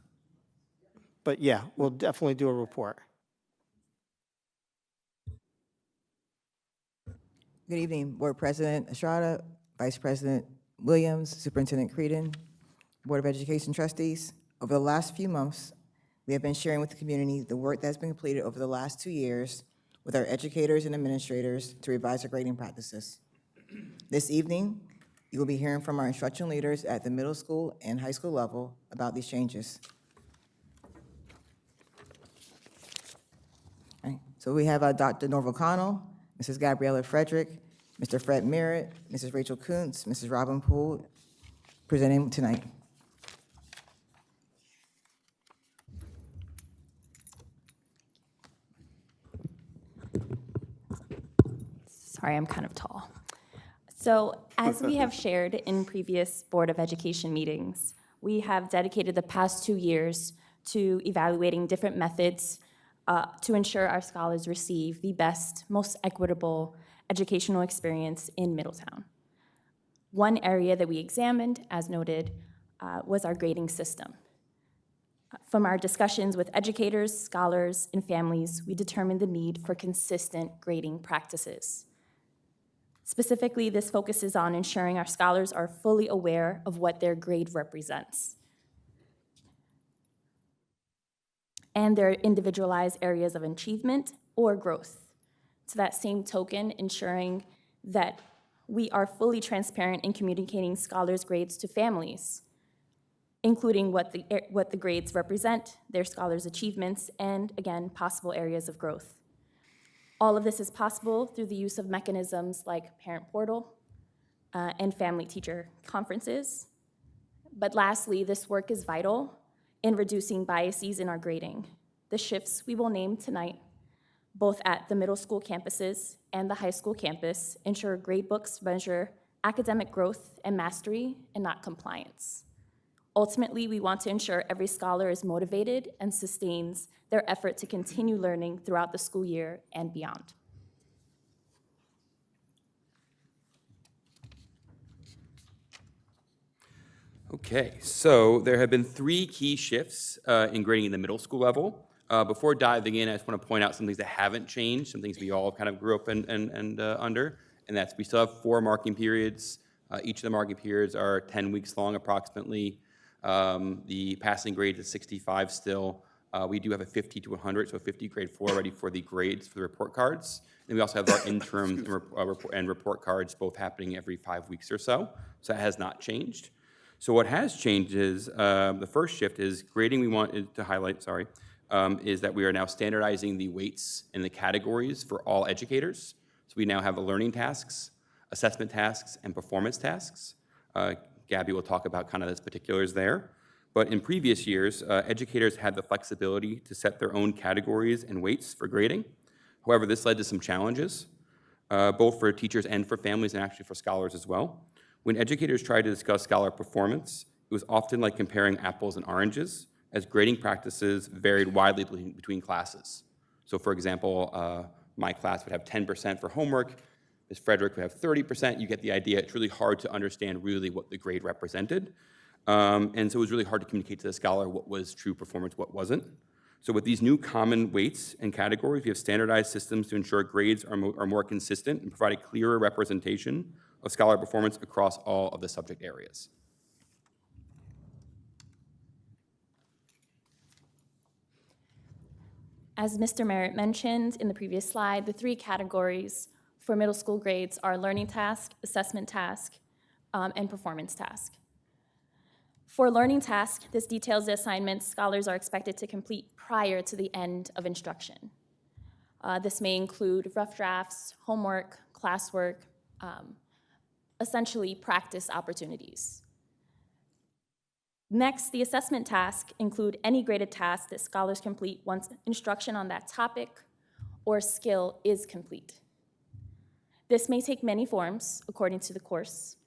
But yeah, we'll definitely do a report. Good evening, Board President Estrada, Vice President Williams, Superintendent Creedon, Board of Education trustees. Over the last few months, we have been sharing with the community the work that's been completed over the last 2 years with our educators and administrators to revise our grading practices. This evening, you will be hearing from our instructional leaders at the middle school and high school level about these changes. All right, so we have Dr. Norval Connell, Mrs. Gabriella Frederick, Mr. Fred Merritt, Mrs. Rachel Kuntz, Mrs. Robin Poole, presenting tonight. Sorry, I'm kind of tall. So as we have shared in previous Board of Education meetings, we have dedicated the past 2 years to evaluating different methods to ensure our scholars receive the best, most equitable educational experience in Middletown. One area that we examined, as noted, was our grading system. From our discussions with educators, scholars, and families, we determined the need for consistent grading practices. Specifically, this focuses on ensuring our scholars are fully aware of what their grade represents and their individualized areas of achievement or growth. To that same token, ensuring that we are fully transparent in communicating scholars' grades to families, including what the grades represent, their scholars' achievements, and again, possible areas of growth. All of this is possible through the use of mechanisms like Parent Portal and family teacher conferences. But lastly, this work is vital in reducing biases in our grading. The shifts we will name tonight, both at the middle school campuses and the high school campus, ensure grade books measure academic growth and mastery and not compliance. Ultimately, we want to ensure every scholar is motivated and sustains their effort to continue learning throughout the school year and beyond. Okay, so there have been 3 key shifts in grading in the middle school level. Before diving in, I just want to point out some things that haven't changed, some things we all kind of grew up under, and that's we still have 4 marking periods. Each of the marking periods are 10 weeks long approximately. The passing grade is 65 still. We do have a 50 to 100, so a 50 grade 4 ready for the grades for the report cards. And we also have our interim and report cards both happening every 5 weeks or so. So that has not changed. So what has changed is the first shift is grading we wanted to highlight, is that we are now standardizing the weights and the categories for all educators. So we now have learning tasks, assessment tasks, and performance tasks. Gabby will talk about kind of those particulars there. But in previous years, educators had the flexibility to set their own categories and weights for grading. However, this led to some challenges, both for teachers and for families, and actually for scholars as well. When educators tried to discuss scholar performance, it was often like comparing apples and oranges, as grading practices varied widely between classes. So for example, my class would have 10% for homework, Ms. Frederick would have 30%. You get the idea. It's really hard to understand really what the grade represented. And so it was really hard to communicate to the scholar what was true performance, what wasn't. So with these new common weights and categories, we have standardized systems to ensure grades are more consistent and provide a clearer representation of scholar performance across all of the subject areas. As Mr. Merritt mentioned in the previous slide, the 3 categories for middle school grades are learning task, assessment task, and performance task. For learning task, this details the assignments scholars are expected to complete prior to the end of instruction. This may include rough drafts, homework, classwork, essentially practice opportunities. Next, the assessment tasks include any graded task that scholars complete once instruction on that topic or skill is complete. This may take many forms according to the course.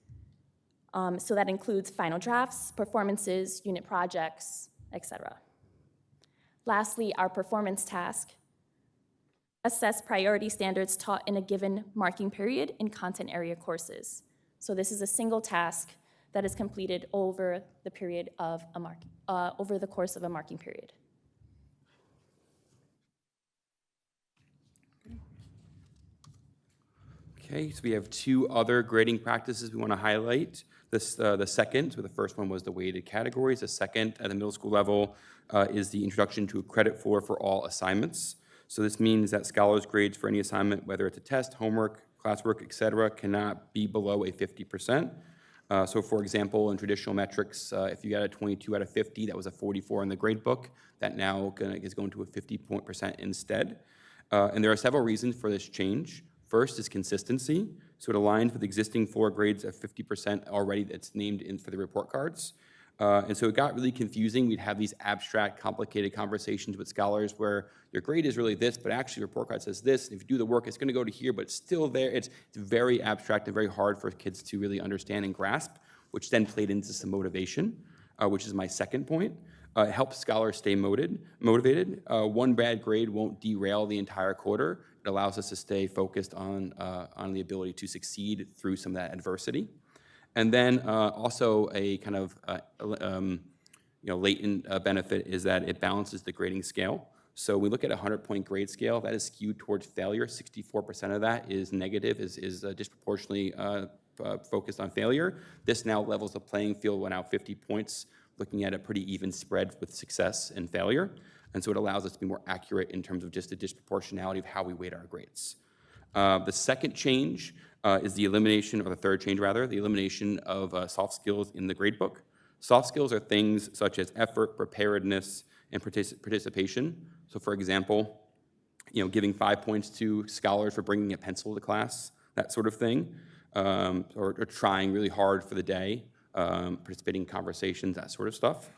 So that includes final drafts, performances, unit projects, etc. Lastly, our performance task assess priority standards taught in a given marking period in content area courses. So this is a single task that is completed over the period of over the course of a marking period. Okay, so we have two other grading practices we want to highlight. The second, so the first one was the weighted categories. The second at the middle school level is the introduction to a credit floor for all assignments. So this means that scholars' grades for any assignment, whether it's a test, homework, classwork, et cetera, cannot be below a 50%. So for example, in traditional metrics, if you got a 22 out of 50, that was a 44 in the grade book. That now is going to a 50% instead. And there are several reasons for this change. First is consistency. So it aligns with existing floor grades of 50% already that's named in for the report cards. And so it got really confusing. We'd have these abstract, complicated conversations with scholars where your grade is really this, but actually your report card says this. And if you do the work, it's going to go to here, but it's still there. It's very abstract and very hard for kids to really understand and grasp, which then played into some motivation, which is my second point. It helps scholars stay motivated. One bad grade won't derail the entire quarter. It allows us to stay focused on the ability to succeed through some of that adversity. And then also a kind of latent benefit is that it balances the grading scale. So we look at a 100-point grade scale, that is skewed towards failure. 64% of that is negative, is disproportionately focused on failure. This now levels the playing field when out 50 points, looking at a pretty even spread with success and failure. And so it allows us to be more accurate in terms of just the disproportionality of how we weight our grades. The second change is the elimination, or the third change rather, the elimination of soft skills in the grade book. Soft skills are things such as effort, preparedness, and participation. So for example, giving 5 points to scholars for bringing a pencil to class, that sort of thing, or trying really hard for the day, participating in conversations, that sort of stuff.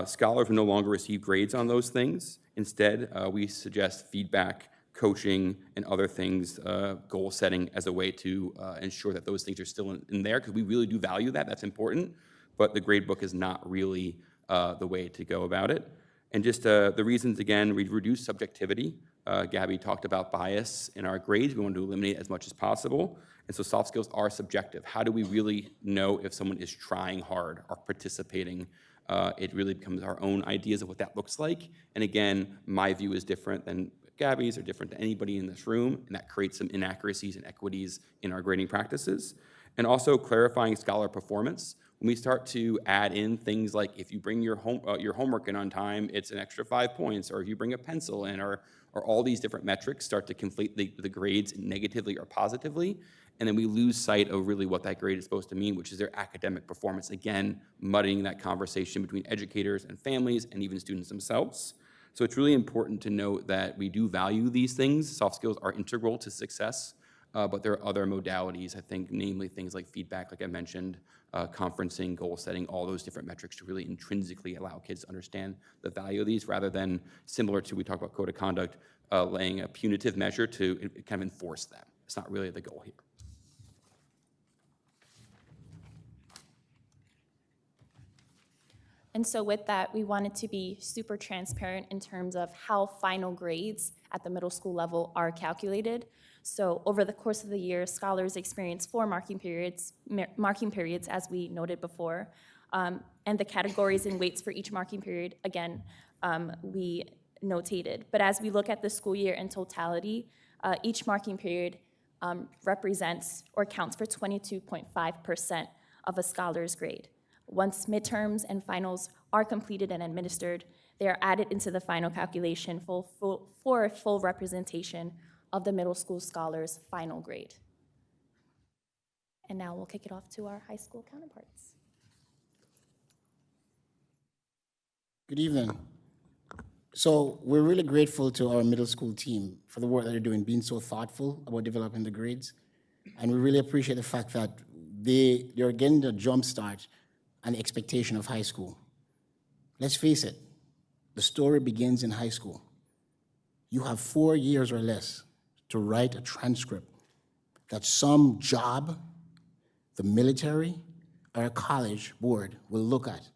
Scholars will no longer receive grades on those things. Instead, we suggest feedback, coaching, and other things, goal setting as a way to ensure that those things are still in there, because we really do value that. That's important, but the grade book is not really the way to go about it. And just the reasons, again, we reduce subjectivity. Gabby talked about bias in our grades. We want to eliminate as much as possible. And so soft skills are subjective. How do we really know if someone is trying hard or participating? It really becomes our own ideas of what that looks like. And again, my view is different than Gabby's or different than anybody in this room, and that creates some inaccuracies and equities in our grading practices. And also clarifying scholar performance. When we start to add in things like if you bring your homework in on time, it's an extra 5 points, or if you bring a pencil in, or all these different metrics start to conflate the grades negatively or positively, and then we lose sight of really what that grade is supposed to mean, which is their academic performance. Again, muddying that conversation between educators and families and even students themselves. So it's really important to note that we do value these things. Soft skills are integral to success, but there are other modalities, I think, namely things like feedback, like I mentioned, conferencing, goal setting, all those different metrics to really intrinsically allow kids to understand the value of these, rather than similar to, we talk about code of conduct, laying a punitive measure to kind of enforce them. It's not really the goal here. And so with that, we wanted to be super transparent in terms of how final grades at the middle school level are calculated. So over the course of the year, scholars experience 4 marking periods, as we noted before, and the categories and weights for each marking period, again, we notated. But as we look at the school year in totality, each marking period represents or counts for 22.5% of a scholar's grade. Once midterms and finals are completed and administered, they are added into the final calculation for a full representation of the middle school scholar's final grade. And now we'll kick it off to our high school counterparts. Good evening. So we're really grateful to our middle school team for the work that they're doing, being so thoughtful about developing the grades. And we really appreciate the fact that they're getting the jump start and the expectation of high school. Let's face it, the story begins in high school. You have 4 years or less to write a transcript that some job, the military, or a college board will look at.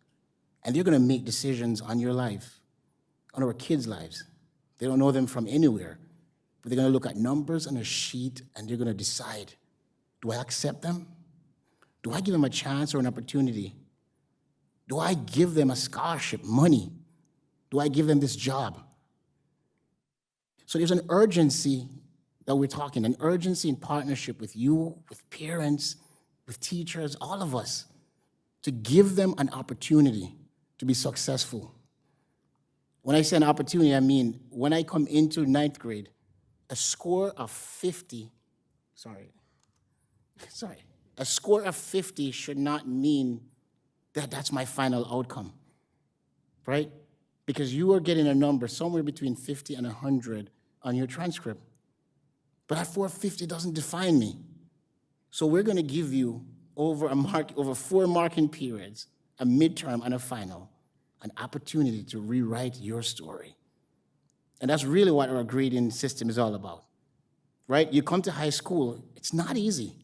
And they're gonna make decisions on your life, on our kids' lives. They don't know them from anywhere, but they're gonna look at numbers on a sheet and they're gonna decide, do I accept them? Do I give them a chance or an opportunity? Do I give them a scholarship, money? Do I give them this job? So there's an urgency that we're talking, an urgency in partnership with you, with parents, with teachers, all of us, to give them an opportunity to be successful. When I say an opportunity, I mean when I come into ninth grade, a score of 50 should not mean that that's my final outcome, right? Because you are getting a number somewhere between 50 and 100 on your transcript. But that 450 doesn't define me. So we're going to give you over 4 marking periods, a midterm and a final, an opportunity to rewrite your story. And that's really what our grading system is all about, right? You come to high school, it's not easy.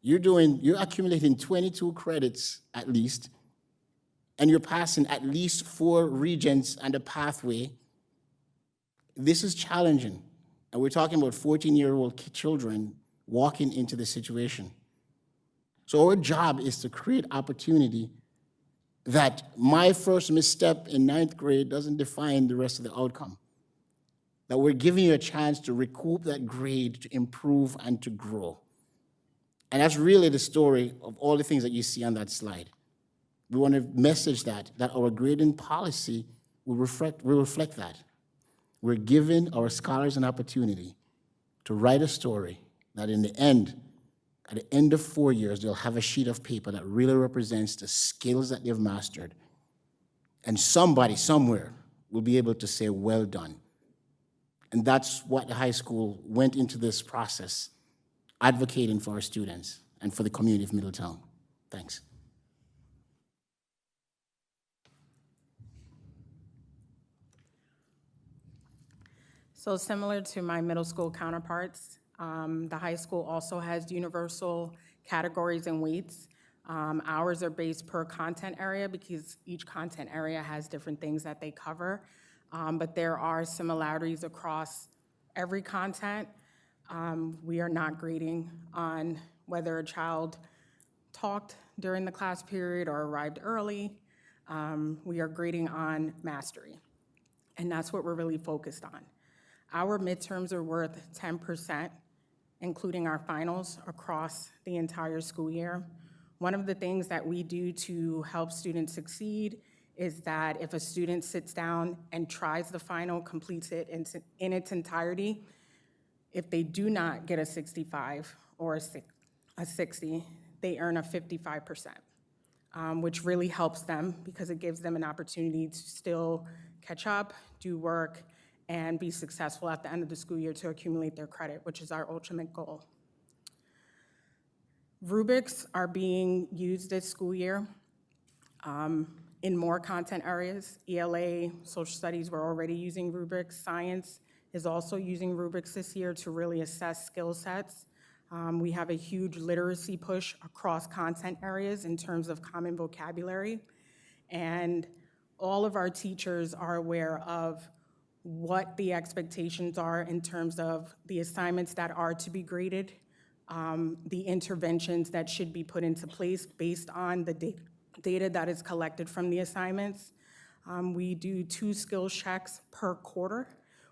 You're accumulating 22 credits at least, and you're passing at least 4 regions and a pathway. This is challenging. And we're talking about 14-year-old children walking into the situation. So our job is to create opportunity that my first misstep in ninth grade doesn't define the rest of the outcome. That we're giving you a chance to recoup that grade, to improve and to grow. And that's really the story of all the things that you see on that slide. We want to message that our grading policy will reflect that. We're giving our scholars an opportunity to write a story that in the end, at the end of 4 years, they'll have a sheet of paper that really represents the skills that they've mastered. And somebody somewhere will be able to say, well done. And that's what the high school went into this process, advocating for our students and for the community of Middletown. Thanks. So similar to my middle school counterparts, the high school also has universal categories and weights. Ours are based per content area because each content area has different things that they cover, but there are similarities across every content. We are not grading on whether a child talked during the class period or arrived early. We are grading on mastery, and that's what we're really focused on. Our midterms are worth 10%, including our finals, across the entire school year. One of the things that we do to help students succeed is that if a student sits down and tries the final, completes it in its entirety, if they do not get a 65 or a 60, they earn a 55%, which really helps them because it gives them an opportunity to still catch up, do work, and be successful at the end of the school year to accumulate their credit, which is our ultimate goal. Rubrics are being used this school year in more content areas. ELA, social studies, we're already using rubrics. Science is also using rubrics this year to really assess skill sets. We have a huge literacy push across content areas in terms of common vocabulary. And all of our teachers are aware of what the expectations are in terms of the assignments that are to be graded, the interventions that should be put into place based on the data that is collected from the assignments. We do 2 skills checks per quarter,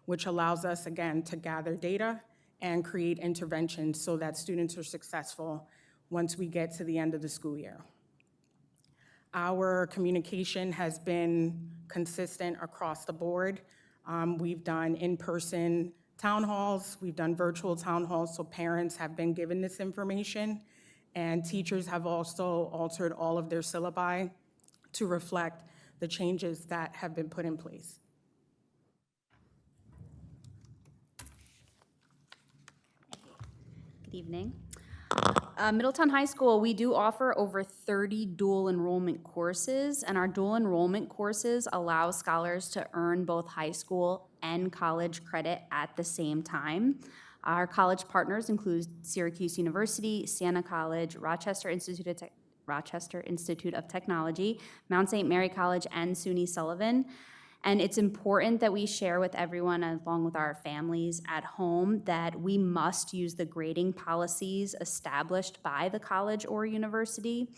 which allows us, again, to gather data and create interventions so that students are successful once we get to the end of the school year. Our communication has been consistent across the board. We've done in-person town halls, we've done virtual town halls, so parents have been given this information, and teachers have also altered all of their syllabi to reflect the changes that have been put in place. Good evening. Middletown High School, we do offer over 30 dual enrollment courses, and our dual enrollment courses allow scholars to earn both high school and college credit at the same time. Our college partners include Syracuse University, Siena College, Rochester Institute of Technology, Mount St. Mary College, and SUNY Sullivan. And it's important that we share with everyone, along with our families at home, that we must use the grading policies established by the college or university.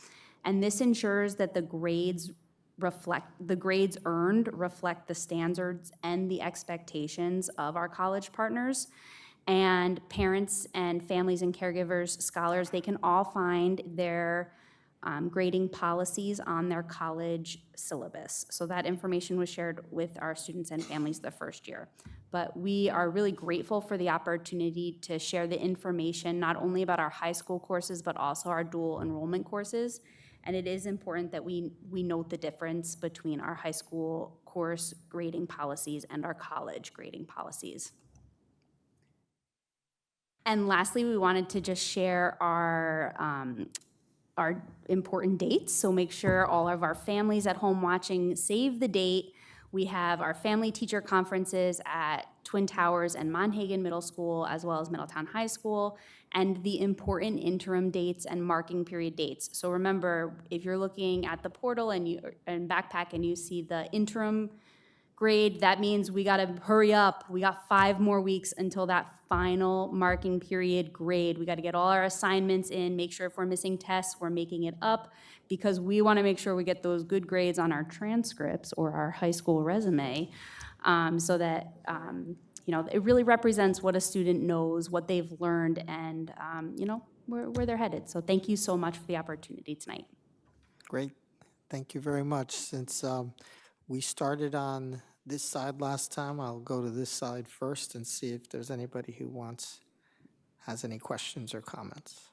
And this ensures that the grades earned reflect the standards and the expectations of our college partners. And parents and families and caregivers, scholars, they can all find their grading policies on their college syllabus. So that information was shared with our students and families the first year. But we are really grateful for the opportunity to share the information, not only about our high school courses, but also our dual enrollment courses. And it is important that we note the difference between our high school course grading policies and our college grading policies. And lastly, we wanted to just share our important dates. So make sure all of our families at home watching save the date. We have our family teacher conferences at Twin Towers and Monhagen Middle School, as well as Middletown High School, and the important interim dates and marking period dates. So remember, if you're looking at the portal and Backpack and you see the interim grade, that means we got to hurry up. We got 5 more weeks until that final marking period grade. We got to get all our assignments in, make sure if we're missing tests, we're making it up, because we want to make sure we get those good grades on our transcripts or our high school resume, so that it really represents what a student knows, what they've learned, and where they're headed. So thank you so much for the opportunity tonight. Great. Thank you very much. Since we started on this side last time, I'll go to this side first and see if there's anybody who has any questions or comments.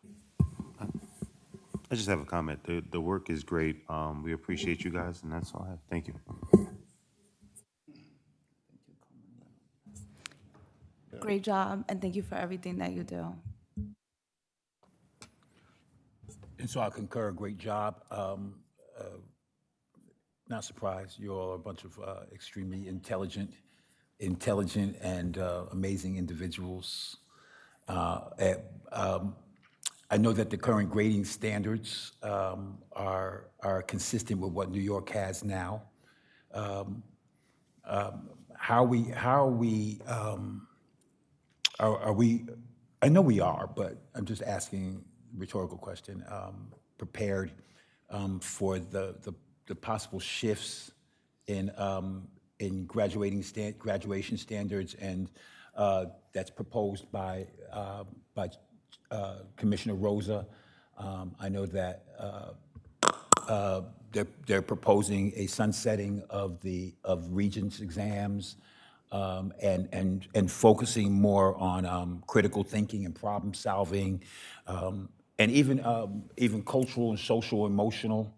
I just have a comment. The work is great. We appreciate you guys, and that's all I have. Thank you. Great job, and thank you for everything that you do. And so I concur, great job. Not surprised, you all are a bunch of extremely intelligent and amazing individuals. I know that the current grading standards are consistent with what New York has now. Are we, I know we are, but I'm just asking a rhetorical question, prepared for the possible shifts in graduation standards, and that's proposed by Commissioner Rosa. I know that they're proposing a sunsetting of Regents exams, and focusing more on critical thinking and problem solving, and even cultural and social emotional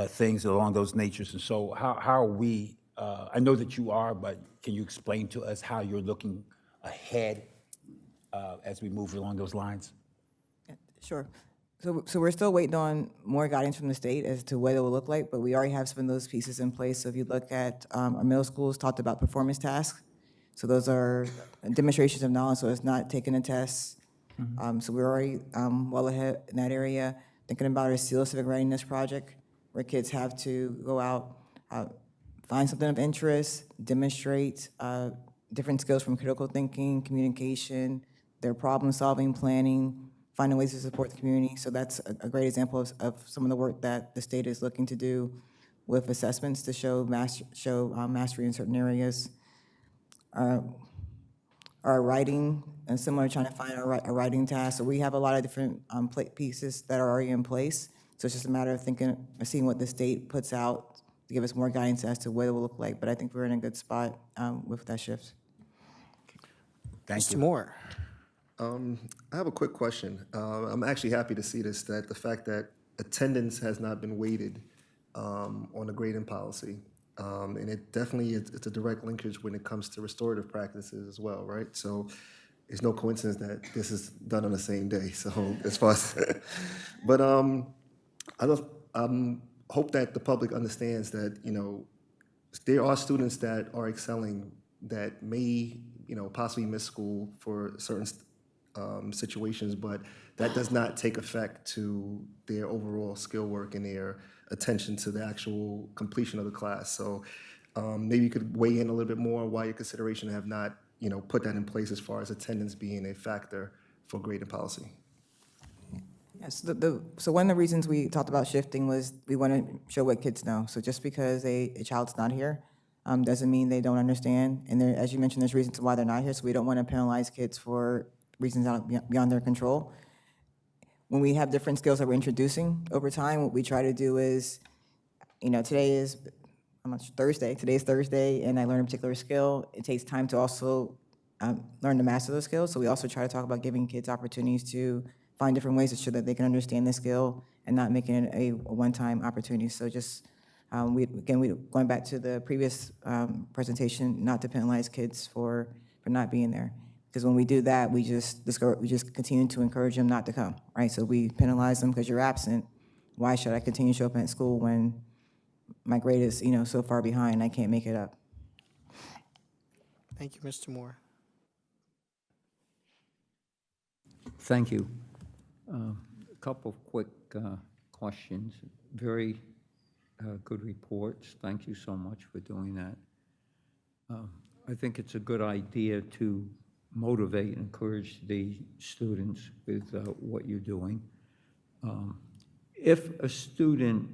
things along those natures. And so how are we, I know that you are, but can you explain to us how you're looking ahead as we move along those lines? Sure. So we're still waiting on more guidance from the state as to what it will look like, but we already have some of those pieces in place. So if you look at our middle schools, talked about performance tasks. So those are demonstrations of knowledge, so it's not taking a test. So we're already well ahead in that area. Thinking about our SEAL Civic Readiness Project, where kids have to go out, find something of interest, demonstrate different skills from critical thinking, communication, their problem-solving, planning, finding ways to support the community. So that's a great example of some of the work that the state is looking to do with assessments to show mastery in certain areas. Our writing, and similar, trying to find a writing task. So we have a lot of different pieces that are already in place. So it's just a matter of seeing what the state puts out to give us more guidance as to what it will look like. But I think we're in a good spot with that shift. Thank you. Mr. Moore. I have a quick question. I'm actually happy to see this, that the fact that attendance has not been weighted on the grading policy. And it definitely, it's a direct linkage when it comes to restorative practices as well, right? So it's no coincidence that this is done on the same day. So as far as, but I hope that the public understands that, there are students that are excelling that may, possibly miss school for certain situations, but that does not take effect to their overall skill work and their attention to the actual completion of the class. So maybe you could weigh in a little bit more on why your consideration have not, put that in place as far as attendance being a factor for grading policy. Yes, so one of the reasons we talked about shifting was we want to show what kids know. So just because a child's not here doesn't mean they don't understand. And there, as you mentioned, there's reasons why they're not here, so we don't want to penalize kids for reasons beyond their control. When we have different skills that we're introducing over time, what we try to do is, today is, Thursday. Today's Thursday, and I learn a particular skill. It takes time to also learn to master those skills. So we also try to talk about giving kids opportunities to find different ways to show that they can understand the skill and not making it a one-time opportunity. So just, going back to the previous presentation, not to penalize kids for not being there. Because when we do that, we just continue to encourage them not to come, right? So we penalize them because you're absent. Why should I continue to show up at school when my grade is, so far behind, I can't make it up? Thank you, Mr. Moore. Thank you. A couple of quick questions. Very good reports. Thank you so much for doing that. I think it's a good idea to motivate and encourage the students with what you're doing. If a student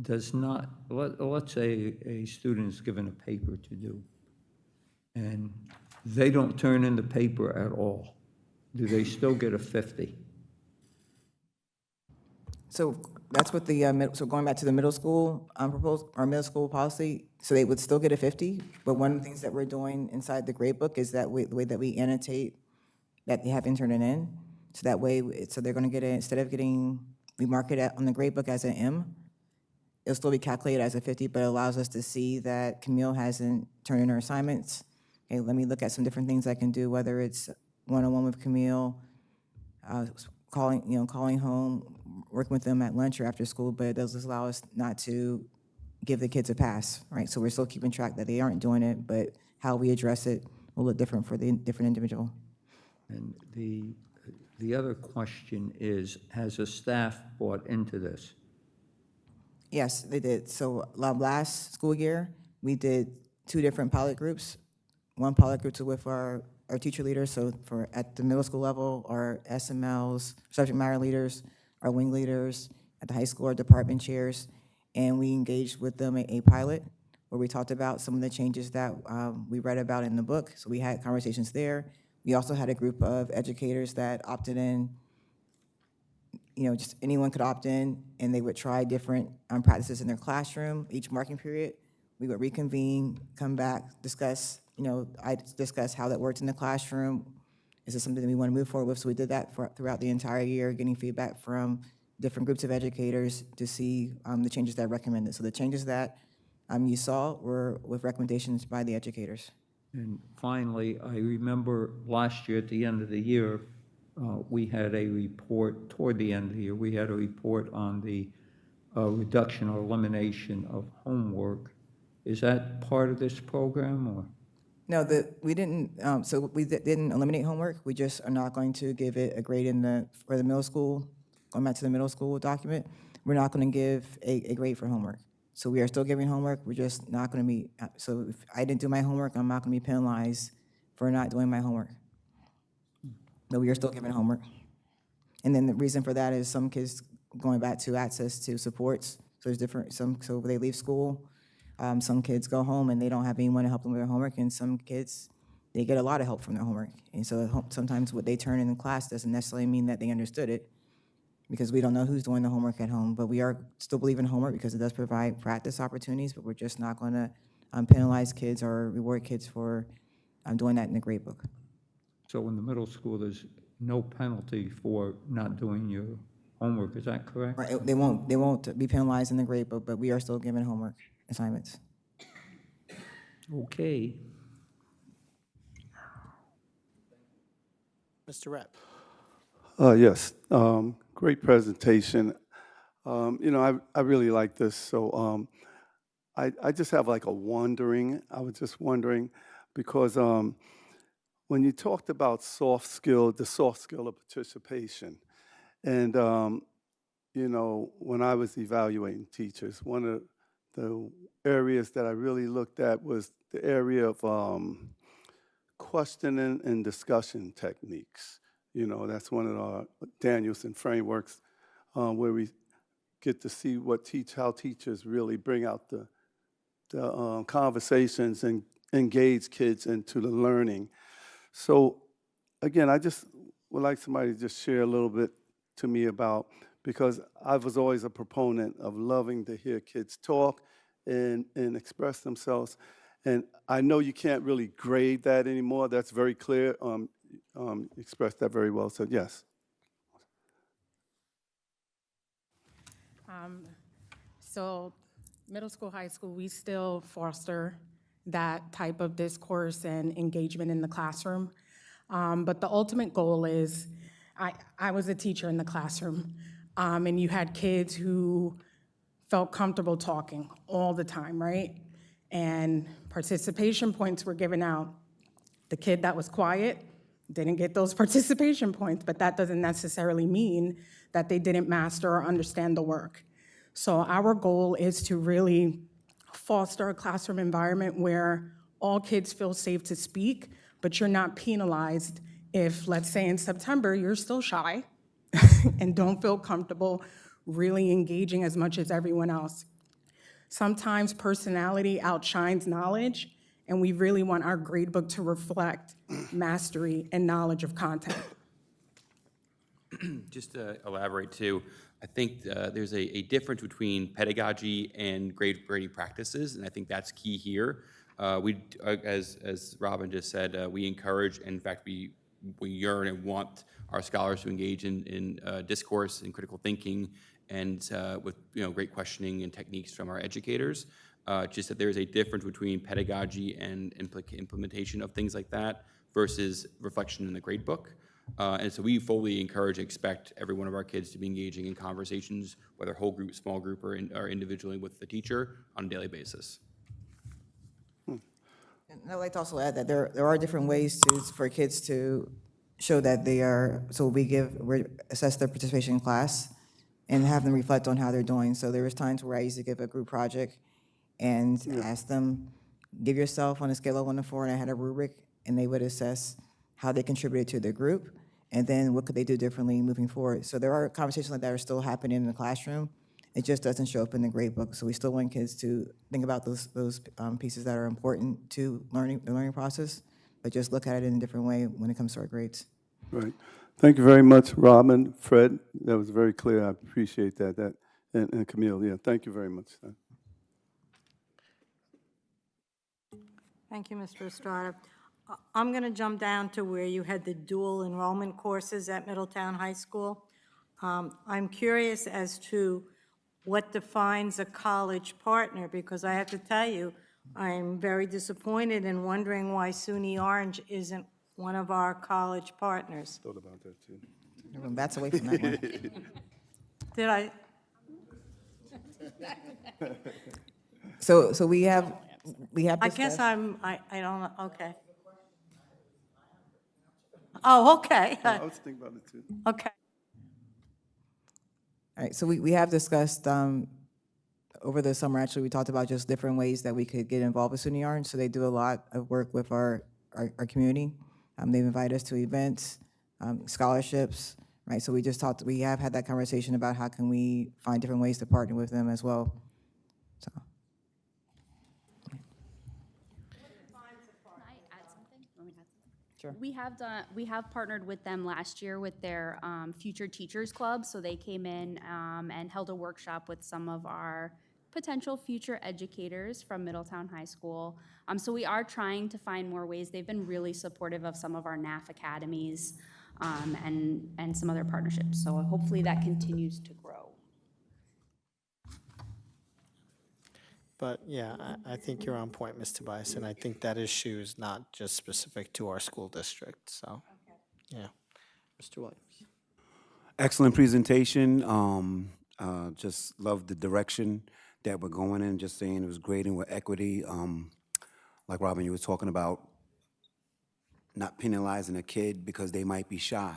does not, let's say a student is given a paper to do, and they don't turn in the paper at all, do they still get a 50? So that's what so going back to the middle school proposal, our middle school policy, so they would still get a 50, but one of the things that we're doing inside the grade book is that the way that we annotate that they haven't turned it in, so that way, so they're gonna get it, instead of we mark it on the grade book as an M, it'll still be calculated as a 50, but it allows us to see that Camille hasn't turned in her assignments. Okay, let me look at some different things I can do, whether it's one-on-one with Camille, calling home, working with them at lunch or after school, but it does allow us not to give the kids a pass, right? So we're still keeping track that they aren't doing it, but how we address it will look different for the different individual. And the other question is, has the staff bought into this? Yes, they did. So last school year, we did 2 different pilot groups. One pilot group with our teacher leaders, so at the middle school level, our SMLs, subject matter leaders, our wing leaders, at the high school, our department chairs, and we engaged with them a pilot where we talked about some of the changes that we read about in the book. So we had conversations there. We also had a group of educators that opted in. Just anyone could opt in, and they would try different practices in their classroom. Each marking period, we would reconvene, come back, discuss. I discussed how that works in the classroom. Is this something that we want to move forward with? So we did that throughout the entire year, getting feedback from different groups of educators to see the changes that I recommended. So the changes that you saw were with recommendations by the educators. And finally, I remember last year at the end of the year, we had a report, toward the end of the year, we had a report on the reduction or elimination of homework. Is that part of this program, or? No, we didn't. So we didn't eliminate homework. We just are not going to give it a grade for the middle school. Going back to the middle school document, we're not going to give a grade for homework. So we are still giving homework. We're just not going to be. So if I didn't do my homework, I'm not going to be penalized for not doing my homework. But we are still giving homework. And then the reason for that is some kids going back to access to supports. So there's different. So they leave school. Some kids go home and they don't have anyone to help them with their homework, and some kids, they get a lot of help from their homework. And so sometimes what they turn in class doesn't necessarily mean that they understood it, because we don't know who's doing the homework at home. But we are still believe in homework because it does provide practice opportunities, but we're just not going to penalize kids or reward kids for doing that in the grade book. So in the middle school, there's no penalty for not doing your homework, is that correct? Right, they won't be penalized in the grade book, but we are still giving homework assignments. Okay. Mr. Rep. Yes, great presentation. I really like this. So I just have like a wondering. I was just wondering because when you talked about the soft skill of participation, and when I was evaluating teachers, one of the areas that I really looked at was the area of questioning and discussion techniques. That's one of our Danielson frameworks where we get to see how teachers really bring out the conversations and engage kids into the learning. So again, I just would like somebody to just share a little bit to me about, because I was always a proponent of loving to hear kids talk and express themselves. And I know you can't really grade that anymore. That's very clear. You expressed that very well. So yes. So middle school, high school, we still foster that type of discourse and engagement in the classroom. But the ultimate goal is, I was a teacher in the classroom, and you had kids who felt comfortable talking all the time, right? And participation points were given out. The kid that was quiet didn't get those participation points, but that doesn't necessarily mean that they didn't master or understand the work. So our goal is to really foster a classroom environment where all kids feel safe to speak, but you're not penalized if, let's say in September, you're still shy and don't feel comfortable really engaging as much as everyone else. Sometimes personality outshines knowledge, and we really want our gradebook to reflect mastery and knowledge of content. Just to elaborate too, I think there's a difference between pedagogy and grading practices, and I think that's key here. As Robin just said, we encourage, and in fact, we yearn and want our scholars to engage in discourse and critical thinking, and with great questioning and techniques from our educators. Just that there's a difference between pedagogy and implementation of things like that versus reflection in the gradebook. And so we fully encourage and expect every one of our kids to be engaging in conversations, whether whole group, small group, or individually with the teacher on a daily basis. And I'd like to also add that there are different ways for kids to show that they are, so we assess their participation in class and have them reflect on how they're doing. So there was times where I used to give a group project and ask them, give yourself on a scale of 1 to 4, and I had a rubric, and they would assess how they contributed to their group, and then what could they do differently moving forward. So there are conversations like that are still happening in the classroom. It just doesn't show up in the grade book. So we still want kids to think about those pieces that are important to the learning process, but just look at it in a different way when it comes to our grades. Right. Thank you very much, Robin, Fred. That was very clear. I appreciate that. And Camille, yeah, thank you very much. Thank you, Mr. Estrada. I'm going to jump down to where you had the dual enrollment courses at Middletown High School. I'm curious as to what defines a college partner, because I have to tell you, I'm very disappointed and wondering why SUNY Orange isn't one of our college partners. Thought about that too. That's away from that one. Did I? So we have I guess I don't know, okay. Oh, okay. I was thinking about it too. Okay. All right, so we have discussed, over the summer, actually, we talked about just different ways that we could get involved with SUNY Orange. So they do a lot of work with our community. They've invited us to events, scholarships, right? So we have had that conversation about how can we find different ways to partner with them as well. So. Sure. We have partnered with them last year with their Future Teachers Club. So they came in and held a workshop with some of our potential future educators from Middletown High School. So we are trying to find more ways. They've been really supportive of some of our NAF academies and some other partnerships. So hopefully that continues to grow. But yeah, I think you're on point, Ms. Tobias, and I think that issue is not just specific to our school district, so, yeah. Mr. Williams. Excellent presentation. Just love the direction that we're going in. Just saying it was great and with equity. Like Robin, you were talking about not penalizing a kid because they might be shy.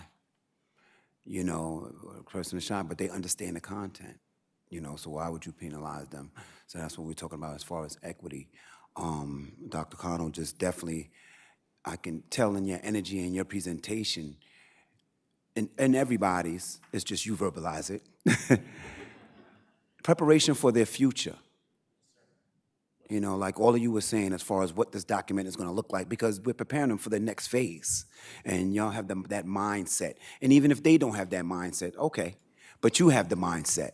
You know, a person is shy, but they understand the content. You know, so why would you penalize them? So that's what we're talking about as far as equity. Dr. Connell, just definitely, I can tell in your energy and your presentation, and everybody's, it's just you verbalize it. Preparation for their future. You know, like all of you were saying, as far as what this document is going to look like, because we're preparing them for the next phase, and y'all have that mindset. And even if they don't have that mindset, okay, but you have the mindset,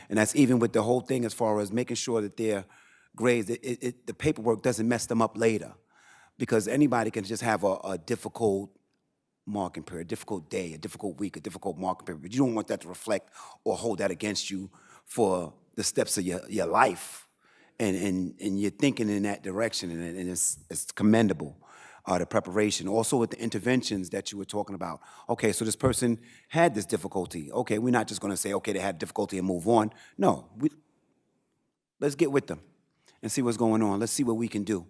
and that's even with the whole thing as far as making sure that their grades, the paperwork doesn't mess them up later, because anybody can just have a difficult marking period, a difficult day, a difficult week, a difficult marking period. But you don't want that to reflect or hold that against you for the steps of your life. And you're thinking in that direction, and it's commendable, the preparation. Also with the interventions that you were talking about. Okay, so this person had this difficulty. Okay, we're not just going to say, okay, they had difficulty and move on. No, let's get with them and see what's going on. Let's see what we can do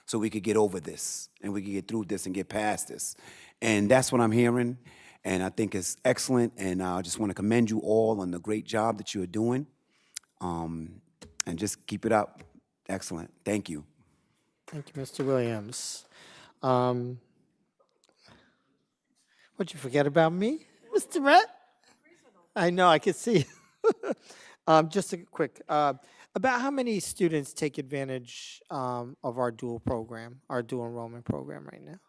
so we could get over this, and we can get through this and get past this. And that's what I'm hearing, and I think it's excellent, and I just want to commend you all on the great job that you're doing. And just keep it up. Excellent. Thank you. Thank you, Mr. Williams. What'd you forget about me, Mr. Rhett? I know, I could see. Just a quick, about how many students take advantage of our dual program, our dual enrollment program right now?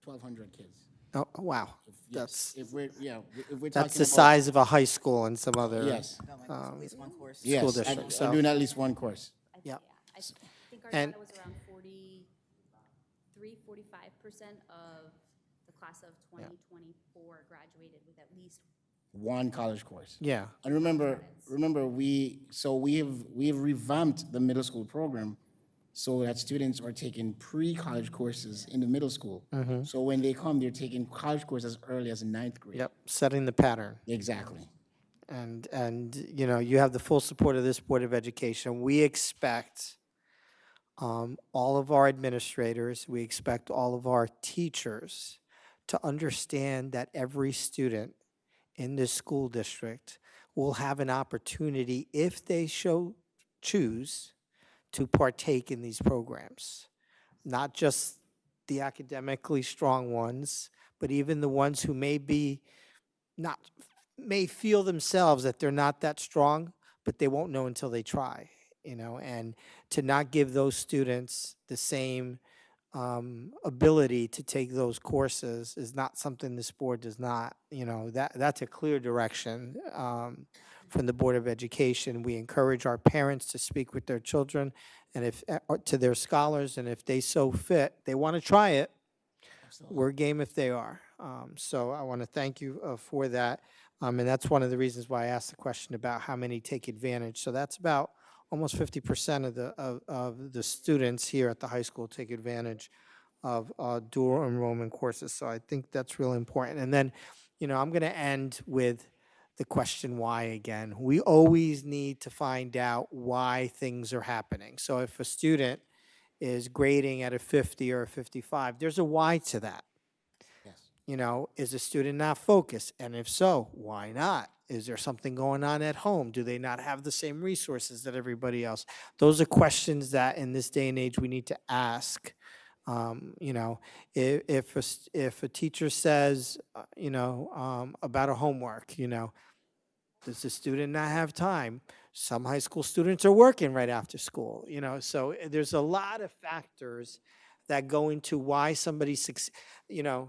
$1,200 kids. Oh, wow. Yes, if we're talking That's the about- size of a high school and some other Yes. school Yes, districts. so doing at least one course. Yeah. I think our And- data was around 45% of the class of 2024 graduated with at least One college course. Yeah. And remember, we have revamped the middle school program so that students are taking pre-college courses in the middle school. Mhm. So when they come, they're taking college courses as early as ninth grade. Yep, setting the pattern. Exactly. And you know, you have the full support of this Board of Education. We expect all of our administrators, we expect all of our teachers to understand that every student in this school district will have an opportunity, if they choose, to partake in these programs. Not just the academically strong ones, but even the ones who may feel themselves that they're not that strong, but they won't know until they try, you know, and to not give those students the same ability to take those courses is not something this board does not, you know, that's a clear direction from the Board of Education. We encourage our parents to speak with their children and to their scholars, and if they so fit, they want to try it, we're game if they are. So I want to thank you for that. And that's one of the reasons why I asked the question about how many take advantage. So that's about almost 50% of the students here at the high school take advantage of dual enrollment courses. So I think that's really important. And then, you know, I'm going to end with the question why again. We always need to find out why things are happening. So if a student is grading at a 50 or a 55, there's a why to that. You know, is a student not focused? And if so, why not? Is there something going on at home? Do they not have the same resources that everybody else? Those are questions that in this day and age we need to ask. You know, if a teacher says, you know, about a homework, you know, does the student not have time? Some high school students are working right after school, you know, so there's a lot of factors that go into why somebody you know,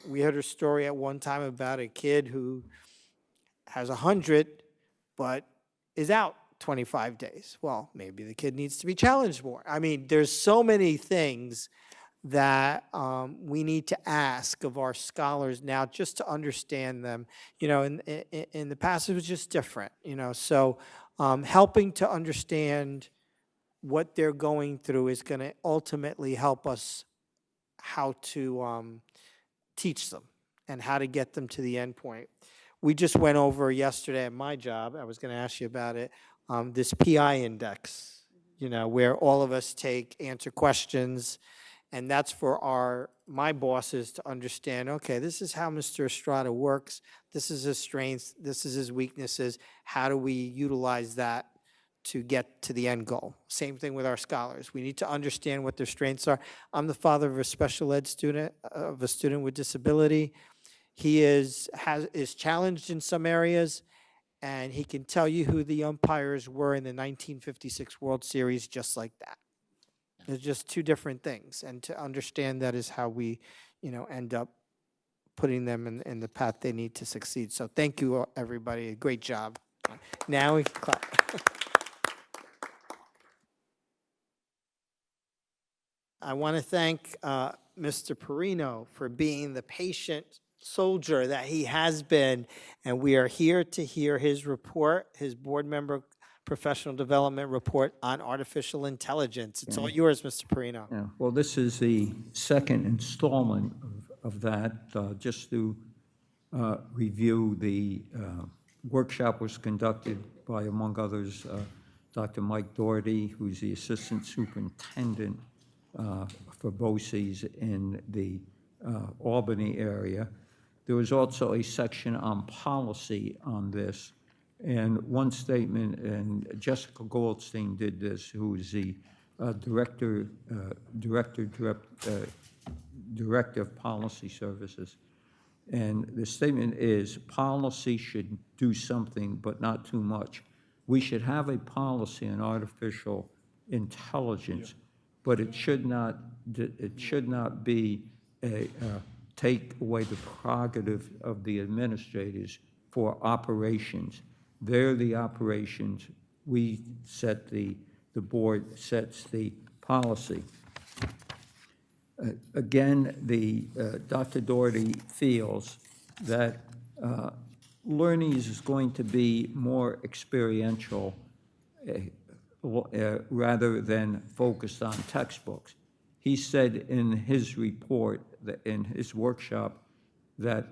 we heard a story at one time about a kid who has 100, but is out 25 days. Well, maybe the kid needs to be challenged more. I mean, there's so many things that we need to ask of our scholars now just to understand them. You know, in the past, it was just different, you know, so helping to understand what they're going through is going to ultimately help us how to teach them and how to get them to the end point. We just went over yesterday at my job, I was going to ask you about it, this PI index, you know, where all of us answer questions, and that's for my bosses to understand, okay, this is how Mr. Estrada works, this is his strengths, this is his weaknesses, how do we utilize that to get to the end goal? Same thing with our scholars. We need to understand what their strengths are. I'm the father of a special ed student, of a student with disability. He is challenged in some areas, and he can tell you who the umpires were in the 1956 World Series just like that. It's just two different things, and to understand that is how we, end up putting them in the path they need to succeed. So thank you, everybody. Great job. Now we can clap. I want to thank Mr. Perino for being the patient soldier that he has been, and we are here to hear his report, his board member professional development report on artificial intelligence. It's all yours, Mr. Perino. Yeah, well, this is the second installment of that. Just to review, the workshop was conducted by, among others, Dr. Mike Doherty, who's the Assistant Superintendent for BOCES in the Albany area. There was also a section on policy on this, and one statement, and Jessica Goldstein did this, who is the Director of Policy Services. And the statement is, policy should do something, but not too much. We should have a policy on artificial intelligence, but it should not be a take away the prerogative of the administrators for operations. They're the operations. We set the board sets the policy. Again, Dr. Doherty feels that learning is going to be more experiential rather than focused on textbooks. He said in his report, in his workshop, that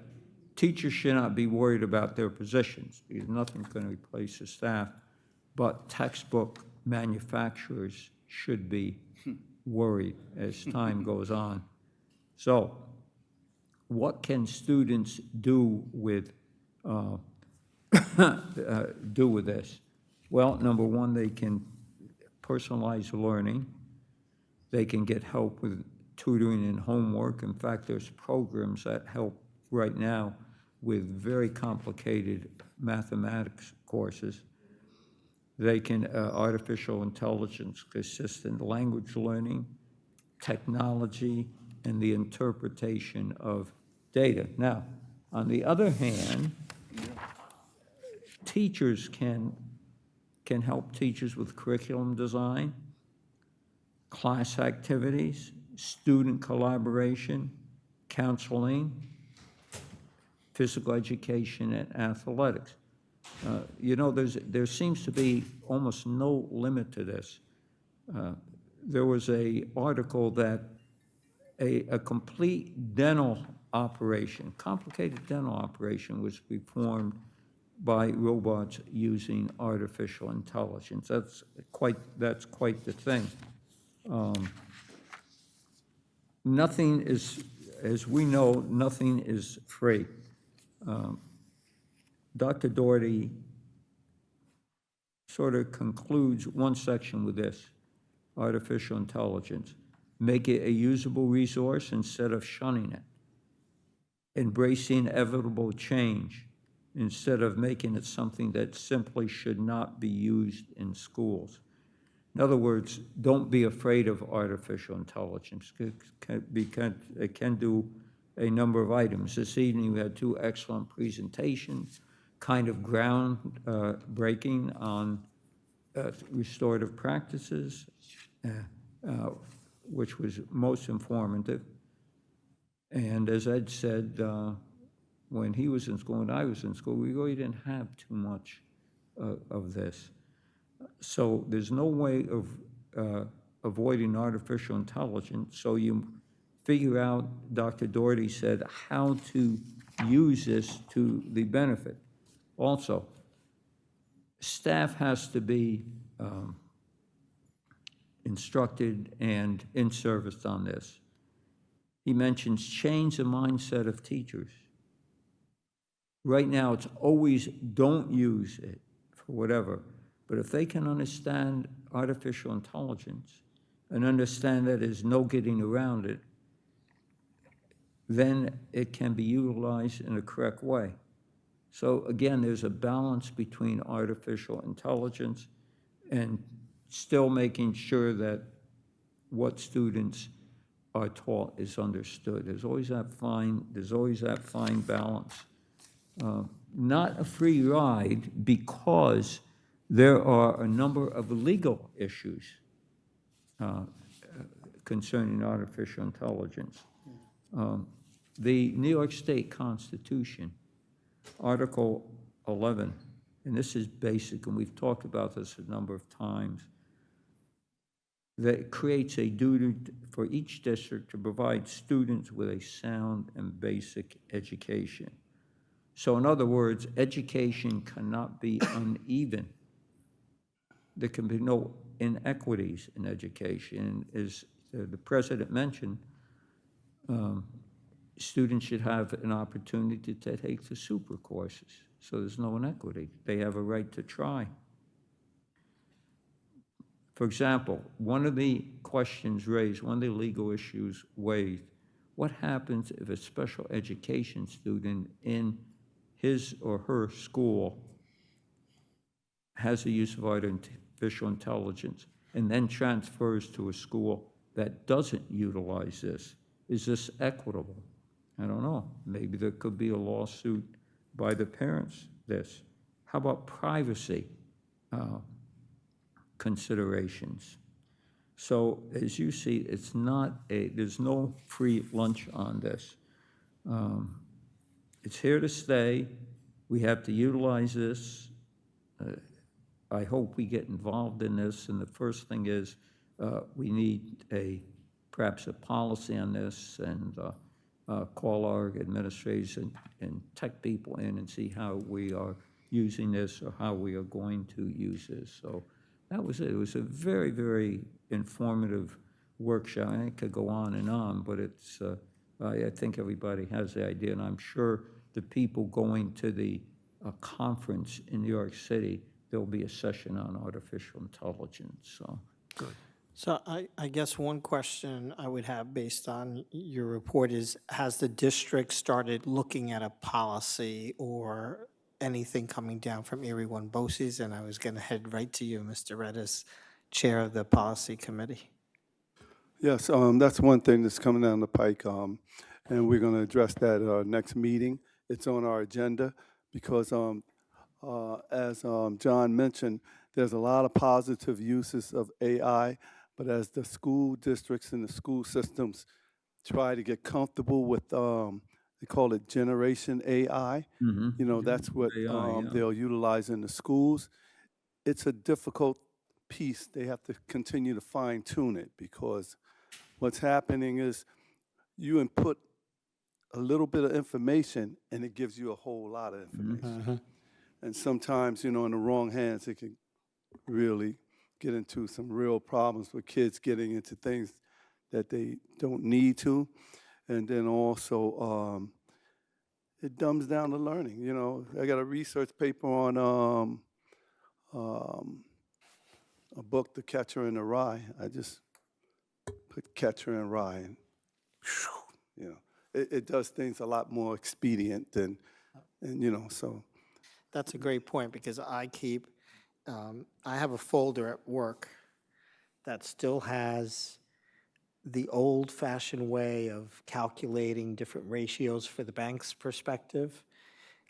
teachers should not be worried about their positions because nothing's going to replace the staff, but textbook manufacturers should be worried as time goes on. So what can students do with this? Well, number one, they can personalize learning. They can get help with tutoring and homework. In fact, there's programs that help right now with very complicated mathematics courses. They can artificial intelligence assistant language learning, technology, and the interpretation of data. Now, on the other hand, teachers can help teachers with curriculum design, class activities, student collaboration, counseling, physical education, and athletics. There seems to be almost no limit to this. There was an article that a complete dental operation, complicated dental operation, was performed by robots using artificial intelligence. That's quite the thing. Nothing is, as we know, nothing is free. Dr. Doherty sort of concludes one section with this: artificial intelligence. Make it a usable resource instead of shunning it. Embrace the inevitable change instead of making it something that simply should not be used in schools. In other words, don't be afraid of artificial intelligence. It can do a number of items. This evening we had two excellent presentations, kind of groundbreaking on restorative practices, which was most informative. And as Ed said, when he was in school and I was in school, we really didn't have too much of this. So there's no way of avoiding artificial intelligence. So you figure out, Dr. Doherty said, how to use this to the benefit. Also, staff has to be instructed and in service on this. He mentions change the mindset of teachers. Right now, it's always don't use it for whatever. But if they can understand artificial intelligence and understand that there's no getting around it, then it can be utilized in a correct way. So again, there's a balance between artificial intelligence and still making sure that what students are taught is understood. There's always that fine balance. Not a free ride because there are a number of legal issues concerning artificial intelligence. The New York State Constitution, Article 11, and this is basic, and we've talked about this a number of times, that creates a duty for each district to provide students with a sound and basic education. So in other words, education cannot be uneven. There can be no inequities in education. As the president mentioned, students should have an opportunity to take the super courses. So there's no inequity. They have a right to try. For example, one of the questions raised, one of the legal issues raised, what happens if a special education student in his or her school has the use of artificial intelligence and then transfers to a school that doesn't utilize this? Is this equitable? I don't know. Maybe there could be a lawsuit by the parents. How about privacy considerations? So as you see, it's not there's no free lunch on this. It's here to stay. We have to utilize this. I hope we get involved in this, and the first thing is we need perhaps a policy on this, and call our administrators and tech people in and see how we are using this or how we are going to use this. So that was it. It was a very, very informative workshop. I could go on and on, but it's, I think everybody has the idea, and I'm sure the people going to the conference in New York City, there'll be a session on artificial intelligence, so. Good. So I guess one question I would have based on your report is, has the district started looking at a policy or anything coming down from Erie One BOCES? And I was going to head right to you, Mr. Redis, Chair of the Policy Committee. Yes, that's one thing that's coming down the pike, and we're going to address that at our next meeting. It's on our agenda because, as John mentioned, there's a lot of positive uses of AI, but as the school districts and the school systems try to get comfortable with, they call it Generation AI. You know, that's what they'll utilize in the schools. It's a difficult piece. They have to continue to fine tune it because what's happening is you input a little bit of information and it gives you a whole lot of information. And sometimes, you know, in the wrong hands, it can really get into some real problems with kids getting into things that they don't need to. And then also, it dumbs down the learning. You know, I got a research paper on a book, The Catcher in the Rye. I just put Catcher in Rye, and you know, it does things a lot more expedient than, and you know, so. That's a great point, because I keep, I have a folder at work that still has the old-fashioned way of calculating different ratios for the bank's perspective.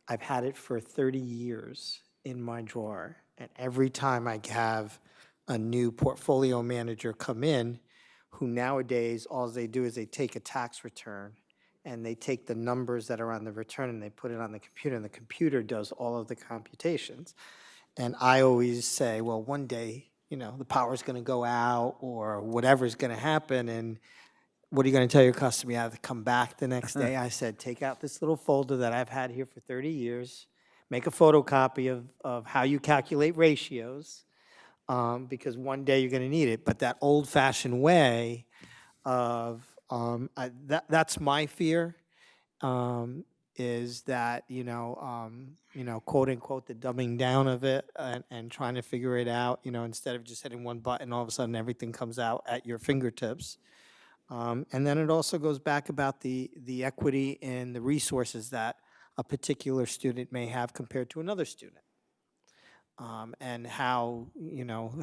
I've had it for 30 years in my drawer, and every time I have a new portfolio manager come in, who nowadays, all they do is they take a tax return, and they take the numbers that are on the return and they put it on the computer, and the computer does all of the computations. And I always say, well, one day, you know, the power's going to go out or whatever's going to happen, and what are you going to tell your customer? You have to come back the next day. I said, take out this little folder that I've had here for 30 years, make a photocopy of how you calculate ratios, because one day you're going to need it. But that old-fashioned way of, that's my fear, is that, you know, quote unquote, the dumbing down of it and trying to figure it out, you know, instead of just hitting one button, all of a sudden everything comes out at your fingertips. And then it also goes back about the equity in the resources that a particular student may have compared to another student. And how,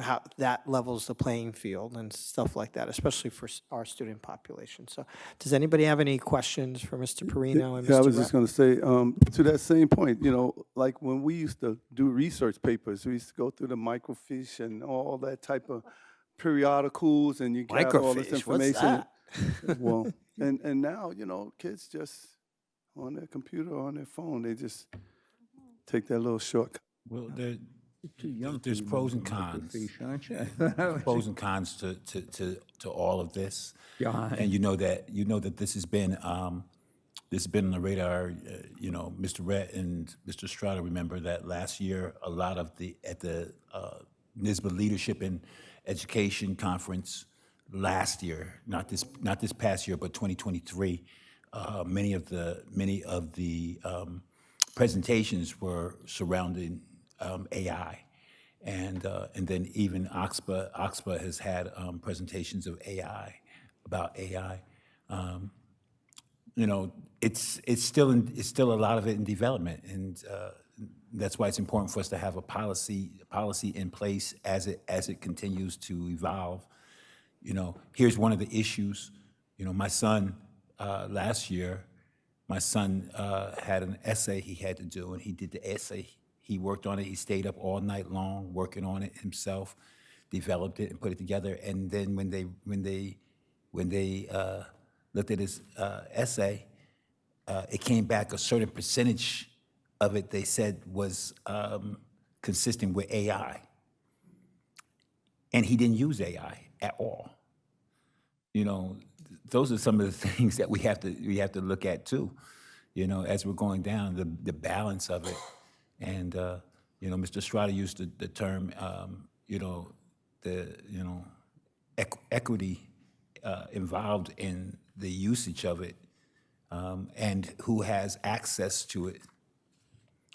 how that levels the playing field and stuff like that, especially for our student population. So does anybody have any questions for Mr. Perino and Yeah, I Mr. was Rep? just going to say, to that same point, like when we used to do research papers, we used to go through the microfiche and all that type of periodicals, and you gather all this Microfiche, what's information. that? Well, and now, kids just on their computer or on their phone, they just take that little shortcut. Well, Too young to there's pros and remember cons. microfiche, aren't you? There's pros and cons to all of this. Yeah. And you know that this has been on the radar. Mr. Rhett and Mr. Strada remember that last year a lot of at the NYSBA Leadership in Education Conference last year, not this past year, but 2023. Many of the presentations were surrounding AI, and then even Oxpa has had presentations of AI, about AI. It's still a lot of it in development, and that's why it's important for us to have a policy in place as it continues to evolve. Here's one of the issues. My son last year, had an essay he had to do, and he did the essay. He worked on it. He stayed up all night long working on it himself, developed it, and put it together. And then when they looked at his essay, it came back a certain percentage of it they said was consistent with AI, and he didn't use AI at all. Those are some of the things that we have to look at too. As we're going down the balance of it, and Mr. Strada used the term, equity involved in the usage of it, and who has access to it,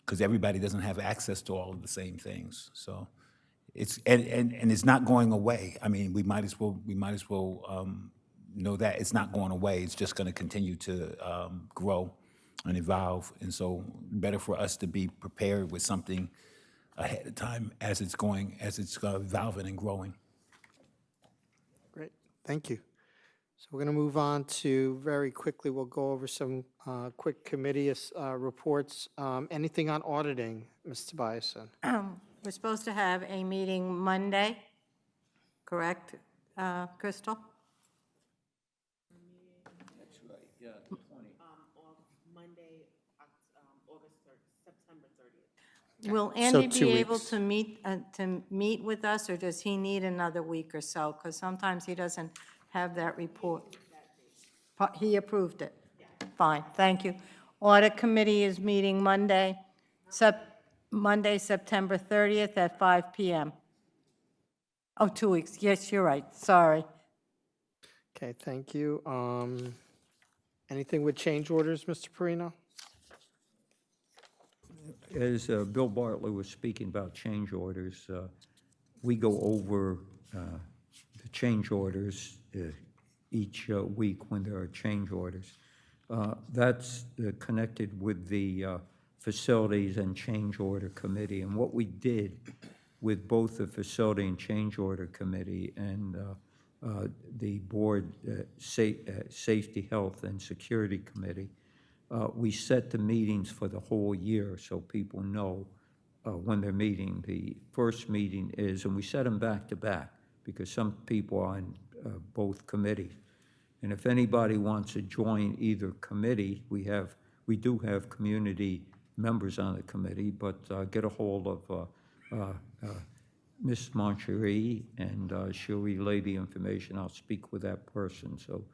because everybody doesn't have access to all of the same things. So it's and it's not going away. I mean, we might as well know that it's not going away. It's just going to continue to grow and evolve. And so better for us to be prepared with something ahead of time as it's evolving and growing. Great, thank you. So we're going to move on to, very quickly, we'll go over some quick committee reports. Anything on auditing, Ms. Tobiasen? We're supposed to have a meeting Monday, correct, Crystal? That's right, yeah, 20. Monday, August 3rd, September 30th. Will Andy be able to meet with us, or does he need another week or so? Because sometimes he doesn't have that report. He approved it? Fine, thank you. Audit Committee is meeting Monday, September 30th at 5 PM. Oh, 2 weeks, yes, you're right, sorry. Okay, thank you. Anything with change orders, Mr. Perino? As Bill Bartlett was speaking about change orders, we go over the change orders each week when there are change orders. That's connected with the Facilities and Change Order Committee. And what we did with both the Facility and Change Order Committee and the Board Safety, Health, and Security Committee, we set the meetings for the whole year so people know when they're meeting. The first meeting is, and we set them back to back because some people are on both committees. And if anybody wants to join either committee, we do have community members on the committee, but get a hold of Ms. Moncherie, and she'll relay the information. I'll speak with that person. So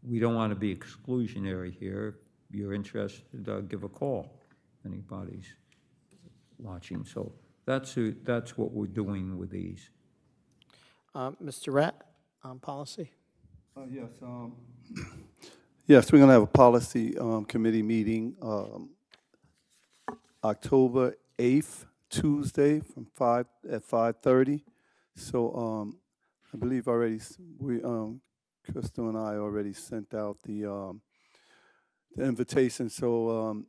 we don't want to be exclusionary here. If you're interested, give a call. If anybody's watching. So that's what we're doing with these. Mr. Rett, on policy? Yes. Yes, we're going to have a policy committee meeting October 8th, Tuesday, at 5:30. So I believe already we Crystal and I already sent out the invitation, so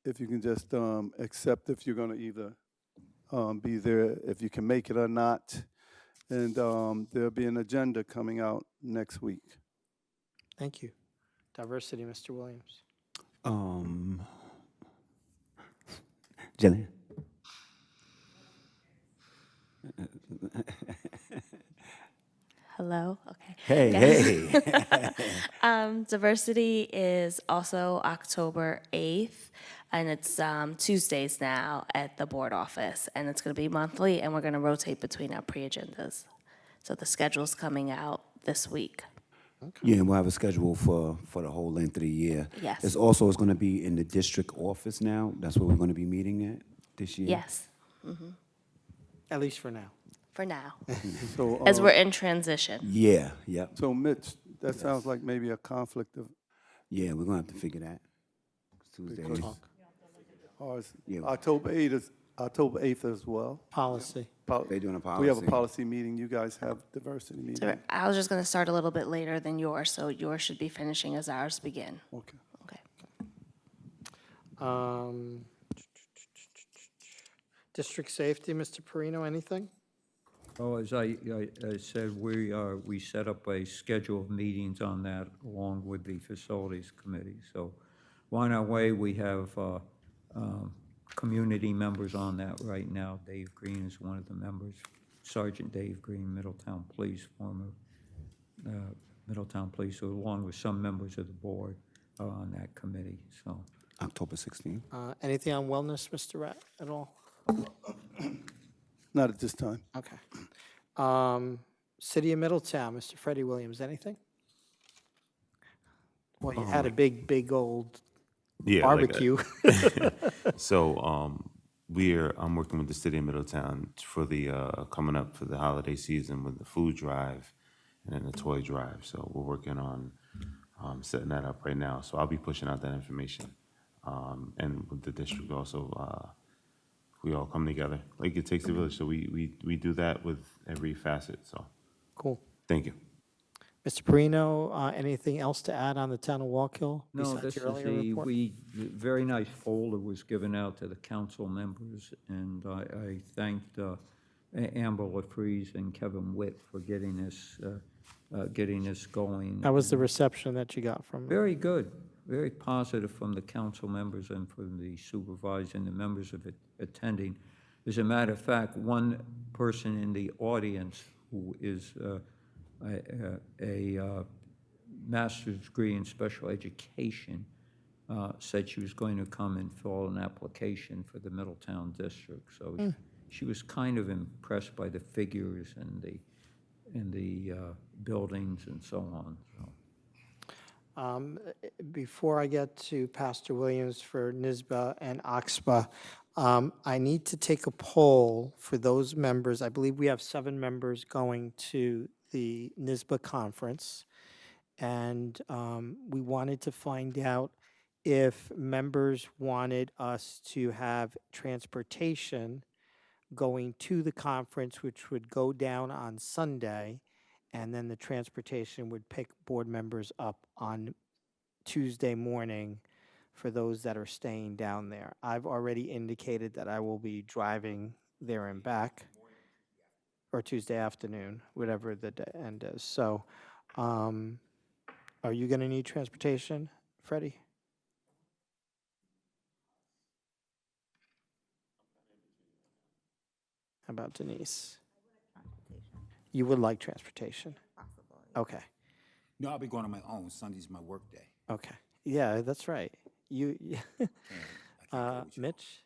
if you can just accept if you're going to either be there, if you can make it or not. And there'll be an agenda coming out next week. Thank you. Diversity, Mr. Williams. Jillian. Hello. Okay. Hey, Yes. Diversity is also October 8th, and it's Tuesdays now at the board office, and it's going to be monthly, and we're going to rotate between our pre-agendas. So the schedule's coming out this week. Yeah, and we'll have a schedule for the whole length of the year. Yes. It's going to be in the district office now. That's where we're going to be meeting at this year. Yes. Mm-hmm. At least for now. For now, So, as we're in transition. Yeah, yeah. So Mitch, that sounds like maybe a conflict of Yeah, we're going to have to figure that. Tuesday. because ours, Yeah. October 8th as well. Policy. They doing a We have a policy. policy meeting. You guys have diversity meeting. So I was just going to start a little bit later than yours, so yours should be finishing as ours begin. Okay. Okay. District safety, Mr. Perino, anything? Oh, as I said, we set up a schedule of meetings on that along with the facilities committee. So on our way, we have community members on that right now. Dave Green is one of the members, Sergeant Dave Green, Middletown Police, former Middletown Police, so along with some members of the board are on that committee, so. October 16th. Anything on wellness, Mr. Rat, at all? Not at this time. Okay. City of Middletown, Mr. Freddie Williams, anything? Well, you had a big old Yeah, barbecue. So I'm working with the city of Middletown for the coming up for the holiday season with the food drive and then the toy drive. So we're working on setting that up right now. So I'll be pushing out that information. And with the district also, we all come together. Like it takes a village. So we do that with every facet. So Cool. thank you. Mr. Perino, anything else to add on the town of Walk Hill? No, besides this your is earlier report? very nice folder was given out to the council members, and I thanked Amber LaFreeze and Kevin Witt for getting this going. How was the reception that you got from? Very good, very positive from the council members and from the supervisor and the members of it attending. As a matter of fact, one person in the audience who is a master's degree in special education said she was going to come and fill an application for the Middletown district. So she was kind of impressed by the figures and the buildings and so on. So. Before I get to Pastor Williams for NISBA and OXPA, I need to take a poll for those members. I believe we have 7 members going to the NISBA conference, and we wanted to find out if members wanted us to have transportation going to the conference, which would go down on Sunday, and then the transportation would pick board members up on Tuesday morning for those that are staying down there. I've already indicated that I will be driving there and back, or Tuesday afternoon, whatever the end is. So, are you going to need transportation, Freddie? How about Denise? You would like transportation? Okay, No, I'll be going on my own. Sunday's my work day. okay. Yeah, that's right. You, Mitch?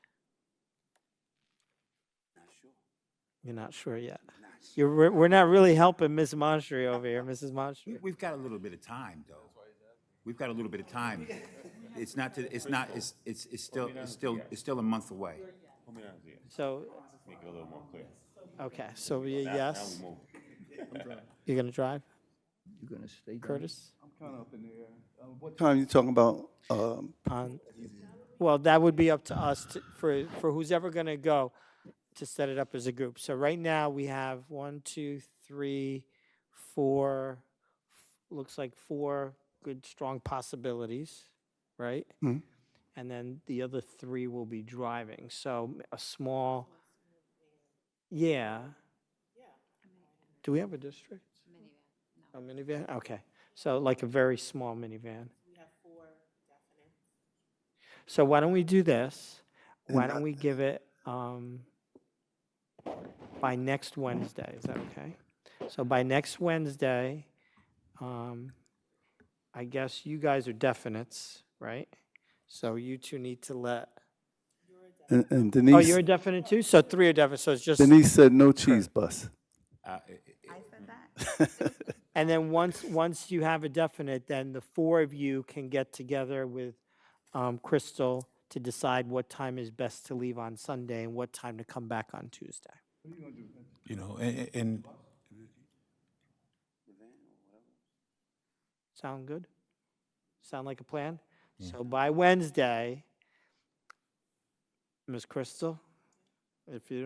You're not sure yet. We're not really helping Ms. Monstry over here, Mrs. Monstry. We've got a little bit of time, though. We've got a little bit of time. It's not, it's still a month away. So, Make it a little more clear. okay, so yes, Now we move. you're gonna drive, You're going to stay down? Curtis? I'm kind of up in the air. What time are you talking about? Well, that would be up to us for who's ever gonna go to set it up as a group. So right now, we have 1, 2, 3, 4, looks like 4 good, strong possibilities, right? Hmm. And then the other 3 will be driving. So a small, yeah. Do we have a district? A minivan? Okay. So like a very small minivan. So why don't we do this? Why And don't we give it by next Wednesday? Is that okay? So by next Wednesday, I guess you guys are definites, right? So you two need to let. and Oh, Denise, you're a definite too? So 3 are definite. So it's just. Denise said no cheese bus. And then once you have a definite, then the 4 of you can get together with Crystal to decide what time is best to leave on Sunday and what time to come back on Tuesday. You know, and Sound good? Sound like a plan? So by Wednesday, Miss Crystal, if you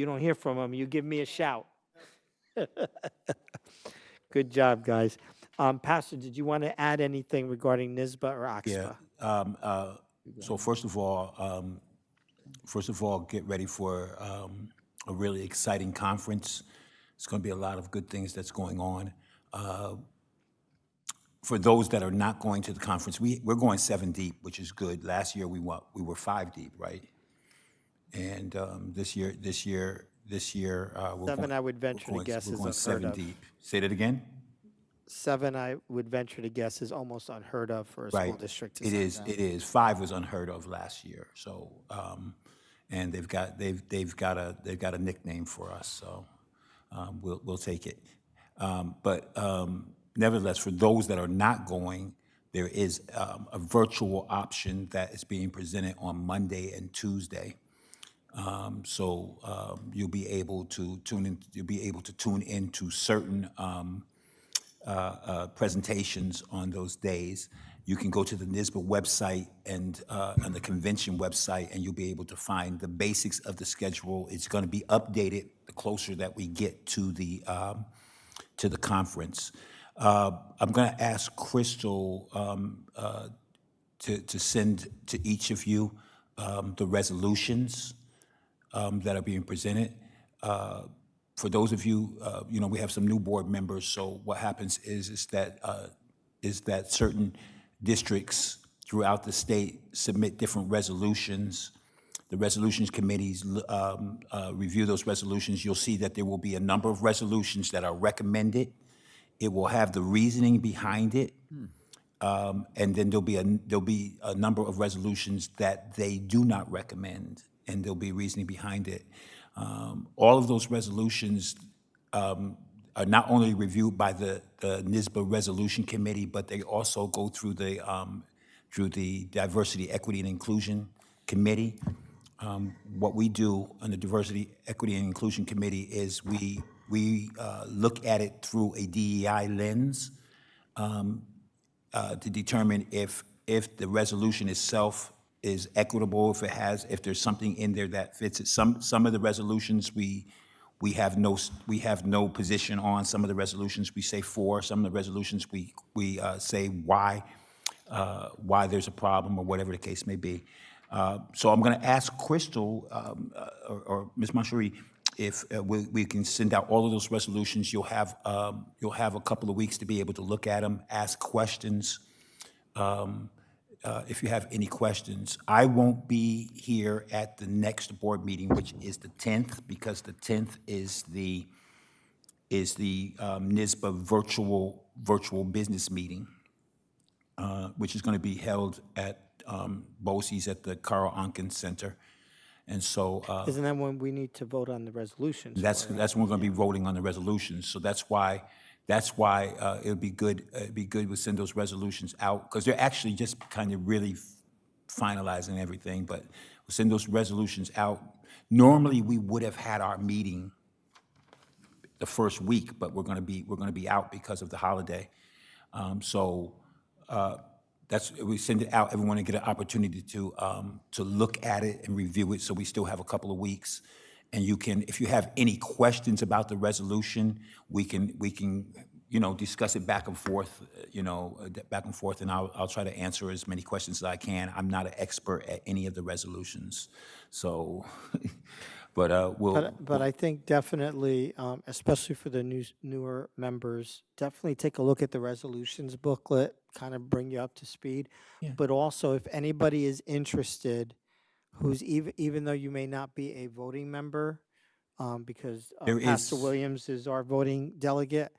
don't hear from him, you give me a shout. Good job, guys. Pastor, did you want to add anything regarding NISBA or yeah. OXPA? So first of all, get ready for a really exciting conference. It's going to be a lot of good things that's going on. For those that are not going to the conference, we're going 7 deep, which is good. Last year we were 5 deep, right? And this year we're 7, I would venture to guess, we're is going unheard 7 of. deep. Say that again. 7, I would venture to guess, is almost unheard of for a school district to It send is. out. It is. 5 was unheard of last year. So, and they've got a nickname for us. So, we'll take it. But nevertheless, for those that are not going, there is a virtual option that is being presented on Monday and Tuesday. So you'll be able to tune in. You'll be able to tune into certain presentations on those days. You can go to the NISBA website and on the convention website, and you'll be able to find the basics of the schedule. It's going to be updated the closer that we get to the conference. I'm going to ask Crystal to send to each of you the resolutions that are being presented. For those of you, we have some new board members. So what happens is that certain districts throughout the state submit different resolutions. The resolutions committees review those resolutions. You'll see that there will be a number of resolutions that are recommended. It will have the reasoning behind it. And then there'll be a number of resolutions that they do not recommend, and there'll be reasoning behind it. All of those resolutions are not only reviewed by the NISBA Resolution Committee, but they also go through the Diversity, Equity, and Inclusion Committee. What we do on the Diversity, Equity, and Inclusion Committee is we look at it through a DEI lens to determine if the resolution itself is equitable, if there's something in there that fits it. Some of the resolutions we have no position on. Some of the resolutions we say for. Some of the resolutions we say why there's a problem or whatever the case may be. So I'm going to ask Crystal or Ms. Mansouri if we can send out all of those resolutions. You'll have a couple of weeks to be able to look at them, ask questions. If you have any questions. I won't be here at the next board meeting, which is the 10th, because the 10th is the NISBA virtual business meeting, which is going to be held at BOCES at the Carl Onken Center. And so Isn't that when we need to vote on the resolutions? that's when we're going to be voting on the resolutions. So that's why it'd be good. We send those resolutions out because they're actually just kind of really finalizing everything. But we'll send those resolutions out. Normally, we would have had our meeting the first week, but we're going to be out because of the holiday. We send it out. Everyone to get an opportunity to look at it and review it. So we still have a couple of weeks. And you can, if you have any questions about the resolution, we can discuss it back and forth, back and forth, and I'll try to answer as many questions as I can. I'm not an expert at any of the resolutions, so, but we'll. But I think definitely, especially for the newer members, definitely take a look at the resolutions booklet, kind of bring you up to speed. Yeah. But also, if anybody is interested, who's even though you may not be a voting member, because There Pastor is- Williams is our voting delegate,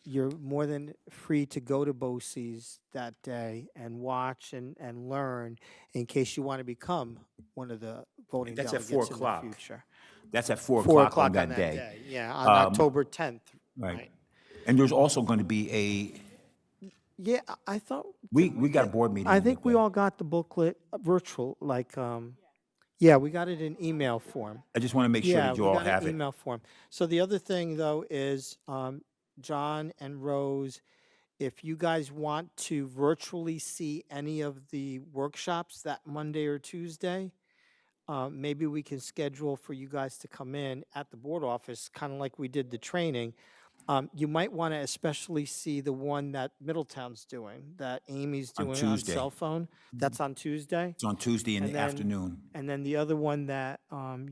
you're more than free to go to BOCES that day and watch and learn in case you want to become one of the voting That's at delegates 4 in the o'clock. future. That's at 4 4 o'clock on that day. Yeah, on October 10th. Right. And there's also going to be Yeah, I thought. we got a board meeting. I on think that we day. all got the booklet virtual, yeah, we got it in email form. I just want to make sure that you all have Yeah, we got it. an email form. So the other thing, though, is John and Rose, if you guys want to virtually see any of the workshops that Monday or Tuesday, maybe we can schedule for you guys to come in at the board office, kind of like we did the training. You might want to especially see the one that Middletown's doing, that Amy's On doing on Tuesday. cell phone. That's on Tuesday. It's on Tuesday in And the then- afternoon. And then the other one that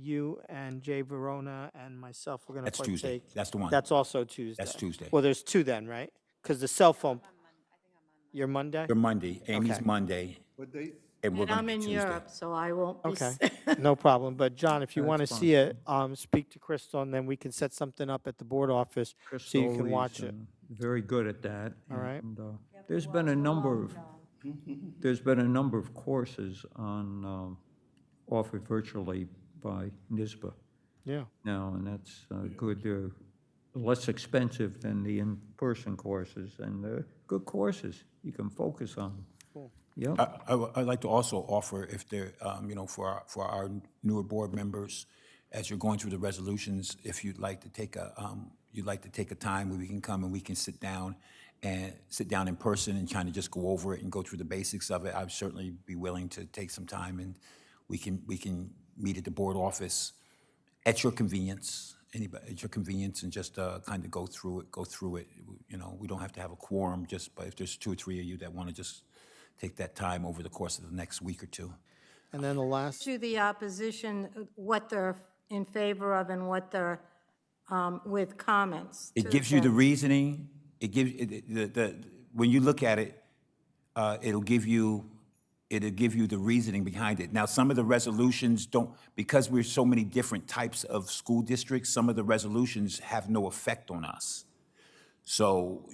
you and Jay Verona and myself were going to That's partake. Tuesday. That's the one. That's also Tuesday. That's Tuesday. Well, there's two then, right? Because the cell phone. Your Monday? Your Monday. Amy's Okay. Monday. What date? And we're And going I'm to in Tuesday. Europe, so I won't be. Okay, no problem. But John, if you want to That's see it, speak to Crystal, and then we can set something up at the board office so you can Crystal watch is, it. Very good at that. All right. And, there's been a number of courses on, offered virtually by NISBA Yeah. now, and that's good. They're less expensive than the in-person courses, and they're good courses you can focus on. Cool. Yep. I'd like to also offer, if there, for our newer board members, as you're going through the resolutions, if you'd like to take a time where we can come and we can sit down in person and kind of just go over it and go through the basics of it, I'd certainly be willing to take some time, and we can meet at the board office at your convenience, at your convenience, and just kind of go through it. We don't have to have a quorum, but if there's 2 or 3 of you that want to just take that time over the course of the next week or two. And then the last, To the opposition, what they're in favor of and what they're with comments. It to gives you the them. reasoning. It gives when you look at it, it'll give you the reasoning behind it. Now, some of the resolutions don't, because we're so many different types of school districts, some of the resolutions have no effect on us. So,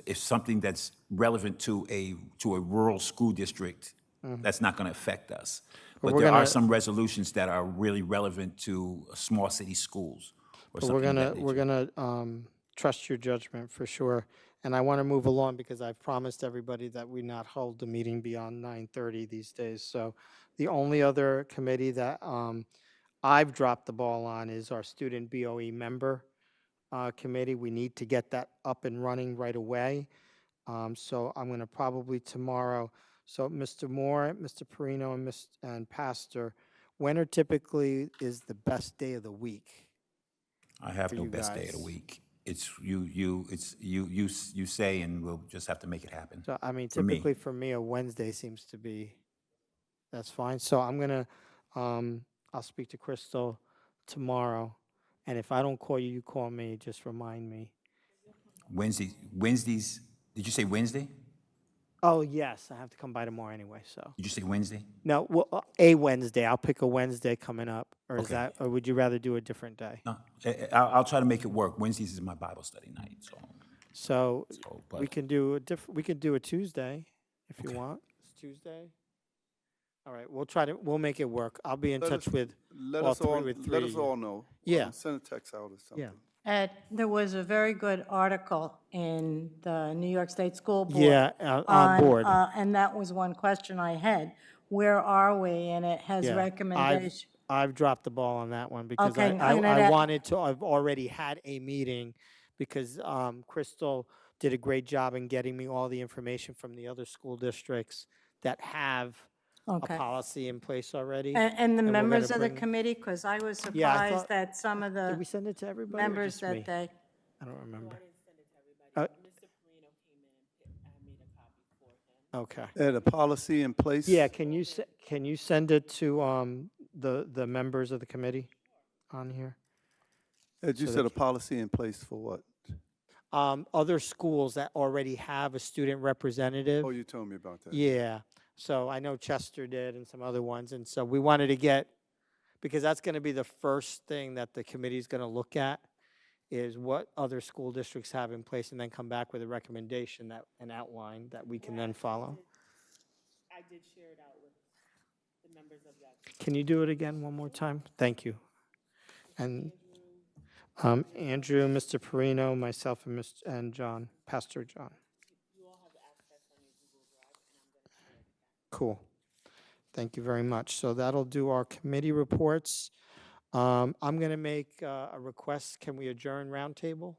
if something that's relevant to a rural school district, that's not going to affect us. But we're there are gonna- some resolutions that are really relevant to small city schools or but something of that we're nature. gonna trust your judgment for sure. And I want to move along because I've promised everybody that we not hold the meeting beyond 9:30 these days. So the only other committee that I've dropped the ball on is our student BOE member committee. We need to get that up and running right away. So I'm going to probably tomorrow. So Mr. Moore, Mr. Perino, and Pastor, when are typically is the best day of the week? I have for no you best day of the guys? week. It's you say, and we'll just have to make it happen. So, I mean, For me. typically for me, a Wednesday seems to be, that's fine. So I'm gonna, I'll speak to Crystal tomorrow. And if I don't call you, you call me, just remind me. Wednesdays, did you say Wednesday? Oh, yes, I have to come by tomorrow anyway, so. Did you say Wednesday? No, well, a Wednesday, I'll pick a Wednesday coming up. Or is Okay. that, or would you rather do a different day? No, I'll try to make it work. Wednesdays is my Bible study night, so. So but- we can do we can do a Tuesday if you want. It's Tuesday. All right, we'll make it work. I'll be in Let touch us- with Let all us three, all, with let three us of you. all know. Yeah. Send a text out or something. Yeah. Ed, there was a very good article in the New York State School Board. Yeah, on board. And that was one question I had. Where are we? And it has Yeah, recommendations. I've dropped the ball on that one because Okay, I wanted to, I've already had a meeting because Crystal did a great job in getting me all the information from the other school districts that have Okay. policy in place already. And the we're gonna members of the bring- committee, because I was Yeah, I surprised thought- that some of Did we the send it to everybody or members just me? that they, I don't remember. Okay. Had a policy in place? Yeah, can you send it to the members of the committee on here? Had you so said that a policy in place for what? Other schools that already have a student representative. Oh, you told me about that. Yeah, so I know Chester did and some other ones, and so we wanted to get, because that's going to be the first thing that the committee's going to look at, is what other school districts have in place, and then come back with a recommendation that, an outline that we can then follow. I did share it out with the members of that. Can you do it again one more time? Thank you. And Andrew, Mr. Perino, myself, and John, Pastor John. Cool. Thank you very much. So that'll do our committee reports. I'm going to make a request. Can we adjourn roundtable?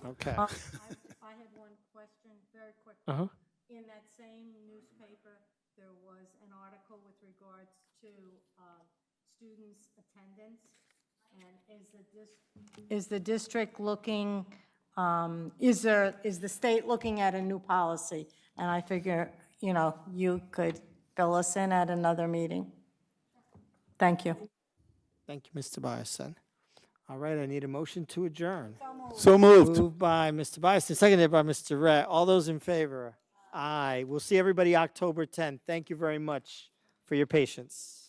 Okay. I had one question, very quick. Uh-huh. In that same newspaper, there was an article with regards to students' attendance. And is the district looking, is the state looking at a new policy? And I figure, you could fill us in at another meeting. Thank you. Thank you, Mr. Biasen. All right, I need a motion to adjourn. So moved. Moved by Mr. Biasen, seconded by Mr. Rett. All those in favor? Aye. We'll see everybody October 10th. Thank you very much for your patience.